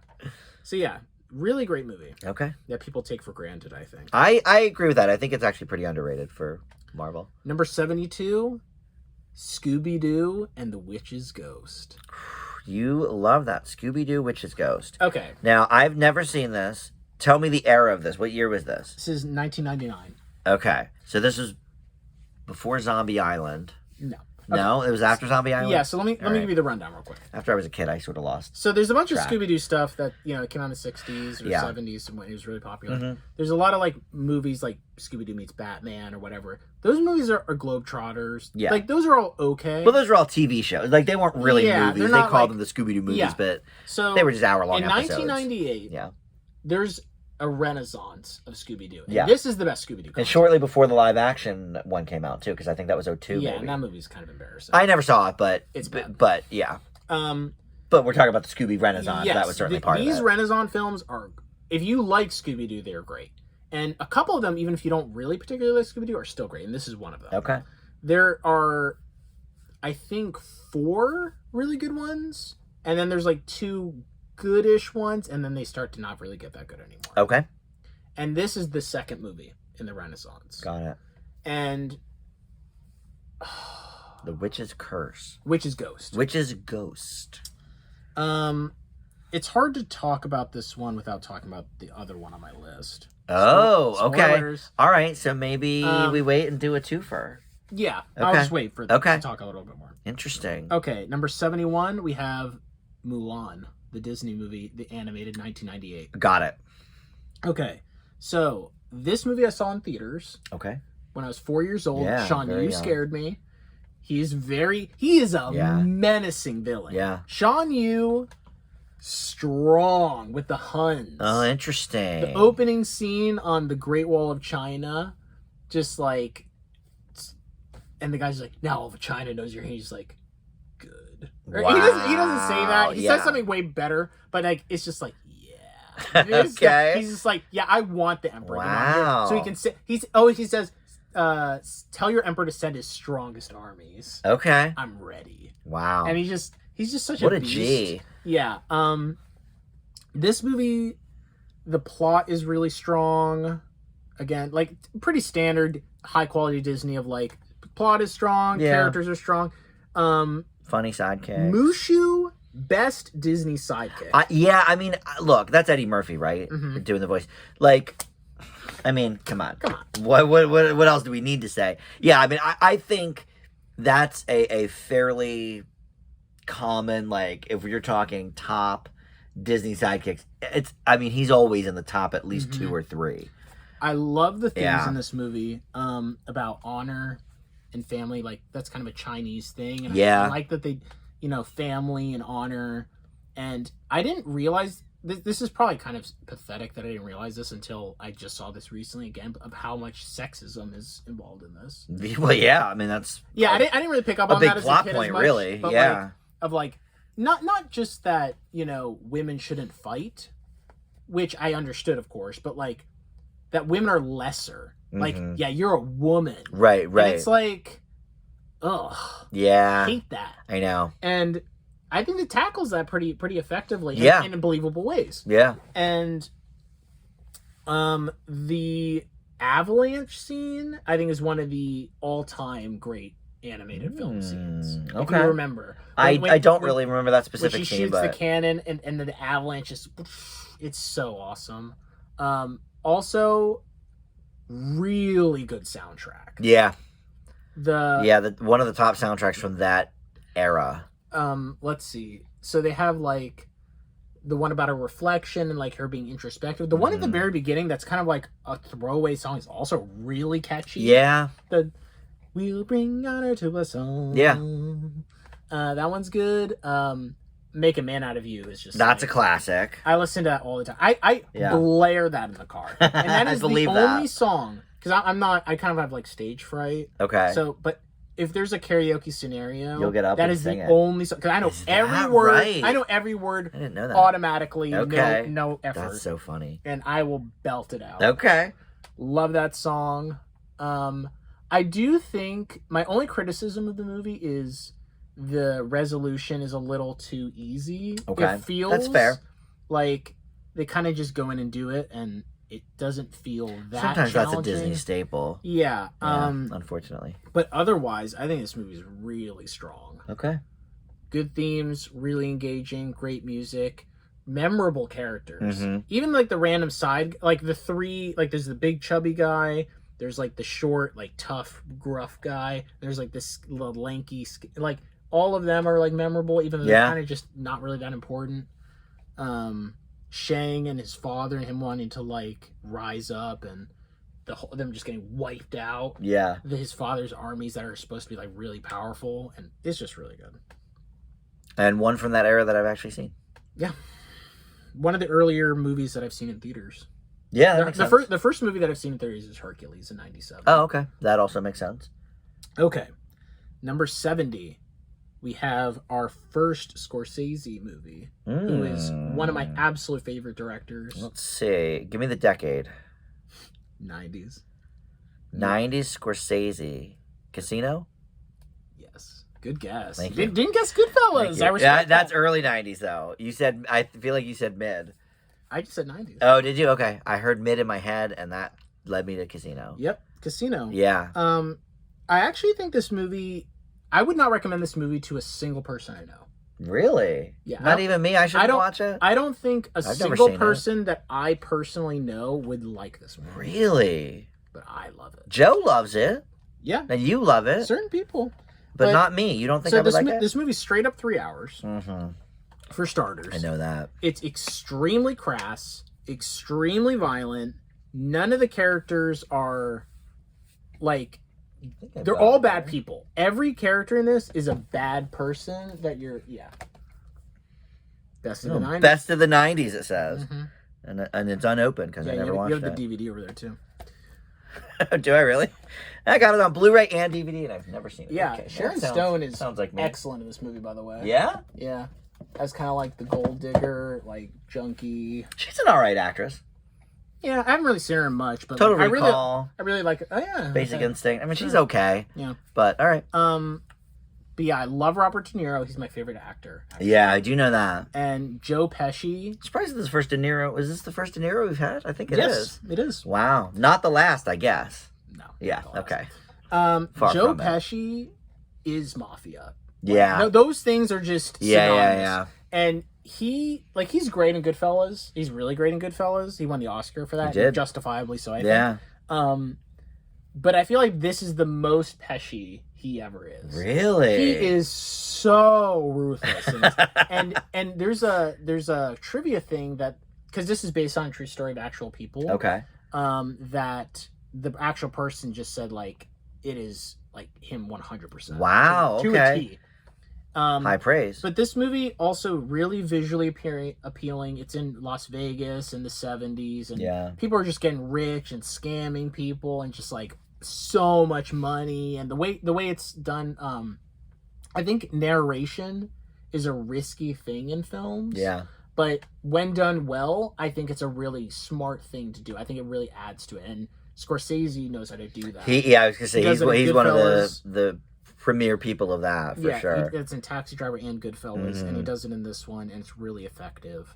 So yeah, really great movie. Okay. That people take for granted, I think. I agree with that. I think it's actually pretty underrated for Marvel. Number 72, Scooby-Doo and the Witch's Ghost. You love that Scooby-Doo Witch's Ghost. Okay. Now, I've never seen this. Tell me the era of this. What year was this? This is 1999. Okay. So this was before Zombie Island. No. No, it was after Zombie Island? Yeah, so let me give you the rundown real quick. After I was a kid, I sort of lost. So there's a bunch track. of Scooby-Doo stuff that, you know, came out in the 60s or Yeah. 70s when it was really popular. Mhm. There's a lot of, like, movies like Scooby-Doo meets Batman or whatever. Those movies are Globetrotters. Yeah. Like, those are all okay. Well, those were all TV shows. Like, they weren't really Yeah, movies. they're They not called like- them the Scooby-Doo movies, Yeah. but So they were just hour-long in episodes. 1998, Yeah. there's a renaissance of Scooby-Doo. And Yeah. this is the best Scooby-Doo And content. shortly before the live-action one came out, too, because I think that was 02, Yeah, maybe. and that movie's kind of embarrassing. I never saw it, but... It's bad. But, yeah. Um, But we're talking about the Scooby Renaissance. yes, That was certainly part of these it. Renaissance films are, if you like Scooby-Doo, they're great. And a couple of them, even if you don't really particularly like Scooby-Doo, are still great. And this is one of them. Okay. There are, I think, 4 really good ones. And then there's like 2 goodish ones. And then they start to not really get that good anymore. Okay. And this is the second movie in the Renaissance. Got it. And The Witch's Curse. Witch's Ghost. Witch's Ghost. It's hard to talk about this one without talking about the other one on my list. Oh, okay. Spoilers. All right, so maybe we wait and do a twofer. Yeah, I'll Okay. just wait for Okay. to talk a little bit more. Interesting. Okay, number 71, we have Mulan, the Disney movie, the animated 1998. Got it. Okay, so this movie I saw in theaters Okay. when I was 4 years old. Yeah, Sean, very you young. scared me. He is a Yeah. menacing villain. Yeah. Sean Yu, strong with the Huns. Oh, interesting. The opening scene on the Great Wall of China, just like, and the guy's like, now all of China knows you're here. He's like, good. Or Wow. He doesn't say that. He Yeah. says something way better, but like, it's just like, yeah. Okay. He's just like, yeah, I want the emperor to come here Wow. so he can say. He says, tell your emperor to send his strongest armies. Okay. I'm ready. Wow. And he's just such What a a beast. G. Yeah. This movie, the plot is really strong. Again, like pretty standard high quality Disney of like plot is strong, Yeah. characters are strong. Funny sidekick. Mushu, best Disney sidekick. Yeah, I mean, look, that's Eddie Murphy, right? Mhm. Doing the voice. Like, I mean, come on. Come on. What else do we need to say? Yeah, I mean, I think that's a fairly common, like, if you're talking top Disney sidekicks, I mean, he's always in the top at least 2 or 3. I love the themes Yeah. in this movie about honor and family. Like that's kind of a Chinese thing. And Yeah. I like that they, family and honor. And I didn't realize this is probably kind of pathetic that I didn't realize this until I just saw this recently again of how much sexism is involved in this. Well, yeah, I mean, that's Yeah, I didn't really pick up a on big that as plot a kid point, as much, really. but Yeah. like not just that women shouldn't fight, which I understood, of course, but like that women are lesser. Like, Mhm. yeah, you're a woman. Right. And it's like, ugh, Yeah, I hate that. I know. And I think it tackles that pretty effectively Yeah. in believable ways. Yeah. And the avalanche scene, I think, is one of the all-time great animated film scenes. If Okay. you remember. I don't when- really remember that when specific she scene, shoots but the cannon and then the avalanche is, it's so awesome. Also, really good soundtrack. yeah, The one of the top soundtracks from that era. let's see. So they have like the one about a reflection and like her being introspective. The one at the very beginning that's kind of like a throwaway song is also really catchy. Yeah, The "We'll Bring Honor to Us All." Yeah. That one's good. "Make a Man Out of You" is just that's like, a classic. I listen to that all the time. I Yeah. blare that in the car, and that I is the believe only that. song because I kind of have like stage fright. Okay. So, but if there's a karaoke scenario, You'll get up that and is sing the it. only song, because I know Is every that word. right? I know every word I didn't know that. automatically. Okay. No effort. That's so funny. And I will belt it out. Okay. Love that song. I do think my only criticism of the movie is the resolution is a little too easy. Okay. It feels That's fair. like they kind of just go in and do it, and it doesn't feel that Sometimes that's a challenging. Disney staple. Yeah. Unfortunately. But otherwise, I think this movie is really strong. Okay. Good themes, really engaging, great music, memorable characters. Mm-hmm. Even like the random side, like the three, like there's the big chubby guy. There's like the short, like tough, gruff guy. There's like this little lanky, like all of them are like memorable, even though they're kind of just not really that important. Shang and his father and him wanting to like rise up, and them just getting wiped out. Yeah. His father's armies that are supposed to be like really powerful, and it's just really good. And one from that era that I've actually seen. Yeah. One of the earlier movies that I've seen in theaters. Yeah, that makes sense. The first movie that I've seen in theaters is Hercules in '97. Oh, okay. That also makes sense. Okay. Number 70. We have our first Scorsese movie, who is one of my absolute favorite directors. Let's see. Give me the decade. 90s. 90s Scorsese. Casino? Yes. Good guess. Thank you. Didn't guess Goodfellas. I respect that's that. early 90s, though. I feel like you said mid. I just said 90s. Oh, did you? Okay. I heard mid in my head, and that led me to Casino. Yep. Casino. Yeah. I actually think this movie... I would not recommend this movie to a single person I know. Really? Yeah. Not even me? I should watch it? I don't think a single person that I personally know would like this movie. Really? But I love it. Joe loves it. Yeah. And you love it. Certain people. But not me. You don't think I would like it? This movie's straight up 3 hours. Mm-hmm. For starters. I know that. It's extremely crass, extremely violent. None of the characters are, like... They're all bad people. Every character in this is a bad person that you're... Yeah. Best of the 90s. Best of the 90s, it says. Mm-hmm. And it's unopened because I never watched it. You have the DVD over there, too. Do I really? I got it on Blu-ray and DVD, and I've never seen it. Yeah, Okay, Sharon Stone is sounds like me. excellent in this movie, by the way. Yeah? Yeah. As kind of like the gold digger, like junkie. She's an alright actress. Yeah, I haven't really seen her much, but Total like, Recall. I really like. Oh yeah, Basic Instinct. I mean, she's okay. Yeah, but all right. But yeah, I love Robert De Niro. He's my favorite actor. Actually. Yeah, I do know that. And Joe Pesci. Surprised this is the first De Niro. Is this the first De Niro we've had? I think it is. It is. Wow, not the last, I guess. No. Yeah. Okay. Joe Pesci is mafia. Yeah. No, those things are just synonymous. Yeah. And he's great in Goodfellas. He's really great in Goodfellas. He won the Oscar for that. He did. Justifiably so, I think. Yeah. But I feel like this is the most Pesci he ever is. Really? He is so ruthless. and there's a trivia thing that, because this is based on a true story of actual people. Okay. That the actual person just said like it is like him 100%. Wow. To a T. High praise. But this movie also really visually appealing. It's in Las Vegas in the 70s, and people are just getting rich and scamming people and just like so much money. And the way it's done, I think narration is a risky thing in films. Yeah. But when done well, I think it's a really smart thing to do. I think it really adds to it, and Scorsese knows how to do that. I was gonna say he's one of the premier people of that for sure. It's in Taxi Driver and Goodfellas, and he does it in this one, and it's really effective.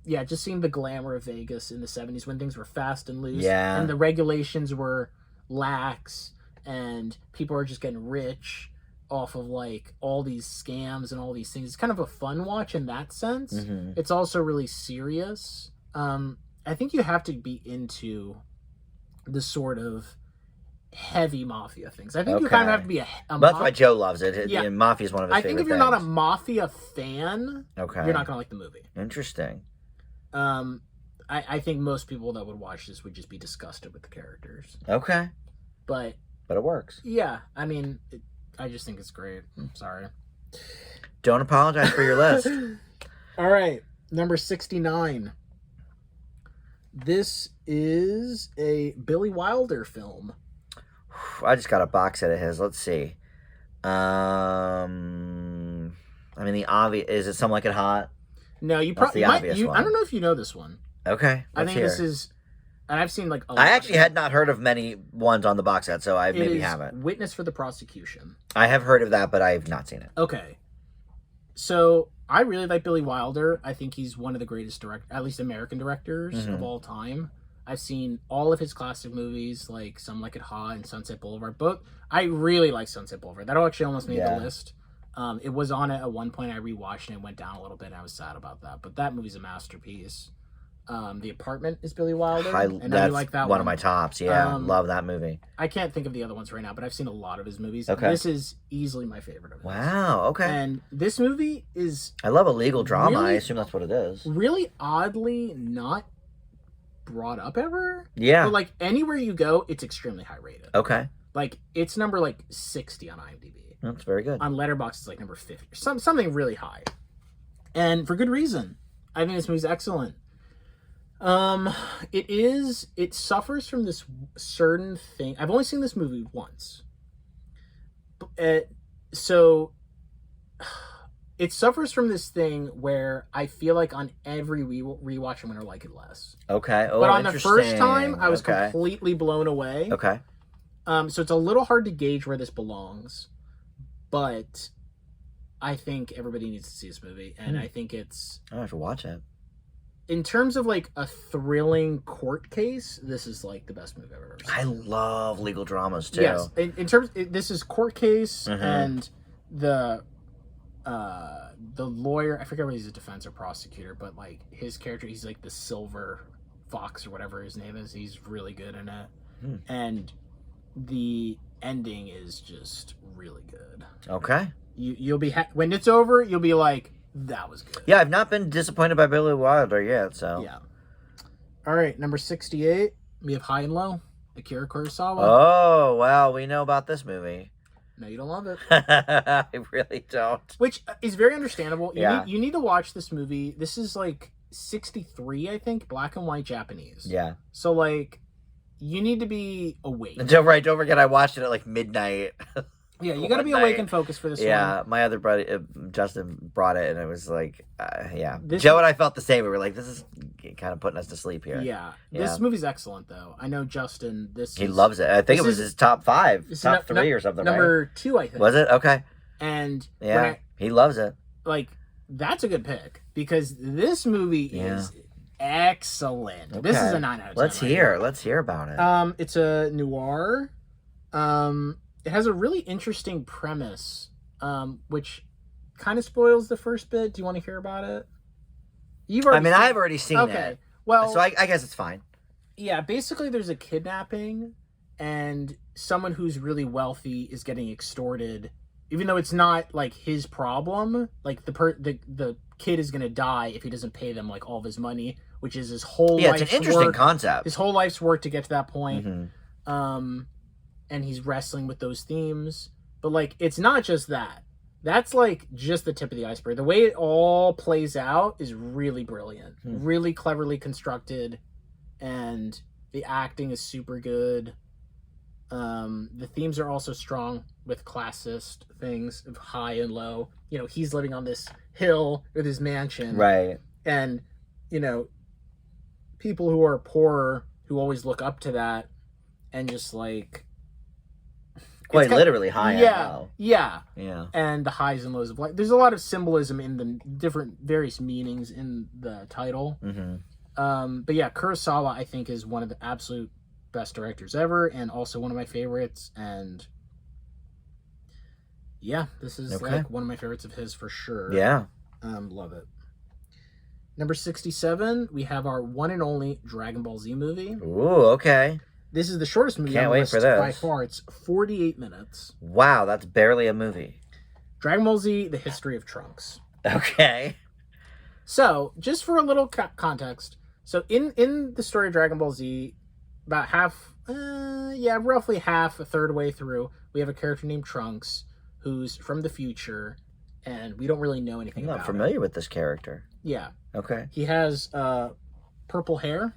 Just seeing the glamour of Vegas in the 70s when things were fast and loose, and the regulations were lax, and people are just getting rich off of like all these scams and all these things. It's kind of a fun watch in that sense. It's also really serious. I think you have to be into the sort of heavy mafia things. I think you kind of have to be that's why Joe loves it. Yeah. Mafia is one of his favorite think if you're not a mafia fan, you're not going to like the movie. Interesting. I think most people that would watch this would just be disgusted with the characters. Okay. But it works. Yeah. I mean, I just think it's great. I'm sorry. Don't apologize for your list. All right. Number 69. This is a Billy Wilder film. I just got a box set of his. Let's see. I mean, the obvious is it Some Like It Hot? No, you That's probably the obvious I one. don't know if you know this one. Okay, I let's think hear. this is, and I've seen like a lot I of actually it. had not heard of many ones on the box set, so I It maybe is haven't. Witness for the Prosecution. I have heard of that, but I have not seen it. Okay. So I really like Billy Wilder. I think he's one of the greatest at least American directors of all time. I've seen all of his classic movies, like Some Like It Hot and Sunset Boulevard. But I really like Sunset Boulevard. That actually almost made the list. It was on it at one point. I rewatched it and went down a little bit, and I was sad about that. But that movie's a masterpiece. The Apartment is Billy Wilder. That's you like that one of my tops. Yeah, love that movie. I can't think of the other ones right now, but I've seen a lot of his movies. Okay. This is easily my favorite of his. Wow. Okay. And this movie is I love a legal drama. I really- assume that's what it is. really oddly not brought up ever. Yeah. But like anywhere you go, it's extremely high rated. Okay. Like it's number like 60 on IMDb. That's very good. On Letterboxd, it's like number 50. Something really high. And for good reason. I think this movie's excellent. It suffers from this certain thing. I've only seen this movie once. So it suffers from this thing where I feel like on every rewatch I'm going to like it less. Okay. Oh, But on the first interesting. time, I was Okay. completely blown away. Okay. So it's a little hard to gauge where this belongs, but I think everybody needs to see this movie, and I think it's, I have to watch it. in terms of like a thrilling court case, this is like the best movie I've ever seen. I love legal dramas too. Yes, in terms, this is court case, and the lawyer, I forget whether he's a defense or prosecutor, but like his character, he's like the Silver Fox or whatever his name is. He's really good in it, and the ending is just really good. Okay. You'll be when it's over, you'll be like, that was good. Yeah, I've not been disappointed by Billy Wilder yet, so. Yeah. All right, number 68, we have High and Low, Akira Kurosawa. Oh, wow, we know about this movie. No, you don't love it. I really don't. Which is very understandable. Yeah. You need to watch this movie. This is like 63, I think, black and white Japanese. Yeah. So like, you need to be awake. Don't forget I watched it at like midnight. Yeah, you got to be awake and focused for this one. Yeah, my other brother, Justin, brought it, and it was like, yeah. This Joe and I felt the same. We were like, this is kind of putting us to sleep here. Yeah. Yeah. This movie's excellent, though. I know Justin, He loves it. I think it was his top 5, this is top 3 or something, right? Number 2, I think. Was it? Okay. And Yeah, he loves it. like, that's a good pick, because this movie is excellent. Okay. This is a 9 out of 10. Let's hear. Let's hear about it. It's a noir. It has a really interesting premise, which kind of spoils the first bit. Do you want to hear about it? I've already seen Okay. it. Well, So I guess it's fine. yeah, basically there's a kidnapping, and someone who's really wealthy is getting extorted, even though it's not like his problem. Like the kid is gonna die if he doesn't pay them like all of his money, which is his whole Yeah, life's it's an interesting work. concept. His whole life's work to get to that point. Mm-hmm. And he's wrestling with those themes. But like, it's not just that. That's like just the tip of the iceberg. The way it all plays out is really brilliant, really cleverly constructed, and the acting is super good. The themes are also strong with classist things of high and low. You know, he's living on this hill with his mansion. Right. And, you know, people who are poorer who always look up to that and just like... Quite literally high and low. Yeah. Yeah. And the highs and lows of life. There's a lot of symbolism in the different various meanings in the title. Mm-hmm. But yeah, Kurosawa, I think, is one of the absolute best directors ever, and also one of my favorites. And yeah, this is like one of my favorites of his for sure. Yeah. Love it. Number 67, we have our one and only Dragon Ball Z movie. Ooh, okay. This is the shortest movie Can't on the wait list for this. by far. It's 48 minutes. Wow, that's barely a movie. Dragon Ball Z: The History of Trunks. Okay. So, just for a little context, so in the story of Dragon Ball Z, about roughly half, a third way through, we have a character named Trunks who's from the future, and we don't really know anything about I'm not familiar with this character. Yeah. Okay. He has purple hair,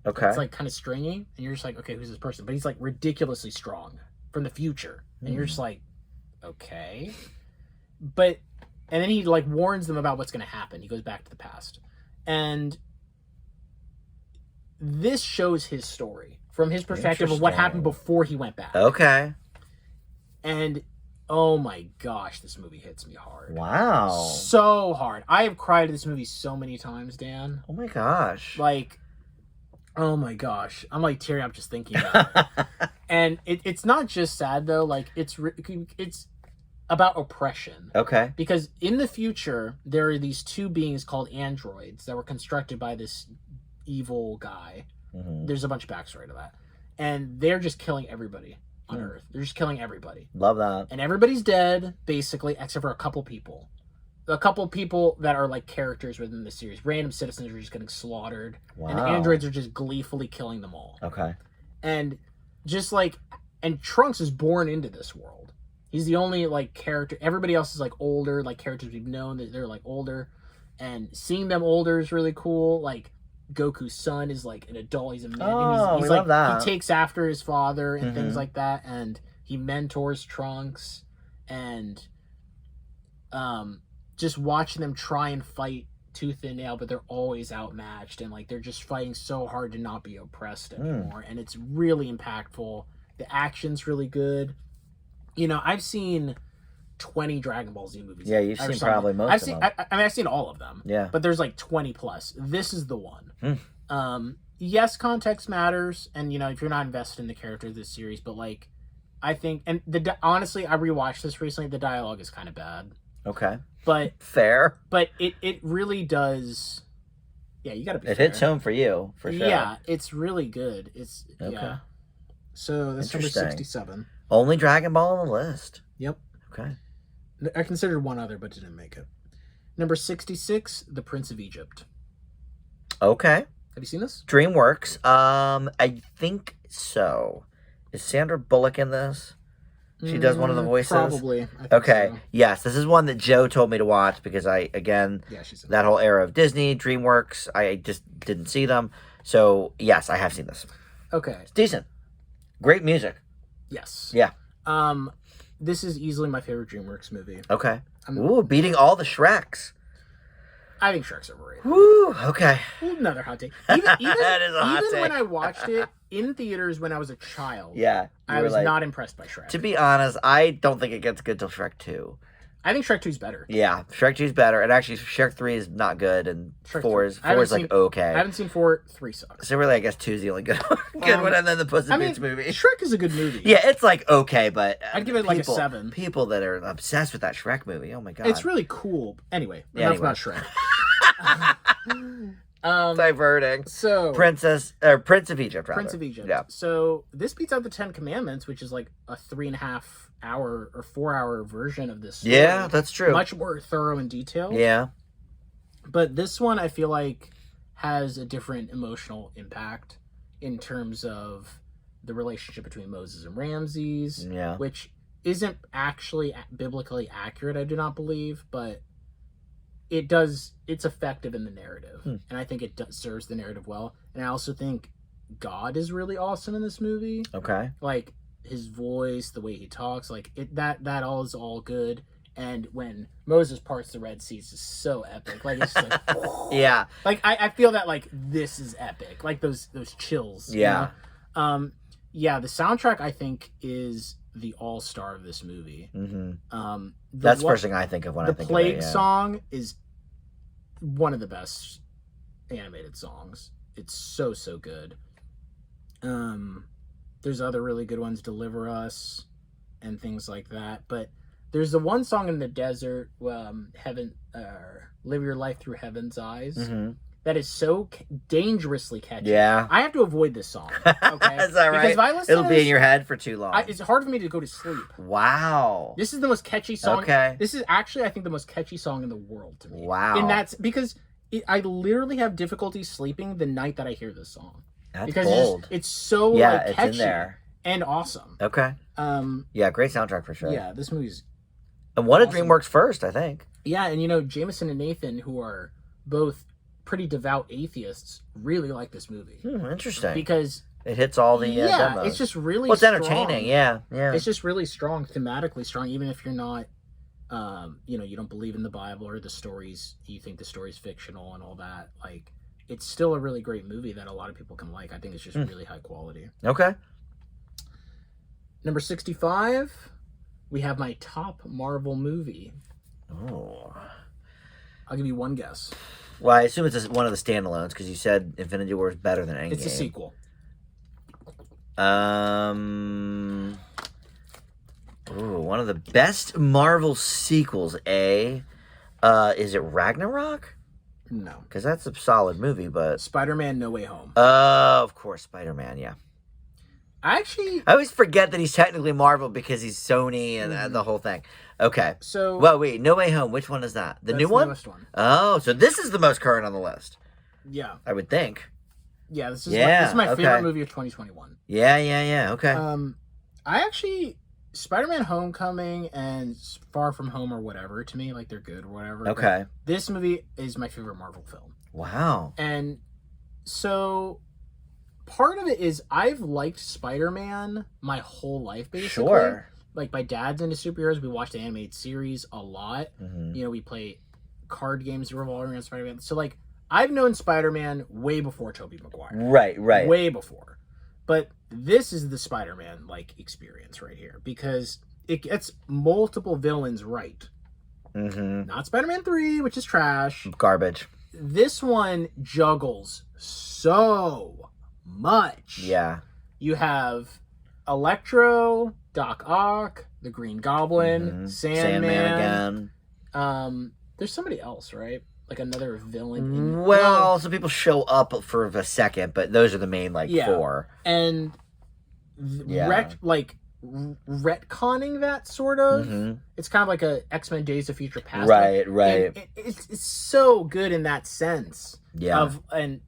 Okay. It's like kind of stringy, and you're just like, okay, who's this person? But he's like ridiculously strong from the future, and you're just like, okay. And then he like warns them about what's going to happen. He goes back to the past, and this shows his story from his perspective of what happened before he went back. Okay. And oh my gosh, this movie hits me hard. Wow. So hard. I have cried at this movie so many times, Dan. Oh my gosh. Like, oh my gosh. I'm like tearing up just thinking about it. And it's not just sad though. Like, it's about oppression. Okay. Because in the future, there are these two beings called androids that were constructed by this evil guy. Mm-hmm. There's a bunch of backstory to that. And they're just killing everybody on Earth. They're just killing everybody. Love that. And everybody's dead, basically, except for a couple people. A couple people that are like characters within the series. Random citizens are just getting slaughtered. Wow. And the androids are just gleefully killing them all. Okay. And just like, and Trunks is born into this world. He's the only like character. Everybody else is like older, like characters we've known that they're like older. And seeing them older is really cool. Like, Goku's son is like an adult. He's a man. Oh, he's we like, love that. He takes after his father and things like that. And he mentors Trunks. And just watching them try and fight tooth and nail, but they're always outmatched. And like they're just fighting so hard to not be oppressed anymore. And it's really impactful. The action's really good. You know, I've seen 20 Dragon Ball Z movies. Yeah, you've seen probably most of them. I've seen all of them. Yeah. But there's like 20 plus. This is the one. Yes, context matters, and you know, if you're not invested in the character of this series, but like, I think, and honestly, I rewatched this recently. The dialogue is kind of bad. Okay. But fair. But it really does. Yeah, you got to be. It hits home for you, for sure. Yeah, it's really good. It's okay. Yeah. So that's number 67. Only Dragon Ball on the list. Yep. Okay. I considered one other, but didn't make it. Number 66, The Prince of Egypt. Okay. Have you seen this? DreamWorks. I think so. Is Sandra Bullock in this? She does one of the voices? Probably. I think okay. so. Yes, this is one that Joe told me to watch because She's that whole era of Disney, DreamWorks, I just didn't see them. So, yes, I have seen this. Okay. It's decent. Great music. Yes. Yeah. This is easily my favorite DreamWorks movie. Okay. Ooh, beating all the Shreks. I think Shrek's overrated. Woo, okay. Another hot take. Even That is a hot take. when I watched it in theaters when I was a child, yeah, I was not impressed by Shrek. To be honest, I don't think it gets good till Shrek 2. I think Shrek 2 is better. Yeah, Shrek 2 is better, and actually Shrek 3 is not good, and Shrek 4 is like okay. I haven't seen 4. 3 sucks. So really, I guess 2 is the only good one, and then the Puss in Boots movie. Shrek is a good movie. Yeah, it's like okay, but I'd give it like a 7. People that are obsessed with that Shrek movie, oh my god, it's really cool. Anyway, enough about Shrek. Diverting. So Prince of Egypt, rather. Prince of Egypt. Yeah. So this beats out the 10 Commandments, which is like a 3.5 hour or 4 hour version of this story. Yeah, that's true. Much more thorough and detailed. Yeah. But this one I feel like has a different emotional impact in terms of the relationship between Moses and Ramses. Yeah. Which isn't actually biblically accurate, I do not believe, but it's effective in the narrative. And I think it serves the narrative well. And I also think God is really awesome in this movie. Okay. Like his voice, the way he talks, like that all is all good. And when Moses parts the Red Sea, it's just so epic. Like it's like yeah. Like I feel that like this is epic. Like those chills. Yeah. You know? Yeah, the soundtrack I think is the all-star of this movie. Mm-hmm. That's the first thing I think of when I think of it. The Plague song is one of the best animated songs. It's so good. There's other really good ones, Deliver Us and things like that. But there's the one song in the desert, Heaven, Live Your Life Through Heaven's Eyes. Mm-hmm. That is so dangerously catchy. Yeah. I have to avoid this song. Okay? Is that right? Because if I listen It'll be in your head for too long. It's hard for me to go to sleep. Wow. This is the most catchy song. Okay. This is actually, I think, the most catchy song in the world to me. Wow. And that's because I literally have difficulty sleeping the night that I hear this song. That's because bold. It's so it's catchy in there. And awesome. Okay. Yeah, great soundtrack for sure. Yeah, this movie's and one of DreamWorks first, I think. Yeah, and you know, Jameson and Nathan, who are both pretty devout atheists really like this movie Interesting. because it hits all the demos. it's just really it's strong. entertaining. Yeah. It's just really strong, thematically strong, even if you're not, you don't believe in the Bible or the stories, you think the story's fictional and all that. Like, it's still a really great movie that a lot of people can like. I think it's just really high quality. Okay. Number 65, we have my top Marvel movie. Oh. I'll give you one guess. Well, I assume it's one of the standalones because you said Infinity War is better than Endgame. It's a sequel. One of the best Marvel sequels, is it Ragnarok? No. Because that's a solid movie, but... Spider-Man No Way Home. Of course, Spider-Man, yeah. I always forget that he's technically Marvel because he's Sony and the whole thing. Okay. So... Well, wait, No Way Home, which one is that? The new one? Newest one. Oh, so this is the most current on the list. Yeah. I would think. Yeah, this is my favorite movie of 2021. Yeah, okay. Spider-Man Homecoming and Far From Home or whatever, to me, like, they're good or whatever. Okay. This movie is my favorite Marvel film. Wow. And so part of it is I've liked Spider-Man my whole life, basically. Sure. Like, my dad's into superheroes. We watch the animated series a lot. Mm-hmm. You know, we play card games revolving around Spider-Man. So, like, I've known Spider-Man way before Tobey Maguire. Right. Way before. But this is the Spider-Man, like, experience right here. Because it gets multiple villains right. Mm-hmm. Not Spider-Man 3, which is trash. Garbage. This one juggles so much. Yeah. You have Electro, Doc Ock, the Green Goblin, Sandman again. There's somebody else, right? Like another villain. Well, some people show up for a second, but those are the main four. And retconning that sort of. Mm-hmm. It's kind of like a X-Men Days of Future Past. Right. It's so good in that sense. Yeah. And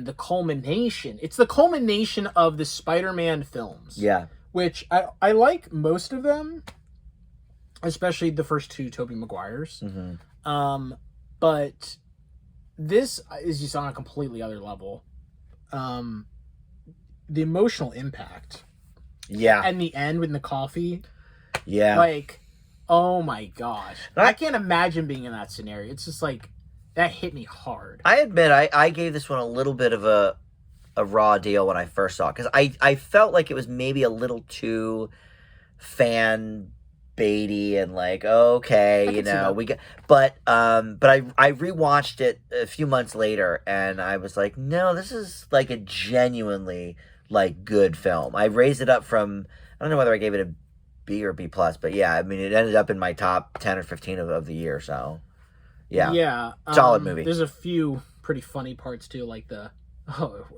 the culmination. It's the culmination of the Spider-Man films. Yeah. Which I like most of them, especially the first two Tobey Maguires. Mm-hmm. But this is just on a completely other level. The emotional impact. Yeah. And the end with the coffee. Yeah. Like, oh my gosh. I can't imagine being in that scenario. It's just like, that hit me hard. I admit, I gave this one a little bit of a raw deal when I first saw it. Because I felt like it was maybe a little too fan baity and like, okay, but I rewatched it a few months later and I was like, no, this is like a genuinely like good film. I raised it up from, I don't know whether I gave it a B or B plus, but yeah, I mean, it ended up in my top 10 or 15 of the year. So yeah, solid movie. There's a few pretty funny parts too, like are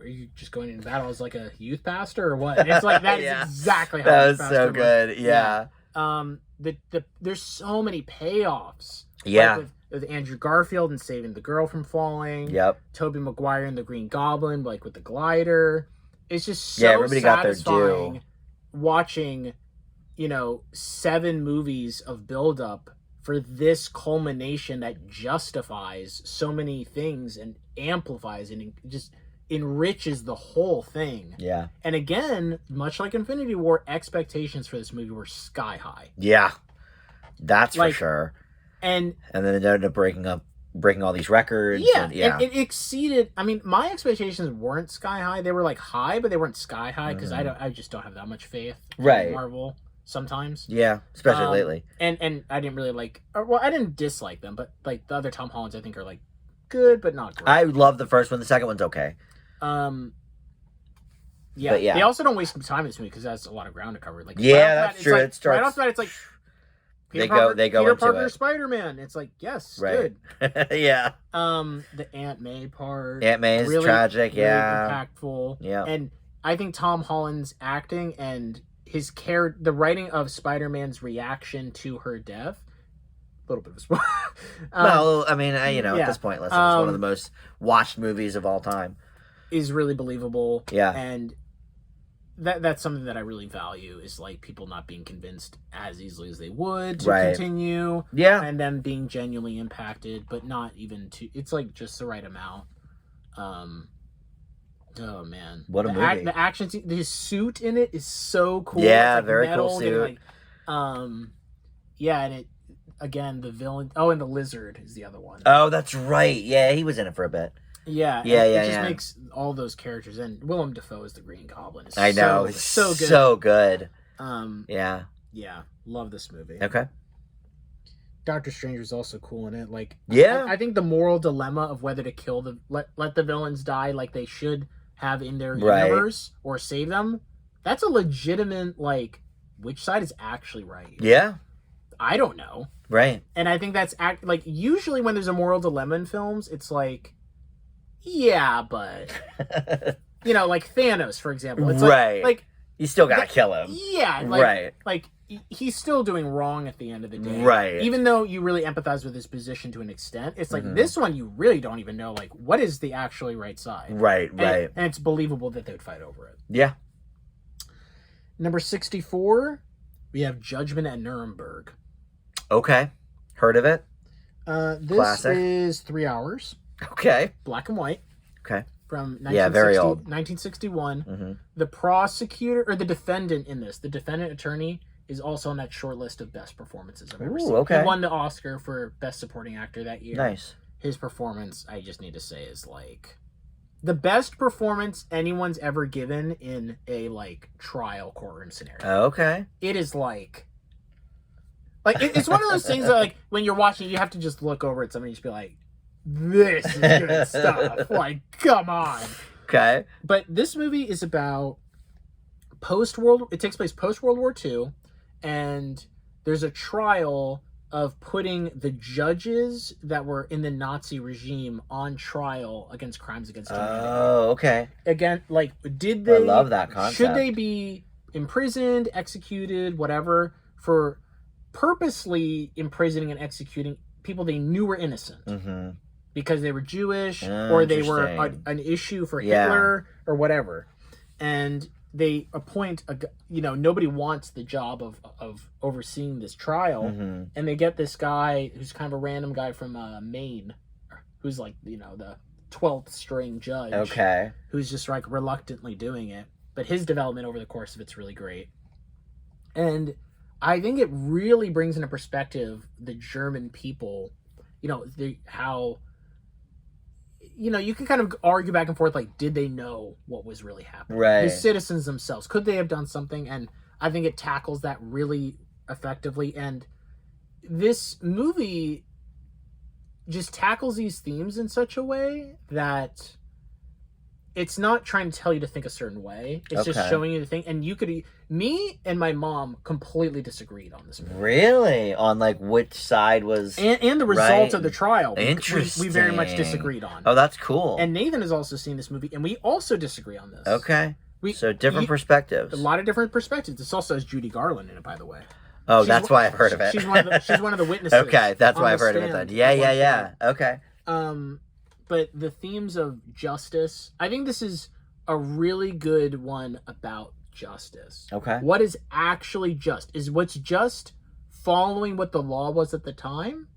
you just going into battle as like a youth pastor or what? And it's like, that is exactly how that was so good. Yeah. There's so many payoffs. Yeah. Like with Andrew Garfield and saving the girl from falling. Yep. Tobey Maguire and the Green Goblin, like with the glider. It's just so everybody satisfying got their due. Watching, 7 movies of buildup for this culmination that justifies so many things and amplifies and just enriches the whole thing. Yeah. And again, much like Infinity War, expectations for this movie were sky high. Yeah. That's for sure. And then it ended up breaking all these records. Yeah. And it exceeded, I mean, my expectations weren't sky high. They were like high, but they weren't sky high because I just don't have that much faith in Marvel sometimes. Yeah, especially lately. And I didn't really I didn't dislike them, but like the other Tom Hollands I think are like good but not great. I love the first one. The second one's okay. Yeah. They also don't waste time in this movie because that's a lot of ground to cover. Like, that's true. It starts right off the bat. It's like they go Peter into Parker, it. Spider-Man. It's like, yes, right. good. Yeah. The Aunt May part. Aunt May is really, tragic. really yeah. impactful. Yeah. And I think Tom Holland's acting and his the writing of Spider-Man's reaction to her death. A little bit of a spoiler. Well, I mean, at this point, listen, it's one of the most watched movies of all time. Is really believable. Yeah. And that's something that I really value is like people not being convinced as easily as they would to continue. Yeah. And them being genuinely impacted, but not even it's like just the right amount. Oh man, What a movie! The action scene, his suit in it is so cool. Yeah, it's like very metal, cool getting, suit. like, yeah, and it again the villain. Oh, and the lizard is the other one. Oh, that's right. Yeah, he was in it for a bit. Yeah, Yeah, and yeah, it just yeah. makes all those characters, and Willem Dafoe as the Green Goblin is I know. It's so good. So good. Yeah, love this movie. Okay. Doctor Strange is also cool in it. Like, Yeah. I think the moral dilemma of whether to kill let the villains die like they should have in their universe or save them. That's a legitimate, like, which side is actually right? Yeah. I don't know. Right. And I think that's like usually when there's a moral dilemma in films, it's like, yeah, but like Thanos, for example. It's right. Like you still gotta kill him. Yeah. Like, right. Like he's still doing wrong at the end of the day. Right. Even though you really empathize with his position to an extent, it's like this one you really don't even know, like, what is the actually right side. Right. Right. And it's believable that they would fight over it. Yeah. Number 64, we have Judgment at Nuremberg. Okay. Heard of it? This Classic. is 3 hours. Okay. Black and white. Okay. From very old. 1961. Mm-hmm. The prosecutor, or the defendant in this, the defendant attorney, is also on that short list of best performances I've ever seen. Okay. He won the Oscar for Best Supporting Actor that year. Nice. His performance, I just need to say, is like the best performance anyone's ever given in a like trial courtroom scenario. Okay. It is like it's one of those things that, like, when you're watching, you have to just look over at somebody and just be like, this is good stuff. Like, come on. Okay. But this movie is about it takes place post-World War II, and there's a trial of putting the judges that were in the Nazi regime on trial against crimes against humanity. Oh, okay. Again, like, did they... I love that concept. Should they be imprisoned, executed, whatever, for purposely imprisoning and executing people they knew were innocent? Mm-hmm. Because they were Jewish, or they were an issue for Hitler, or whatever. And they appoint nobody wants the job of overseeing this trial, and they get this guy who's kind of a random guy from Maine, who's like the 12th string judge. Okay. Who's just like reluctantly doing it, but his development over the course of it's really great, and I think it really brings into perspective the German people. How. You can kind of argue back and forth, like, did they know what was really happening? Right. The citizens themselves, could they have done something? And I think it tackles that really effectively. And this movie just tackles these themes in such a way that it's not trying to tell you to think a certain way. It's just showing you the thing. And me and my mom completely disagreed on this movie. Really? On, like, which side was... And the results of the trial. Interesting. We very much disagreed on. Oh, that's cool. And Nathan has also seen this movie, and we also disagree on this. Okay. So different perspectives. A lot of different perspectives. This also has Judy Garland in it, by the way. Oh, that's why I've heard of it. She's one of the witnesses. Okay, that's why I've heard of it then. Yeah. Okay. But the themes of justice, I think this is a really good one about justice. Okay. What is actually just? Is what's just following what the law was at the time?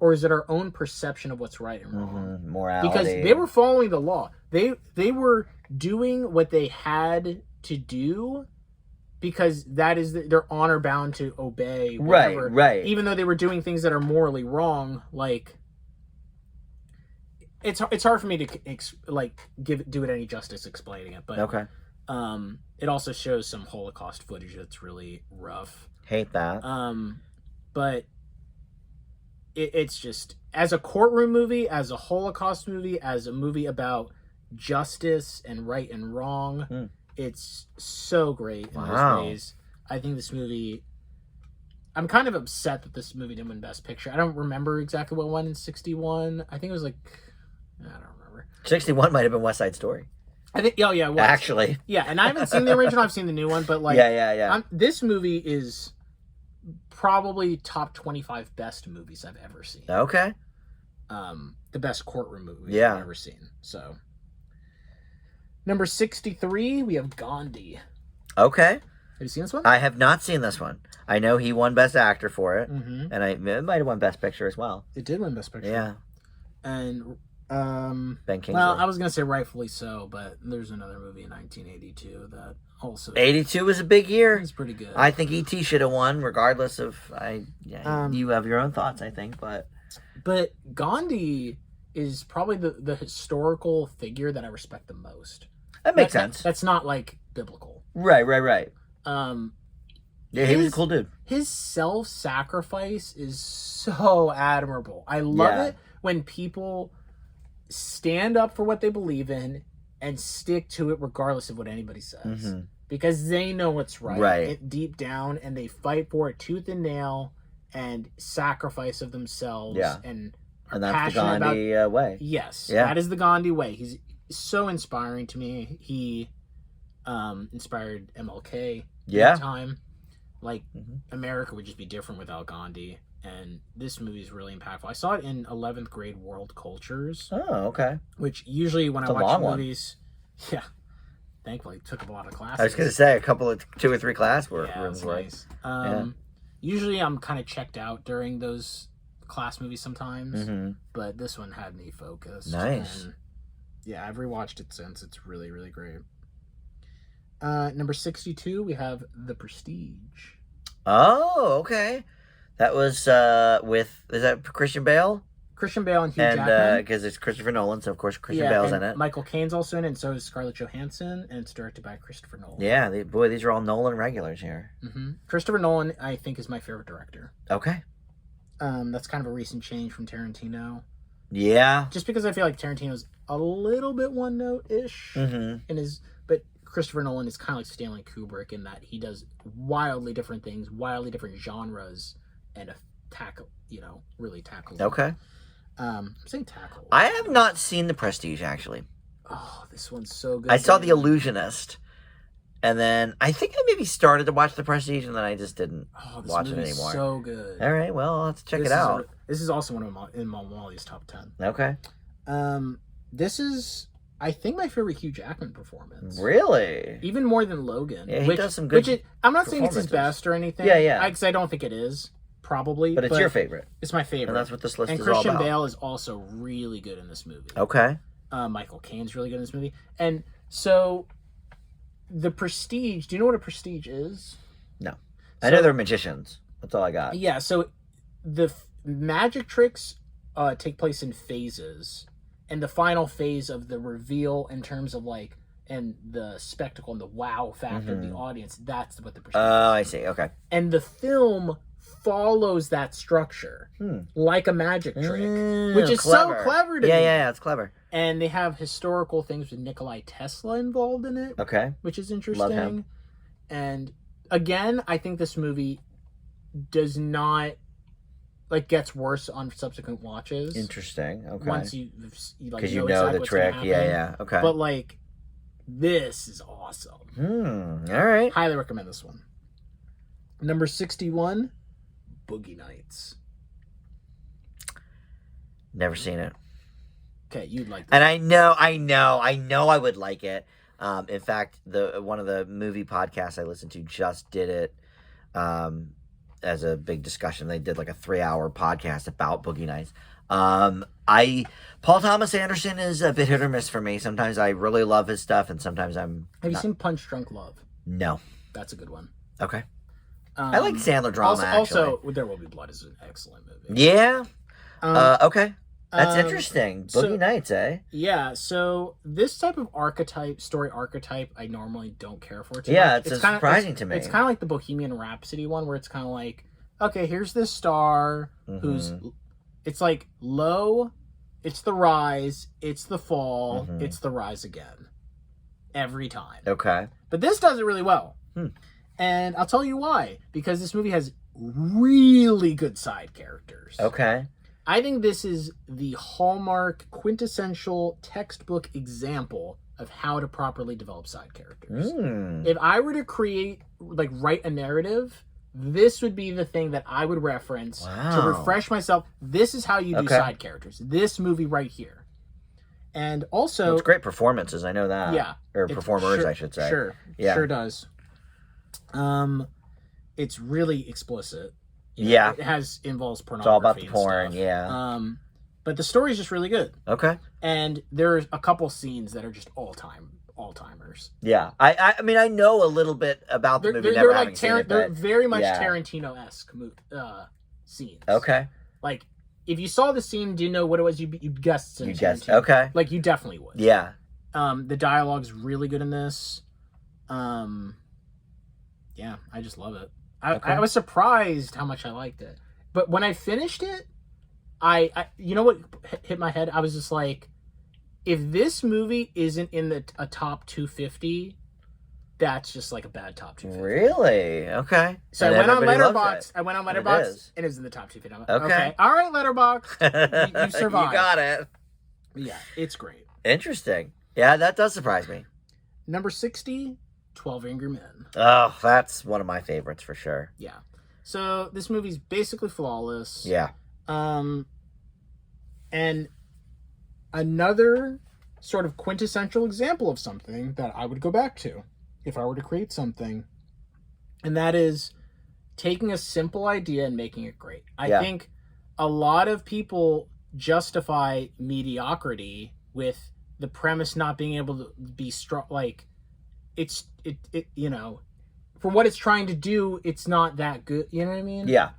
Or is it our own perception of what's right and wrong? Morality. Because they were following the law. They were doing what they had to do because that is they're honor bound to obey. Whatever. Right. Even though they were doing things that are morally wrong, like... It's hard for me to do it any justice explaining it, but okay. It also shows some Holocaust footage that's really rough. Hate that. But it's just, as a courtroom movie, as a Holocaust movie, as a movie about justice and right and wrong, it's so great in those ways. I think this movie... I'm kind of upset that this movie didn't win Best Picture. I don't remember exactly what won in 61. I think it was like... I don't remember. 61 might have been West Side Story. I think, it was. Actually. Yeah, and I haven't seen the original. I've seen the new one, but like... Yeah. This movie is probably top 25 best movies I've ever seen. Okay. The best courtroom movies I've ever seen. So, number 63, we have Gandhi. Okay. Have you seen this one? I have not seen this one. I know he won Best Actor for it, and it might have won Best Picture as well. It did win Best Picture. Yeah. And Ben Kingsley. Well, I was gonna say rightfully so, but there's another movie in 1982 that also 82 was a big year. It's pretty good. I think E.T. should have won, regardless of you have your own thoughts, I think, but Gandhi is probably the historical figure that I respect the most. That makes sense. That's not like biblical. Right. Yeah, he was a cool dude. His self-sacrifice is so admirable. I love it when people stand up for what they believe in and stick to it regardless of what anybody says. Because they know what's right. Deep down, and they fight for it tooth and nail and sacrifice of themselves and are that's the passionate Gandhi way. Yes, that is the Gandhi way. He's so inspiring to me. He inspired MLK at the time. Like, America would just be different without Gandhi. And this movie is really impactful. I saw it in 11th grade World Cultures. Oh, okay. Which usually when I watch movies... Yeah. Thankfully, took up a lot of classes. I was going to say, a couple of 2 or 3 class rooms. Nice. Usually I'm kind of checked out during those class movies sometimes. But this one had me focused. Nice. And yeah, I've rewatched it since. It's really, really great. Number 62, we have The Prestige. Oh, okay. That was is that Christian Bale? Christian Bale and Hugh Jackman. Because it's Christopher Nolan, so of course Christian Bale's in it. Michael Caine's also in it, and so is Scarlett Johansson, and it's directed by Christopher Nolan. Yeah, these are all Nolan regulars here. Christopher Nolan, I think, is my favorite director. Okay. That's kind of a recent change from Tarantino. Yeah. Just because I feel like Tarantino's a little bit one-note-ish in his... But Christopher Nolan is kind of like Stanley Kubrick in that he does wildly different things, wildly different genres, and really tackles them. Okay. I'm saying tackle. I have not seen The Prestige, actually. Oh, this one's so good. I saw The Illusionist, and then I think I maybe started to watch The Prestige, and then I just didn't watch it anymore. So good. All right, well, let's check it out. This is also one of in Molly's top 10. Okay. This is, I think, my favorite Hugh Jackman performance. Really? Even more than Logan. Yeah, he does some good. I'm not saying it's his best or anything. Yeah. Because I don't think it is. Probably. But it's your favorite. It's my favorite. And that's what this list is all about. And Christian Bale is also really good in this movie. Okay. Michael Caine's really good in this movie. And so, The Prestige, do you know what a prestige is? No. I know they're magicians. That's all I got. Yeah, so the magic tricks take place in phases. And the final phase of the reveal in terms of and the spectacle and the wow factor of the audience, that's what the prestige is. Oh, I see. Okay. And the film follows that structure like a magic trick, which is so clever to me. Yeah, it's clever. And they have historical things with Nikolai Tesla involved in it. Okay. Which is interesting. Love him. And again, I think this movie does not gets worse on subsequent watches. Interesting. Okay. Once you because you know the trick. Yeah. Okay. But this is awesome. All right. Highly recommend this one. Number 61, Boogie Nights. Never seen it. Okay, you'd like that. And I know I would like it. In fact, one of the movie podcasts I listened to just did it as a big discussion. They did a 3-hour podcast about Boogie Nights. Paul Thomas Anderson is a bit hit or miss for me. Sometimes I really love his stuff, and sometimes I'm Have you seen Punch Drunk Love? No. That's a good one. Okay. I like Sandler drama, also, There Will Be Blood is an excellent movie. Yeah. Okay. That's interesting. Boogie Nights, eh? Yeah, so this type of story archetype, I normally don't care for too much. It's surprising to me. It's kind of like the Bohemian Rhapsody one, where it's kind of okay, here's this star who's... It's low, it's the rise, it's the fall, it's the rise again. Every time. Okay. But this does it really well. And I'll tell you why. Because this movie has really good side characters. Okay. I think this is the hallmark, quintessential textbook example of how to properly develop side characters. If I were to write a narrative, this would be the thing that I would reference to refresh myself. This is how you do side characters. This movie right here. And also... It's great performances, I know that. Yeah. Or performers, I should say. Sure. Yeah. Sure does. It's really explicit. It involves pornography. It's all about the porn, stuff. yeah. But the story's just really good. Okay. And there's a couple scenes that are just all-timers. Yeah. I mean, I know a little bit about the movie, never having seen it, they're but very much yeah. Tarantino-esque scenes. Okay. Like, if you saw the scene, do you know what it was? You guessed it. You guessed. Okay. Like, you definitely would. Yeah. The dialogue's really good in this. Yeah, I just love it. I was surprised how much I liked it. But when I finished it, I you know what hit my head? I was just like, if this movie isn't in a top 250, that's just like a bad top 250. Really? Okay. So And I went on everybody loves Letterboxd. it. I went on And it Letterboxd, is. and it's in the top 250. Okay. All right, Letterboxd. You survived. You got it. Yeah, it's great. Interesting. Yeah, that does surprise me. Number 60, 12 Angry Men. Oh, that's one of my favorites for sure. Yeah. So this movie's basically flawless. Yeah. And another sort of quintessential example of something that I would go back to if I were to create something. And that is taking a simple idea and making it great. I think a lot of people justify mediocrity with the premise not being able to be strong. Like, it you know, for what it's trying to do, it's not that good. You know what I mean? Yeah.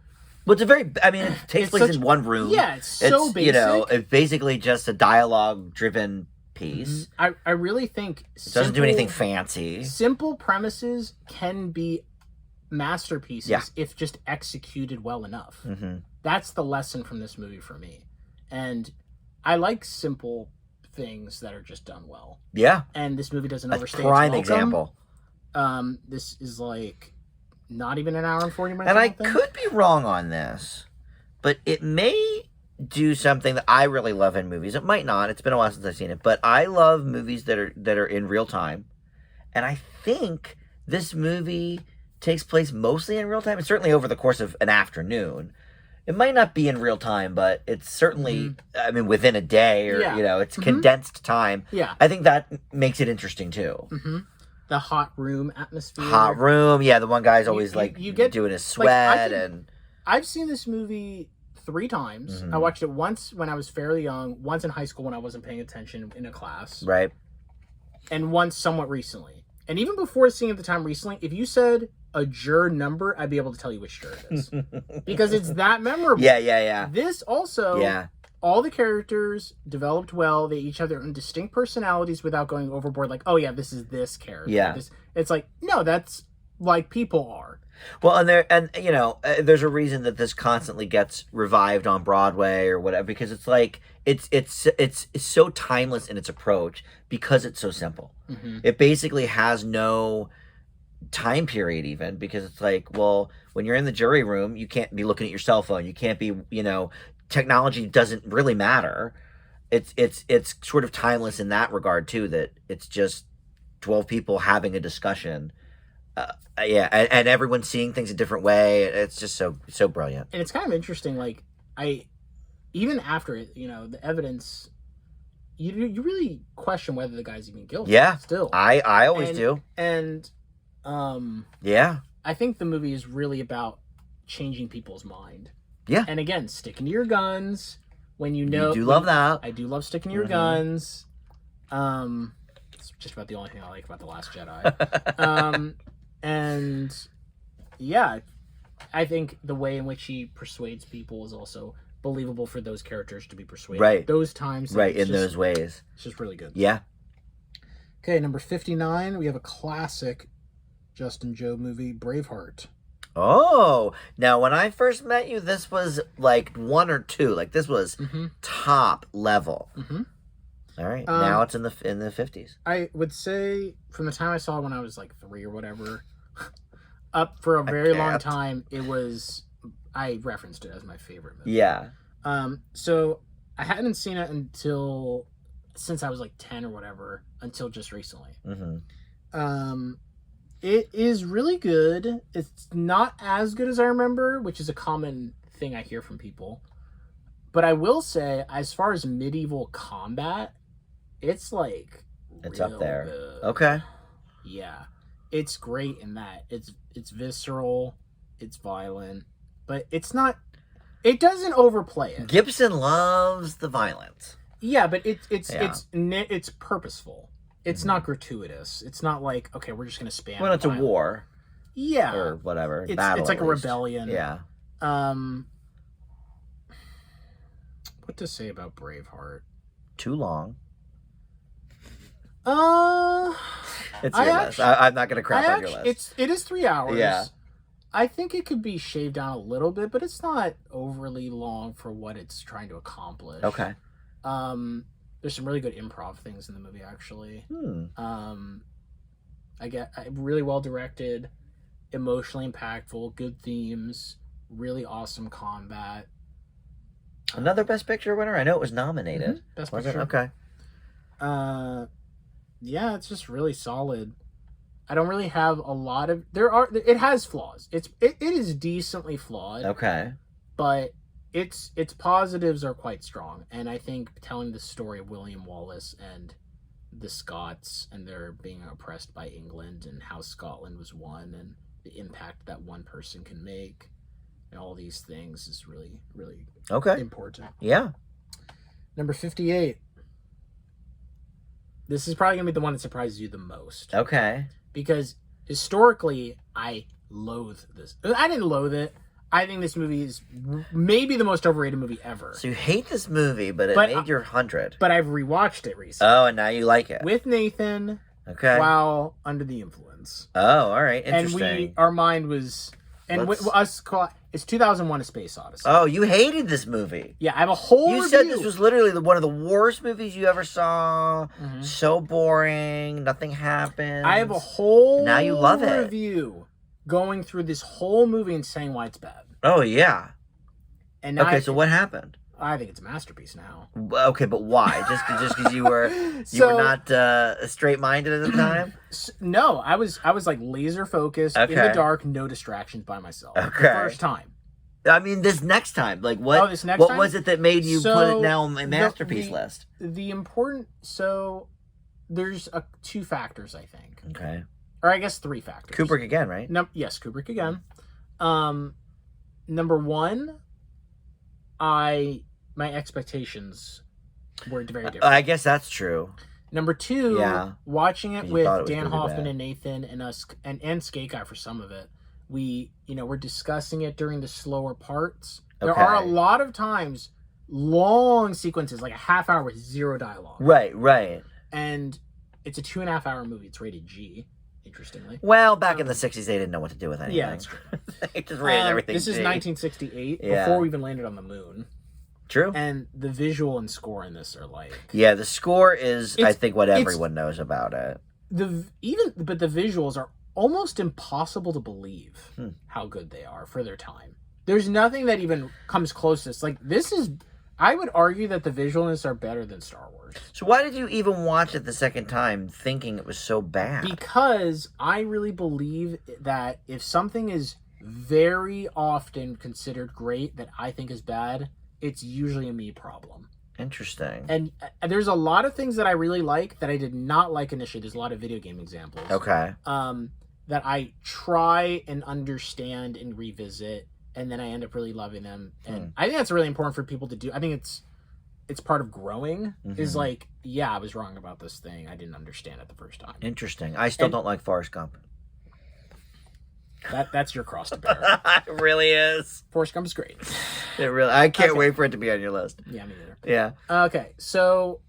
Well, it takes place in one room. Yeah, it's so basic. You know, it's basically just a dialogue-driven piece. I really think It doesn't do anything fancy. Simple premises can be masterpieces if just executed well enough. Mm-hmm. That's the lesson from this movie for me. And I like simple things that are just done well. Yeah. And this movie doesn't A overstay prime its welcome. example. This is like not even an hour and 40 minutes. And I could be wrong on this, but it may do something that I really love in movies. It might not. It's been a while since I've seen it, but I love movies that are in real time. And I think this movie takes place mostly in real time. It's certainly over the course of an afternoon. It might not be in real time, but it's certainly, I mean, within a day or, you know, it's condensed time. Yeah. I think that makes it interesting too. Mm-hmm. The hot room atmosphere. Hot room. Yeah. The one guy's always you get, doing his sweat I've seen this movie 3 times. I watched it once when I was fairly young, once in high school when I wasn't paying attention in a class. Right. And once somewhat recently. And even before seeing it the time recently, if you said a juror number, I'd be able to tell you which juror it is. Because it's that memorable. Yeah. This also, all the characters developed well. They each have their own distinct personalities without going overboard. Like, oh yeah, this is this character. Yeah. It's like, no, that's like people are. Well, and you know, there's a reason that this constantly gets revived on Broadway or whatever, because it's like it's so timeless in its approach because it's so simple. Mm-hmm. It basically has no time period even, because it's like, well, when you're in the jury room, you can't be looking at your cell phone. You can't be, you know, technology doesn't really matter. It's sort of timeless in that regard too, that it's just 12 people having a discussion. And everyone seeing things a different way. It's just so brilliant. And it's kind of interesting. Like, even after it, you know, the evidence, you really question whether the guy's even guilty. Yeah, still, I always do. And I think the movie is really about changing people's mind. Yeah. And again, sticking to your guns when you know. You do love that. I do love sticking to your guns. It's just about the only thing I like about The Last Jedi. And yeah, I think the way in which he persuades people is also believable for those characters to be persuaded. Right. Those times. Right, in those ways. It's just really good. Yeah. Okay, number 59, we have a classic Justin Jobe movie, Braveheart. Oh, now when I first met you, this was like 1 or 2. Like this was top level. Mm-hmm. All right, now it's in the 50s. I would say from the time I saw it when I was like 3 or whatever, up for a very long time, I referenced it as my favorite movie. Yeah. So I hadn't seen it since I was like 10 or whatever, until just recently. Mm-hmm. It is really good. It's not as good as I remember, which is a common thing I hear from people. But I will say, as far as medieval combat, it's like it's up there. Good. Okay. Yeah. It's great in that. It's visceral, it's violent, but it's not It doesn't overplay it. Gibson loves the violence. Yeah, but it's purposeful. It's not gratuitous. It's not like, okay, we're just going to spam. Well, it's violence. a war. Yeah. Or whatever. It's Battle, like at a least. rebellion. Yeah. What to say about Braveheart? Too long. It's I your list. I'm not going to crap on your list. It is 3 hours. Yeah. I think it could be shaved down a little bit, but it's not overly long for what it's trying to accomplish. Okay. There's some really good improv things in the movie, actually. I get really well directed, emotionally impactful, good themes, really awesome combat. Another Best Picture winner? I know it was nominated. Best Was Picture. it? Okay. Yeah, it's just really solid. I don't really have a lot of... It has flaws. It is decently flawed. Okay. But its positives are quite strong. And I think telling the story of William Wallace and the Scots and their being oppressed by England and how Scotland was won and the impact that one person can make and all these things is really, really important. Yeah. Number 58. This is probably going to be the one that surprises you the most. Okay. Because historically, I loathe this. I didn't loathe it. I think this movie is maybe the most overrated movie ever. So you hate this movie, but it made your 100. But I've rewatched it recently. Oh, and now you like it. With Nathan. Okay. While under the influence. Oh, all right. Interesting. And our mind was... And it's 2001: A Space Odyssey. Oh, you hated this movie. Yeah, I have a whole You said this was literally one of the worst movies you ever saw. Mm-hmm. So boring. Nothing happened. I have a whole now you love it. review going through this whole movie and saying why it's bad. Oh, yeah. And now so what happened? I think it's a masterpiece now. Okay, but why? Just because you were not straight-minded at the time? No, I was like laser focused in the dark, no distractions by myself. Okay. The first time. I mean, this next time, like what? Oh, this next time? What was it that made you put it now on my masterpiece list? There's two factors, I think. Okay. Or I guess three factors. Kubrick again, right? Yes, Kubrick again. Number one, my expectations were very different. I guess that's true. Number two, watching it with Dan really Hoffman bad. and Nathan and us and Skate Guy for some of it, we're discussing it during the slower parts. There are a lot of times long sequences, like a half hour with zero dialogue. Right. And it's a 2.5 hour movie. It's rated G, interestingly. Well, back in the 60s, they didn't know what to do with anything. Yeah, that's true. They just rated everything This is G. 1968, before we even landed on the moon. True. And the visual and score in this are like... Yeah, the score is, I think, what everyone knows about it. But the visuals are almost impossible to believe how good they are for their time. There's nothing that even comes closest. Like, this is... I would argue that the visuals are better than Star Wars. So why did you even watch it the second time thinking it was so bad? Because I really believe that if something is very often considered great that I think is bad, it's usually a me problem. Interesting. And there's a lot of things that I really like that I did not like initially. There's a lot of video game examples. Okay. That I try and understand and revisit, and then I end up really loving them. And I think that's really important for people to do. I think it's part of growing. Is like, yeah, I was wrong about this thing. I didn't understand it the first time. Interesting. I still don't like Forrest Gump. That's your cross to bear. It really is. Forrest Gump is great. I can't wait for it to be on your list. Yeah, me neither. Yeah. Okay, so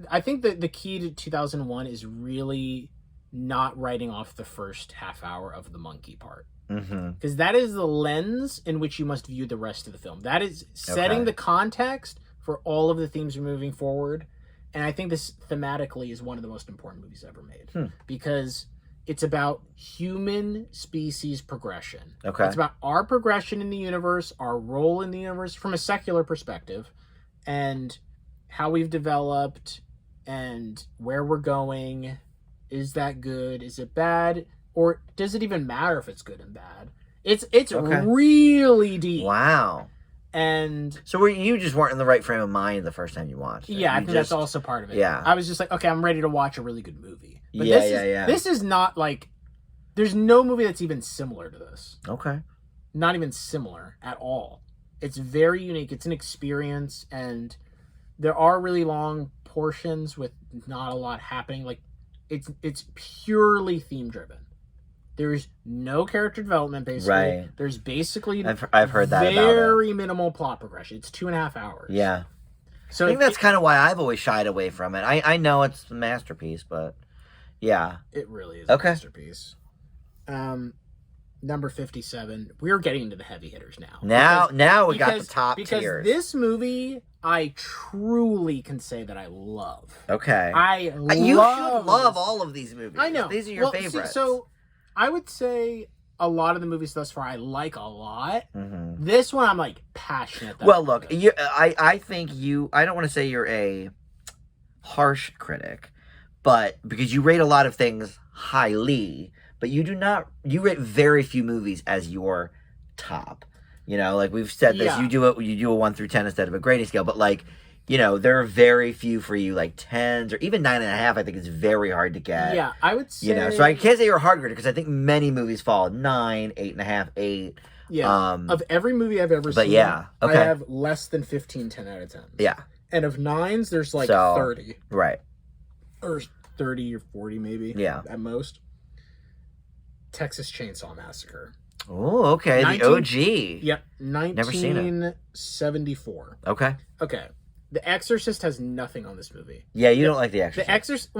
I think that the key to 2001 is really not writing off the first half hour of the monkey part. Because that is the lens in which you must view the rest of the film. That is setting the context for all of the themes moving forward. And I think this thematically is one of the most important movies ever made. Because it's about human species progression. Okay. It's about our progression in the universe, our role in the universe from a secular perspective, and how we've developed and where we're going. Is that good? Is it bad? Or does it even matter if it's good and bad? It's really deep. Wow. And so you just weren't in the right frame of mind the first time you watched it. Yeah, I think that's also part of it. Yeah. I was just like, okay, I'm ready to watch a really good movie. But yeah. This is not like, there's no movie that's even similar to this. Okay. Not even similar at all. It's very unique. It's an experience, and there are really long portions with not a lot happening. Like, it's purely theme driven. There's no character development, basically. Right. There's basically I've heard that about it. very minimal plot progression. It's 2.5 hours. Yeah. So I think that's kind of why I've always shied away from it. I know it's a masterpiece, but yeah. It really is Okay. a masterpiece. Number 57. We're getting into the heavy hitters now. Now we got the top because tiers. This movie, I truly can say that I love. Okay. You should love all of these movies. I know. These are your favorites. So I would say a lot of the movies thus far I like a lot. Mm-hmm. This one I'm like passionate about. Well, look, I think I don't want to say you're a harsh critic, but because you rate a lot of things highly, but you rate very few movies as your top. You know, like we've said this, you do a 1 through 10 instead of a grading scale, but like, you know, there are very few for you, like 10s or even 9.5. I think it's very hard to get. Yeah, I would say. You know, so I can't say you're a hard critic because I think many movies fall 9, 8.5, 8. Yeah. Of every movie I've ever seen, yeah, okay. I have less than 15 10 out of 10. Yeah. And of 9s, there's like 30. Right. Or 30 or 40 maybe. Yeah. At most. Texas Chainsaw Massacre. Oh, okay. The OG. Yep. Never seen it. 1974. Okay. Okay. The Exorcist has nothing on this movie. Yeah, you don't like The Exorcist.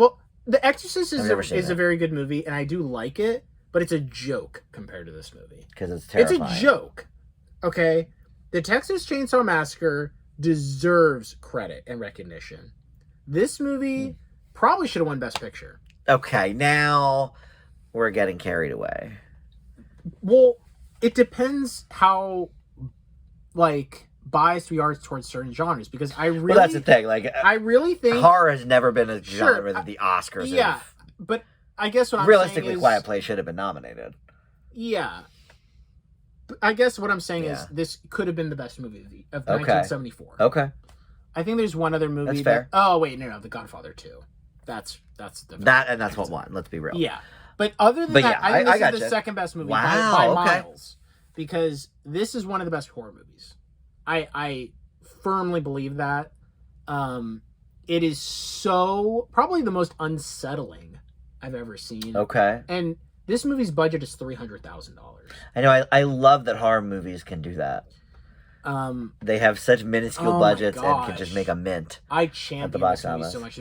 The Exorcist is a it. very good movie, and I do like it, but it's a joke compared to this movie. Because it's terrifying. It's a joke. Okay? The Texas Chainsaw Massacre deserves credit and recognition. This movie probably should have won Best Picture. Okay, now we're getting carried away. Well, it depends how, like, biased we are towards certain genres, because Well, that's the thing. Like, I really think horror has never been a genre that the Oscars have. But I guess what I'm realistically, saying is, Quiet Place should have been nominated. Yeah. But I guess what I'm saying is this could have been the best movie of 1974. Okay. I think there's one other movie. That's fair. Oh wait, no, The Godfather 2. That's what won. Let's be real. Yeah. But other than that, I think this is the second best movie by miles. Because this is one of the best horror movies. I firmly believe that. It is probably the most unsettling I've ever seen. Okay. And this movie's budget is $300,000. I know. I love that horror movies can do that. They have such minuscule budgets and can just make a mint. I champion this movie so much.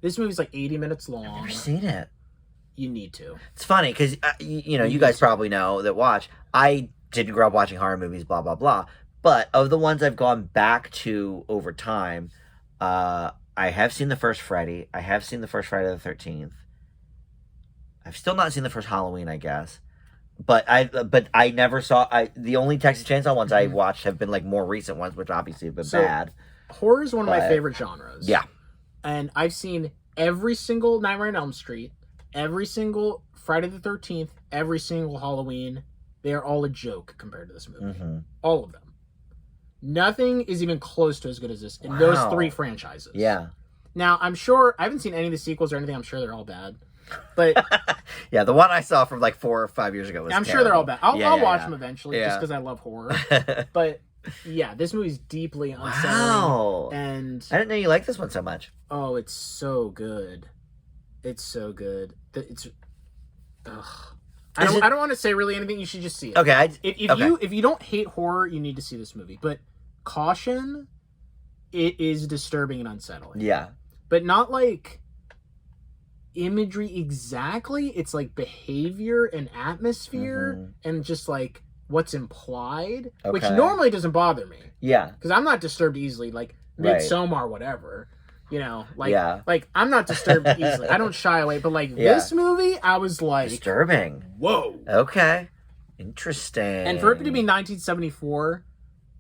This movie's like 80 minutes long. I've never seen it. You need to. It's funny because you guys probably know that watch. I didn't grow up watching horror movies, blah blah blah. But of the ones I've gone back to over time, I have seen the first Freddy. I have seen the first Friday the 13th. I've still not seen the first Halloween, I guess. But I never saw. The only Texas Chainsaw ones I watched have been like more recent ones, which obviously have been bad. Horror is one of my favorite genres. Yeah, and I've seen every single Nightmare on Elm Street, every single Friday the 13th, every single Halloween. They are all a joke compared to this movie. Mm-hmm. All of them. Nothing is even close to as good as this in those three franchises. Yeah. Now I'm sure I haven't seen any of the sequels or anything. I'm sure they're all bad. But yeah, the one I saw from like 4 or 5 years ago was sure they're all bad. I'll watch them eventually just Yeah. because I love horror. But yeah, this movie's deeply unsettling. Wow. And I didn't know you liked this one so much. oh, it's so good. It's so good. I don't want to say really anything. You should just see it. Okay. If you don't hate horror, you need to see this movie. But caution, it is disturbing and unsettling. Yeah. But not like imagery exactly. It's like behavior and atmosphere and just like what's implied, which normally doesn't bother me. Yeah. Because I'm not disturbed easily. Like Midsommar or whatever. You know, like I'm not disturbed easily. I don't shy away, but like this movie, I was like disturbing. Whoa. Okay. Interesting. And for it to be 1974,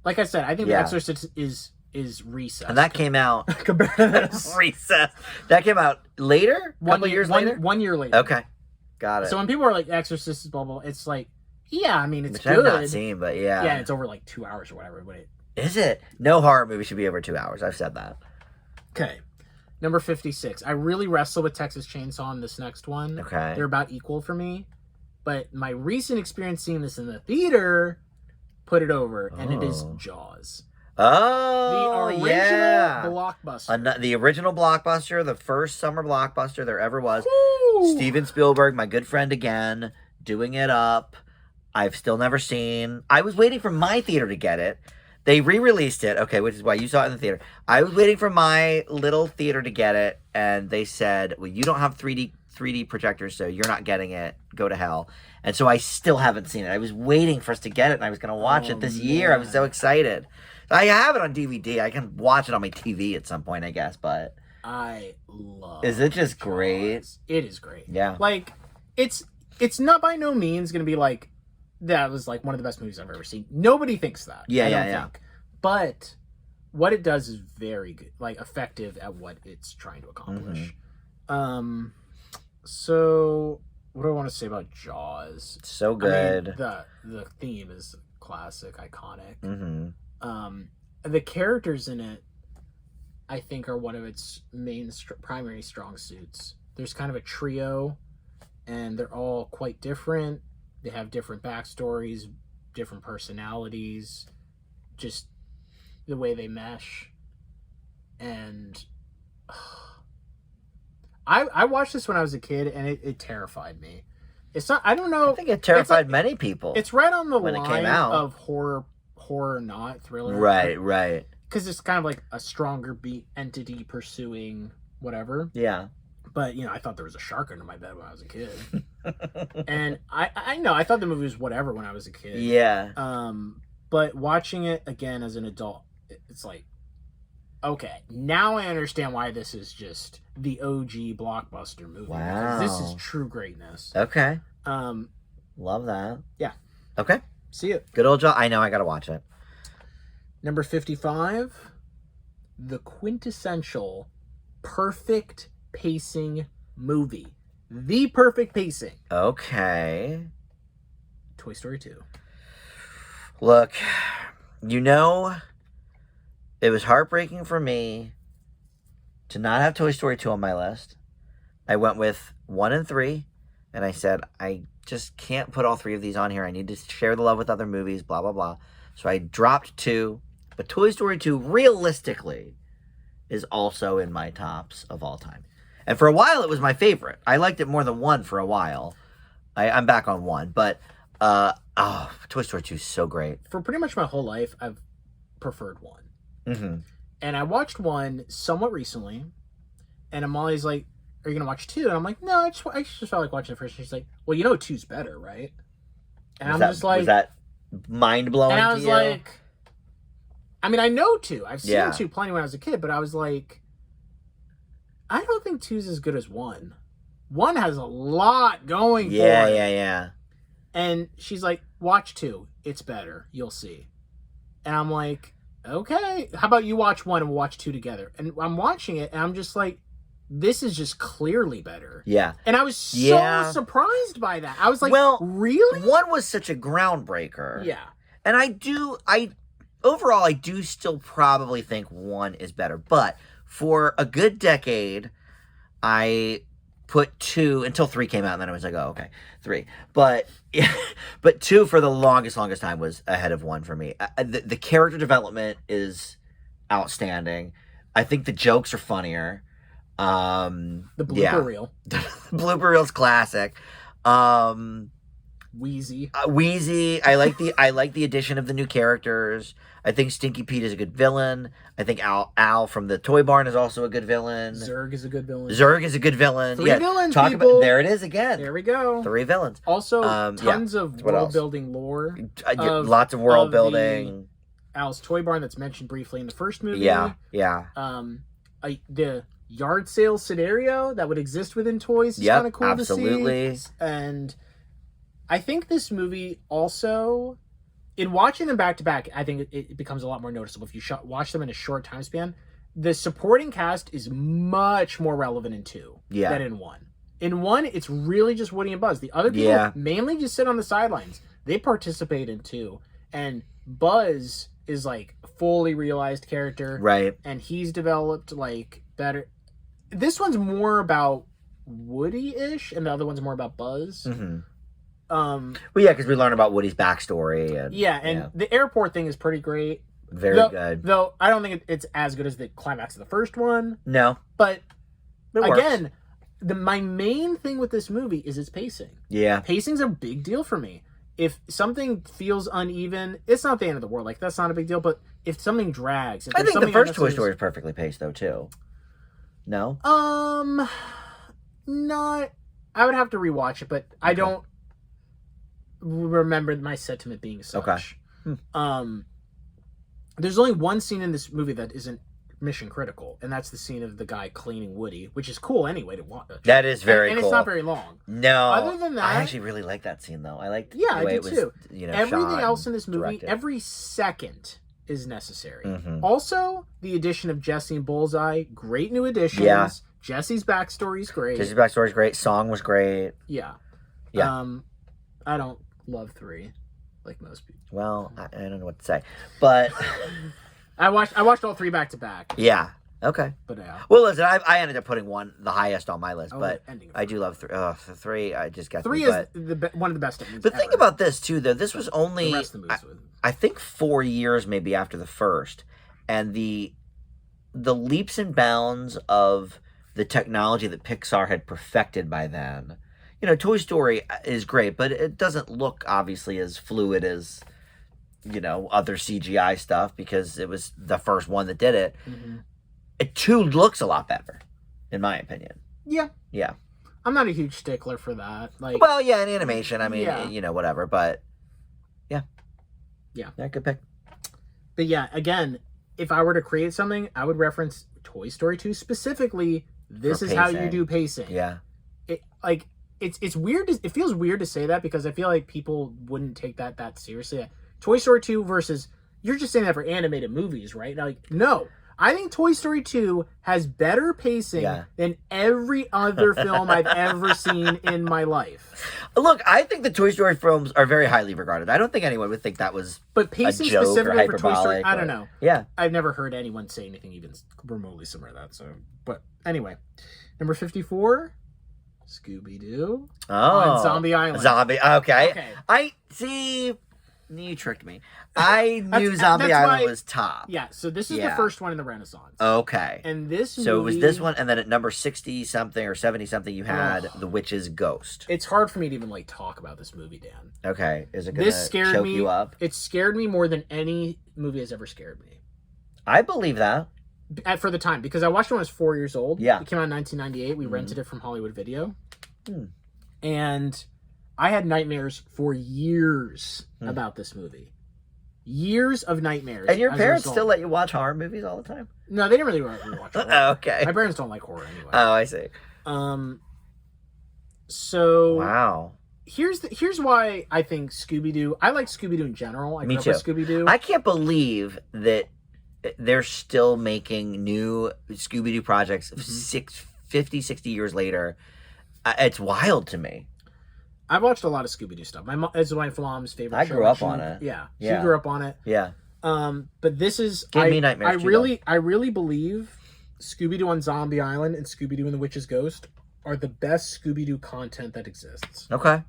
like I said, I think The Exorcist is Recess. And that came out compared to this. Recess. That came out later? Years later? 1 year later. Okay. Got it. So when people are like Exorcist is blah blah, it's like, yeah, I mean it's Which good. I've not seen, but yeah. Yeah, it's over like 2 hours or whatever. Is it? No horror movie should be over 2 hours. I've said that. Okay. Number 56. I really wrestle with Texas Chainsaw in this next one. Okay. They're about equal for me. But my recent experience seeing this in the theater put it over, and it is Oh. Jaws. Oh, The original yeah. blockbuster. The original blockbuster, the first summer blockbuster there ever was. Woo! Steven Spielberg, my good friend again, doing it up. I've still never seen. I was waiting for my theater to get it. They re-released it, okay, which is why you saw it in the theater. I was waiting for my little theater to get it, and they said, well, you don't have 3D projectors, so you're not getting it. Go to hell. And so I still haven't seen it. I was waiting for us to get it, and I was going to watch it this year. I was so excited. I have it on DVD. I can watch it on my TV at some point, I guess, but... I love Is it just Jaws. great? It is great. Yeah. Like, it's not by no means going to be like, that was like one of the best movies I've ever seen. Nobody thinks that. I don't think. But what it does is very good, like effective at what it's trying to accomplish. So what do I want to say about Jaws? So good. I mean, the theme is classic, iconic. Mm-hmm. The characters in it, I think, are one of its main primary strong suits. There's kind of a trio, and they're all quite different. They have different backstories, different personalities, just the way they mesh. And I watched this when I was a kid, and it terrified me. It's not. I don't know. I think it terrified many people. It's right on the when it line came out. of horror, not thriller. Right. Because it's kind of like a stronger entity pursuing whatever. Yeah. But, I thought there was a shark under my bed when I was a kid. And I know, I thought the movie was whatever when I was a kid. Yeah. But watching it again as an adult, it's like, okay, now I understand why this is just the OG blockbuster movie. Wow. Because this is true greatness. Okay. Love that. Yeah. Okay. See it. Good old Joe. I know, I gotta watch it. Number 55, the quintessential perfect pacing movie. The perfect pacing. Okay. Toy Story 2. Look, it was heartbreaking for me to not have Toy Story 2 on my list. I went with 1 and 3, and I said, I just can't put all 3 of these on here. I need to share the love with other movies, blah, blah, blah. So I dropped 2, but Toy Story 2, realistically, is also in my tops of all time. And for a while, it was my favorite. I liked it more than 1 for a while. I'm back on 1, but Toy Story 2 is so great. For pretty much my whole life, I've preferred 1. Mm-hmm. And I watched 1 somewhat recently, and Amalia's like, are you going to watch 2? And I'm like, no, I just felt like watching the first. And she's like, well, 2's better, right? And Was that mind-blowing and I to was you? like, I mean, I know 2. I've seen Yeah. 2 plenty when I was a kid, but I was like, I don't think 2's as good as 1. 1 has a lot going for it. Yeah. And she's like, watch 2. It's better. You'll see. And I'm like, okay. How about you watch 1 and we'll watch 2 together? And I'm watching it, and I'm just like, this is just clearly better. Yeah. And I was so surprised by that. I was like, well, really? 1 was such a groundbreaker. Yeah. And overall, I do still probably think 1 is better. But for a good decade, I put 2 until 3 came out, and then I was like, oh, okay, 3. But 2 for the longest time was ahead of 1 for me. The character development is outstanding. I think the jokes are funnier. The blooper reel. Blooper reel's classic. Wheezy. Wheezy. I like the addition of the new characters. I think Stinky Pete is a good villain. I think Al from the Toy Barn is also a good villain. Zurg is a good villain. 3 villains, people. There it is again. There we go. 3 villains. Also, tons of world-building lore. Lots of world building. Al's Toy Barn that's mentioned briefly in the first movie. Yeah. The yard sale scenario that would exist within toys is kind of cool to see. And I think this movie also, in watching them back to back, I think it becomes a lot more noticeable if you watch them in a short time span. The supporting cast is much more relevant in 2 than in 1. In 1, it's really just Woody and Buzz. The other people mainly just sit on the sidelines. They participate in 2. And Buzz is like a fully realized character. Right. And he's developed like better. This one's more about Woody-ish, and the other one's more about Buzz. Mm-hmm. Um, Well, yeah, because we learn about Woody's backstory. And, yeah, and the airport thing is pretty great. Very good. Though I don't think it's as good as the climax of the first one. No. But It works. again, my main thing with this movie is its pacing. Yeah. Pacing's a big deal for me. If something feels uneven, it's not the end of the world. Like, that's not a big deal. But if something drags... I think the first Toy Story is perfectly paced, though, too. No? Not... I would have to rewatch it, but I don't remember my sentiment being such. Okay. There's only one scene in this movie that isn't mission critical, and that's the scene of the guy cleaning Woody, which is cool anyway to watch. That is very cool. And it's not very long. No. Other than that... I actually really like that scene, though. I liked the way I it do was, too. Everything else in this movie, directed. every second is necessary. Mm-hmm. Also, the addition of Jesse and Bullseye, great new additions. Yeah. Jesse's backstory is great. Jesse's backstory is great. Song was great. Yeah. Yeah. I don't love 3 like most people. Well, I don't know what to say, but I watched all 3 back to back. yeah. Okay. But yeah. Well, listen, I ended up putting the highest on my list, Oh, but ending. I do love 3. 3, I just got 3 me, is but, one of the best endings But think ever. about this too, though. This was only the rest of the movies with. I think 4 years maybe after the first, and the leaps and bounds of the technology that Pixar had perfected by then. You know, Toy Story is great, but it doesn't look obviously as fluid as, you know, other CGI stuff because it was the first one that did it. Mm-hmm. It too looks a lot better, in my opinion. Yeah. Yeah. I'm not a huge stickler for that. Like, Well, yeah, in animation, I mean, Yeah. you know, whatever, but yeah. Yeah. Good pick. But yeah, again, if I were to create something, I would reference Toy Story 2 specifically. This For is how you pacing. do pacing. Yeah. It's weird. It feels weird to say that because I feel like people wouldn't take that seriously. Toy Story 2 versus, you're just saying that for animated movies, right? Like, no. I think Toy Story 2 has better pacing than every other film I've ever seen in my life. Look, I think the Toy Story films are very highly regarded. I don't think anyone would think that was But pacing a joke specifically or for Toy Story, hyperbolic. I don't know. Yeah. I've never heard anyone say anything even remotely similar to that. So, but anyway, number 54, Scooby-Doo on Zombie Island. Okay. I see. You tricked me. I knew Zombie Island was top. Yeah. So this is the first one in the Renaissance. Okay. And this So it was movie, this one, and then at number 60 something or 70 something, you had The Witch's Ghost. It's hard for me to even like talk about this movie, Dan. Okay. Is it going This to scared choke me. you up? It scared me more than any movie has ever scared me. I believe that. For the time, because I watched it when I was 4 years old. Yeah. It came out in 1998. We rented it from Hollywood Video. Hmm. And I had nightmares for years about this movie. Years of nightmares. And your as a parents result. still let you watch horror movies all the time? No, they didn't really watch horror. Okay. My parents don't like horror anyway. Oh, I see. So Wow. here's why I think Scooby-Doo. I like Scooby-Doo in general. I Me grew up too. with Scooby-Doo. I can't believe that they're still making new Scooby-Doo projects 50, 60 years later. It's wild to me. I've watched a lot of Scooby-Doo stuff. My mom is my mom's favorite. I show. grew up on it. Yeah, she Yeah. grew up on it. Yeah. But this is Gave me nightmares I too, really believe Scooby-Doo on Zombie Island and Scooby-Doo and the Witch's Ghost are the best Scooby-Doo content that exists. Okay.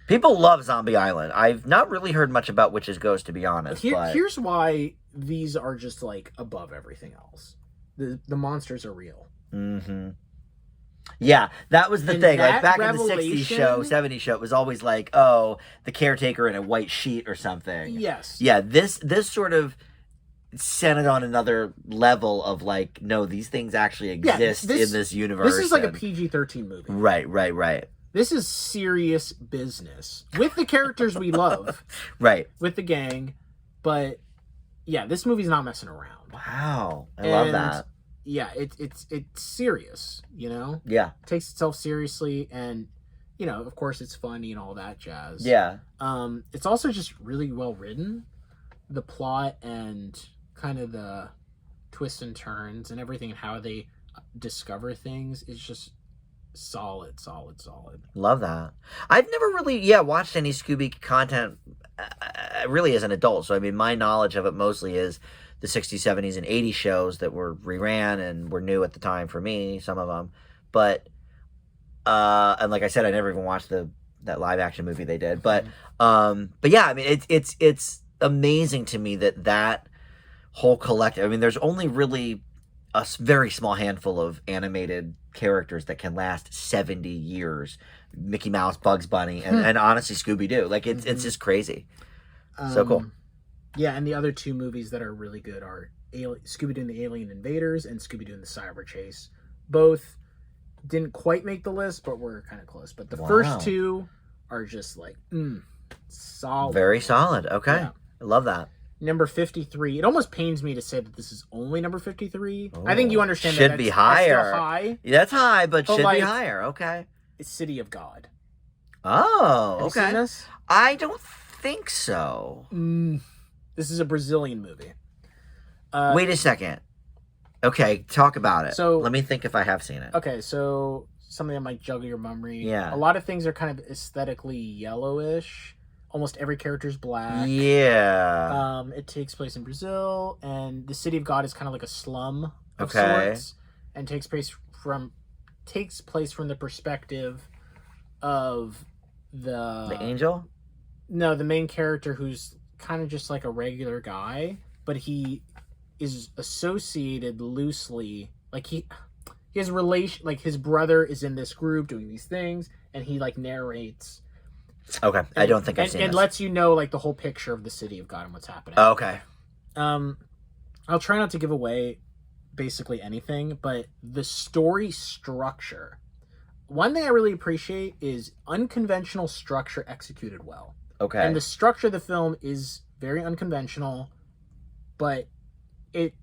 People love Zombie Island. I've not really heard much about Witch's Ghost, to be honest. But Here's why these are just like above everything else. The monsters are real. Mm-hmm. Yeah, that was the And thing. Like that back in the 60s revelation- show, 70s show, it was always like, oh, the caretaker in a white sheet or something. Yes. Yeah, this sort of sent it on another level of like, no, these things actually exist in this universe. This is like a and- PG-13 movie. Right. This is serious business with the characters we love, Right. with the gang. But yeah, this movie's not messing around. Wow. I love that. Yeah, it's serious, you know? Yeah. It takes itself seriously, and you know, of course it's funny and all that jazz. Yeah. It's also just really well written. The plot and kind of the twists and turns and everything and how they discover things is just solid. Love that. I've never really, watched any Scooby content really as an adult. So, I mean, my knowledge of it mostly is the 60s, 70s, and 80s shows that were reran and were new at the time for me, some of them. But, and like I said, I never even watched the that live action movie they did. But yeah, I mean, it's amazing to me that whole collective. I mean, there's only really a very small handful of animated characters that can last 70 years. Mickey Mouse, Bugs Bunny, and honestly Scooby-Doo. Like it's just crazy. So cool. Yeah, and the other two movies that are really good are Scooby-Doo and the Alien Invaders and Scooby-Doo and the Cyber Chase. Both didn't quite make the list, but were kind of close. But the first two are just like, solid. Very solid. Okay. Yeah. I love that. Number 53. It almost pains me to say that this is only number 53. I think you understand should that be higher. That's still high. Yeah, that's high, but should like, be higher. Okay. It's City of God. Oh, Have okay. you seen this? I don't think so. This is a Brazilian movie. Wait a second. Okay, talk about it. So let me think if I have seen it. Okay, so something that might juggle your memory. Yeah. A lot of things are kind of aesthetically yellowish. Almost every character's black. Yeah. It takes place in Brazil, and the City of God is kind of like a slum of Okay. sorts, and takes place from the perspective of The angel? No, the main character, who's kind of just like a regular guy, but he is associated loosely, like he has relation, like his brother is in this group doing these things, and he like narrates. Okay, I don't think I've seen and this. lets you know like the whole picture of the City of God and what's happening. Oh, okay. I'll try not to give away basically anything, but the story structure. One thing I really appreciate is unconventional structure executed well. Okay. And the structure of the film is very unconventional, but it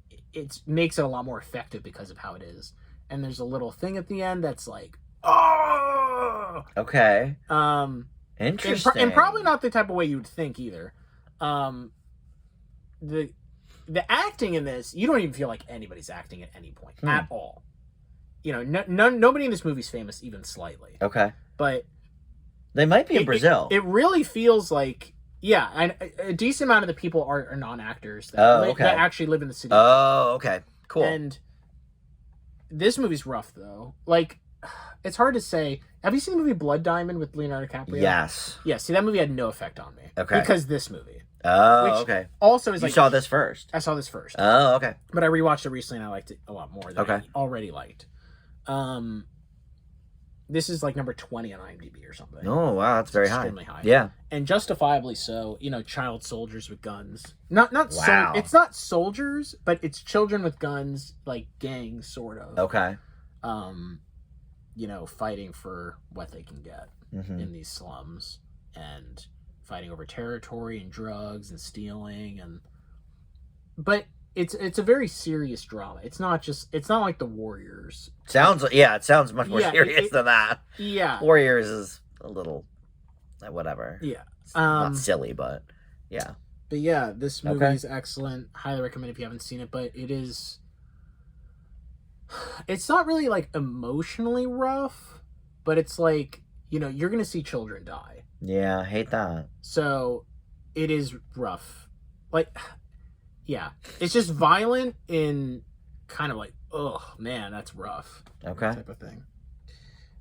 makes it a lot more effective because of how it is. And there's a little thing at the end that's like, oh. Okay. Interesting. And probably not the type of way you would think either. The acting in this, you don't even feel like anybody's acting at any point at all. You know, nobody in this movie's famous even slightly. Okay. But they might be in Brazil. It really feels like, yeah, and a decent amount of the people are non-actors that actually live in the city. Oh, okay. Cool. And this movie's rough, though. Like, it's hard to say. Have you seen the movie Blood Diamond with Leonardo DiCaprio? Yes. Yeah, see, that movie had no effect on me. Okay. Because this movie. Oh, okay. Also is you like... saw this first? I saw this first. Oh, okay. But I rewatched it recently and I liked it a lot more than I already liked. This is like number 20 on IMDb or something. Oh, wow, that's very extremely high. high. Yeah. And justifiably so, you know, child soldiers with guns. Not wow. It's not soldiers, but it's children with guns, like gangs, sort of. Okay. You know, fighting for what they can get in these slums and fighting over territory and drugs and stealing but it's a very serious drama. It's not like The Warriors. It sounds much more serious than that. Yeah. Warriors is a little whatever. Yeah. It's not silly, but yeah. But yeah, this movie is excellent. Highly recommend if you haven't seen it, but it's not really like emotionally rough, but it's like, you know, you're going to see children die. Yeah, I hate that. So it is rough. Like, yeah, it's just violent in kind of like, oh man, that's rough. Okay. Type of thing.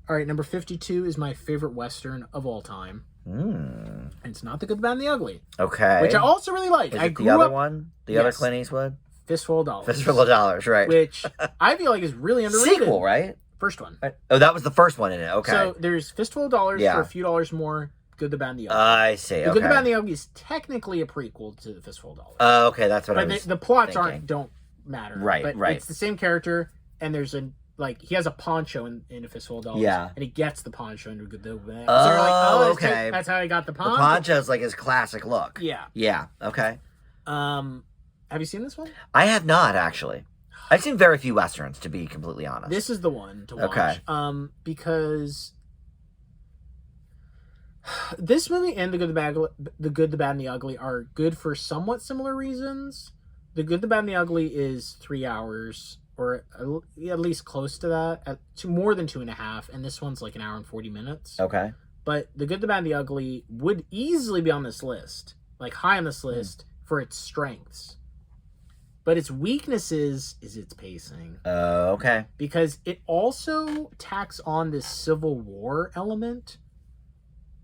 All right, number 52 is my favorite Western of all time. And it's not The Good, the Bad, and the Ugly. Okay. Which I also really like. Is it the other one? The other Clint Eastwood? Fistful of Dollars. Fistful of Dollars, right. Which I feel like is really underrated. Sequel, right? First one. Oh, that was the first one in it. Okay. So there's Fistful of Dollars for a few dollars more. Good, the Bad, and the Ugly. I see. The Good, the Bad, and the Ugly is technically a prequel to the Fistful of Dollars. Oh, okay. That's what I was the plots thinking. don't matter. Right, but right. It's the same character, and there's he has a poncho in a Fistful of Dollars. Yeah. And he gets the poncho into Good, the Bad. Oh, So you're like, okay. That's how he got the poncho. The poncho's like his classic look. Yeah. Yeah. Okay. Have you seen this one? I have not, actually. I've seen very few Westerns, to be completely honest. This is the one to watch. Okay. Because this movie and The Good, the Bad, and the Ugly are good for somewhat similar reasons. The Good, the Bad, and the Ugly is 3 hours, or at least close to that, more than 2.5, and this one's like 1 hour and 40 minutes. Okay. But The Good, the Bad, and the Ugly would easily be on this list, like high on this list, for its strengths. But its weaknesses is its pacing. Okay. Because it also tacks on this Civil War element.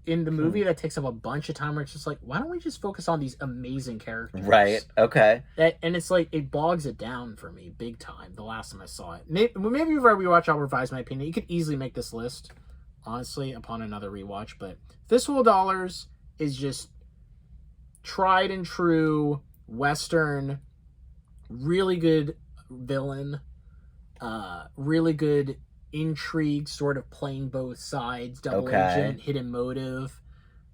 in the movie that takes up a bunch of time where it's just like, why don't we just focus on these amazing characters? Right. Okay. And it's like, it bogs it down for me big time the last time I saw it. Maybe if I rewatch, I'll revise my opinion. You could easily make this list, honestly, upon another rewatch. But Fistful of Dollars is just tried and true Western, really good villain, really good intrigue, sort of playing both sides, double agent, hidden motive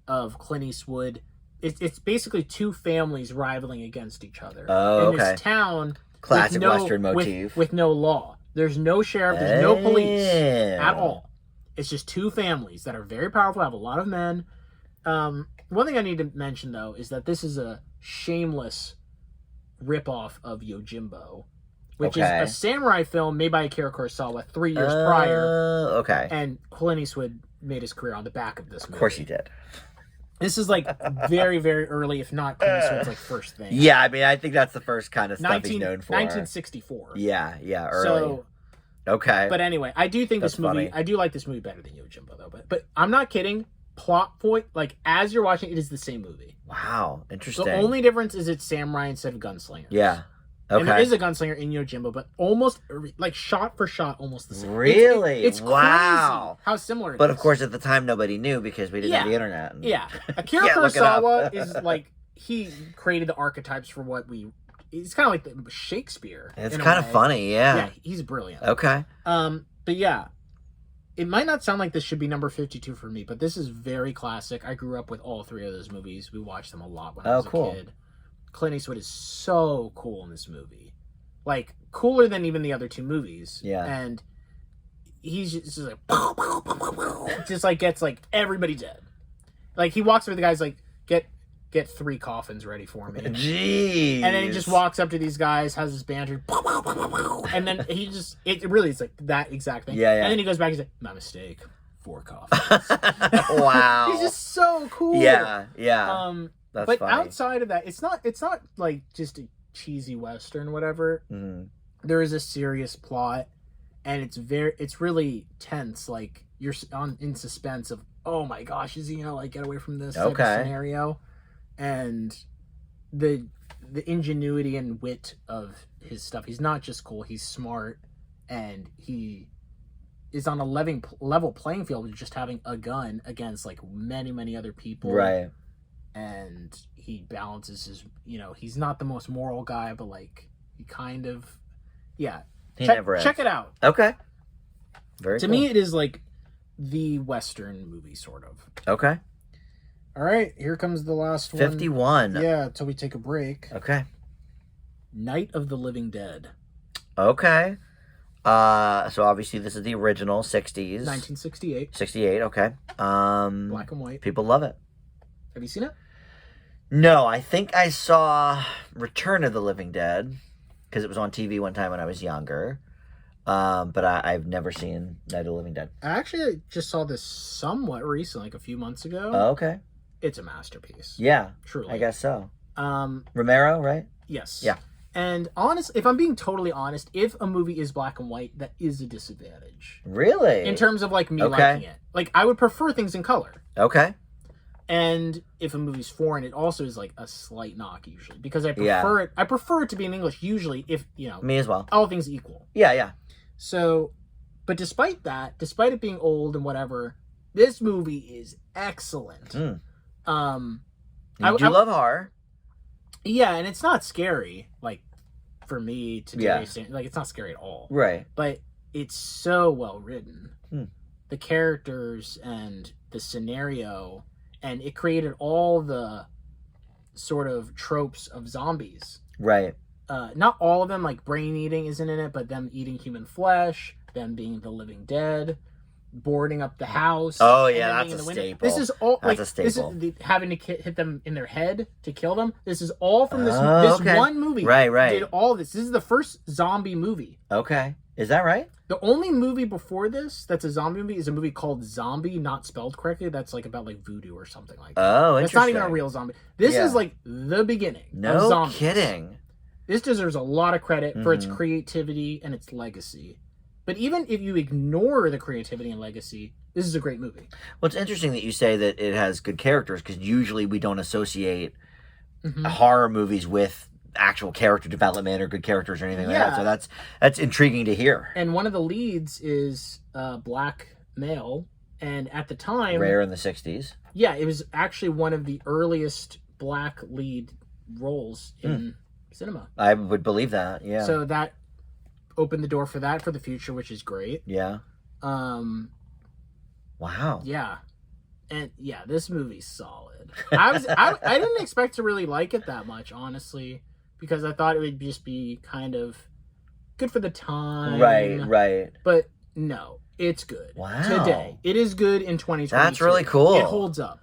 of Clint Eastwood. It's basically two families rivaling against each other in this town. Classic Western motif. With no law. There's no sheriff, there's no police at all. It's just two families that are very powerful, have a lot of men. One thing I need to mention, though, is that this is a shameless ripoff of Yojimbo, which is a samurai film made by Akira Kurosawa 3 years prior. Okay. And Clint Eastwood made his career on the back of this movie. Of course he did. This is like very, very early, if not Clint Eastwood's like first thing. Yeah, I mean, I think that's the first kind of stuff he's known for. 1964. Yeah, early. So, okay. But anyway, I do think this movie, I do like this movie better than Yojimbo, though. But I'm not kidding. Plot point, like, as you're watching it is the same movie. Wow, interesting. The only difference is it's samurai instead of gunslingers. Yeah. Okay. And there is a gunslinger in Yojimbo, but almost, like, shot for shot, almost the same. Really? It's wow. Crazy how similar it is. But, of course, at the time, nobody knew because we didn't have the internet. Yeah. Akira Kurosawa is, like, he created the archetypes for what it's kind of like the Shakespeare. It's kind of funny, yeah. Yeah, he's brilliant. Okay. But, yeah. It might not sound like this should be number 52 for me, but this is very classic. I grew up with all three of those movies. We watched them a lot when I was a kid. Clint Eastwood is so cool in this movie. Like, cooler than even the other two movies. Yeah. And he's just like, just like gets like everybody dead. Like, he walks over to the guys like, get 3 coffins ready for me. Jeez. And then he just walks up to these guys, has this banter, and then he just, it really is like that exact thing. Yeah. And then he goes back and says, my mistake, 4 coffins. Wow. He's just so cool. Yeah. That's but funny. outside of that, it's not like just a cheesy Western, whatever. Mm-hmm. There is a serious plot, and it's really tense. Like, you're in suspense of, oh my gosh, is he gonna like get away from this type of scenario? And the ingenuity and wit of his stuff. He's not just cool, he's smart, and he is on a level playing field with just having a gun against like many, many other people. Right. And he balances his, he's not the most moral guy, but like he kind of, check it out. Okay. Very to me, it is like the Western movie, sort of. Okay. All right, here comes the last 51. Yeah, until we take a break. Okay. Night of the Living Dead. Okay. So obviously this is the original 60s. 1968. 68, okay. Black and white. People love it. Have you seen it? No, I think I saw Return of the Living Dead because it was on TV one time when I was younger. But I've never seen Night of the Living Dead. I actually just saw this somewhat recently, like a few months ago. Oh, okay. It's a masterpiece. Yeah. Truly. I guess so. Romero, right? Yes. Yeah. And if I'm being totally honest, if a movie is black and white, that is a disadvantage. Really? In terms of like me liking it. Like, I would prefer things in color. Okay. And if a movie's foreign, it also is like a slight knock usually, because I prefer it. I prefer it to be in English usually, if me as well. All things equal. Yeah. So, but despite it being old and whatever, this movie is excellent. You do love horror. Yeah, and it's not scary, like, for me today. Like, it's not scary at all. Right. But it's so well written. The characters and the scenario, and it created all the sort of tropes of zombies. Right. Not all of them, like brain eating isn't in it, but them eating human flesh, them being the living dead, boarding up the house. Oh yeah, that's a staple. This is all that's a staple. This is having to hit them in their head to kill them. This is all from this one movie. Right. Did all this. This is the first zombie movie. Okay, is that right? The only movie before this that's a zombie movie is a movie called Zombie, not spelled correctly. That's like about like voodoo or something like that. Oh, interesting. That's not even a real zombie. This is like the beginning of zombies. No kidding. This deserves a lot of credit for its creativity and its legacy. But even if you ignore the creativity and legacy, this is a great movie. Well, it's interesting that you say that it has good characters, because usually we don't associate Mm-hmm. horror movies with actual character development or good characters or anything like that. Yeah. So that's intriguing to hear. And one of the leads is a black male, and at the time, Rare in the 60s. yeah, it was actually one of the earliest black lead roles in cinema. I would believe that. Yeah. So that opened the door for that for the future, which is great. Yeah. Wow. Yeah. And yeah, this movie's solid. I didn't expect to really like it that much, honestly, because I thought it would just be kind of good for the time. Right. But no, it's good. Wow. Today. It is good in 2022. That's really cool. It holds up.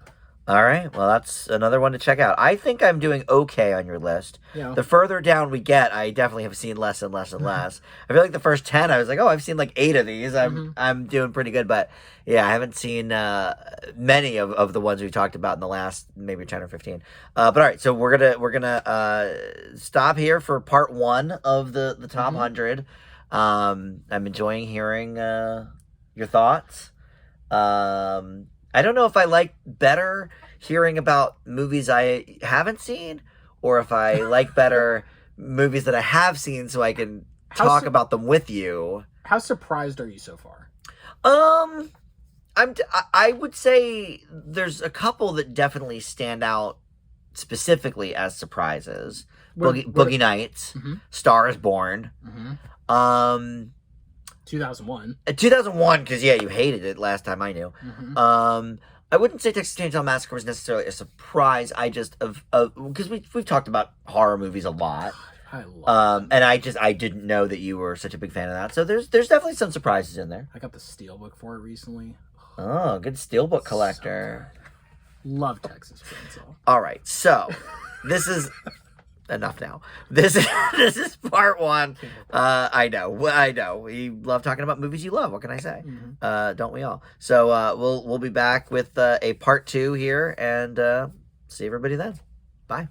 All right. Well, that's another one to check out. I think I'm doing okay on your list. Yeah. The further down we get, I definitely have seen less and less and less. I feel like the first 10, I was like, oh, I've seen like 8 of these. I'm doing pretty good. But yeah, I haven't seen many of the ones we talked about in the last maybe 10 or 15. But all right, so we're gonna stop here for part 1 of the top 100. I'm enjoying hearing your thoughts. I don't know if I like better hearing about movies I haven't seen, or if I like better movies that I have seen so I can talk about them with you. How surprised are you so far? I would say there's a couple that definitely stand out specifically as surprises. Boogie Nights, Star is Born. 2001. 2001, because yeah, you hated it last time I knew. I wouldn't say Texas Chainsaw Massacre was necessarily a surprise. I just because we've talked about horror movies a lot. I love and I didn't know that you were such a big fan of that. So there's definitely some surprises in there. I got the steelbook for it recently. Oh, good steelbook collector. Love Texas Chainsaw. All right, so this is enough now. This is part 1. I know. We love talking about movies you love. What can I say? Don't we all? So we'll be back with a part 2 here, and see everybody then. Bye.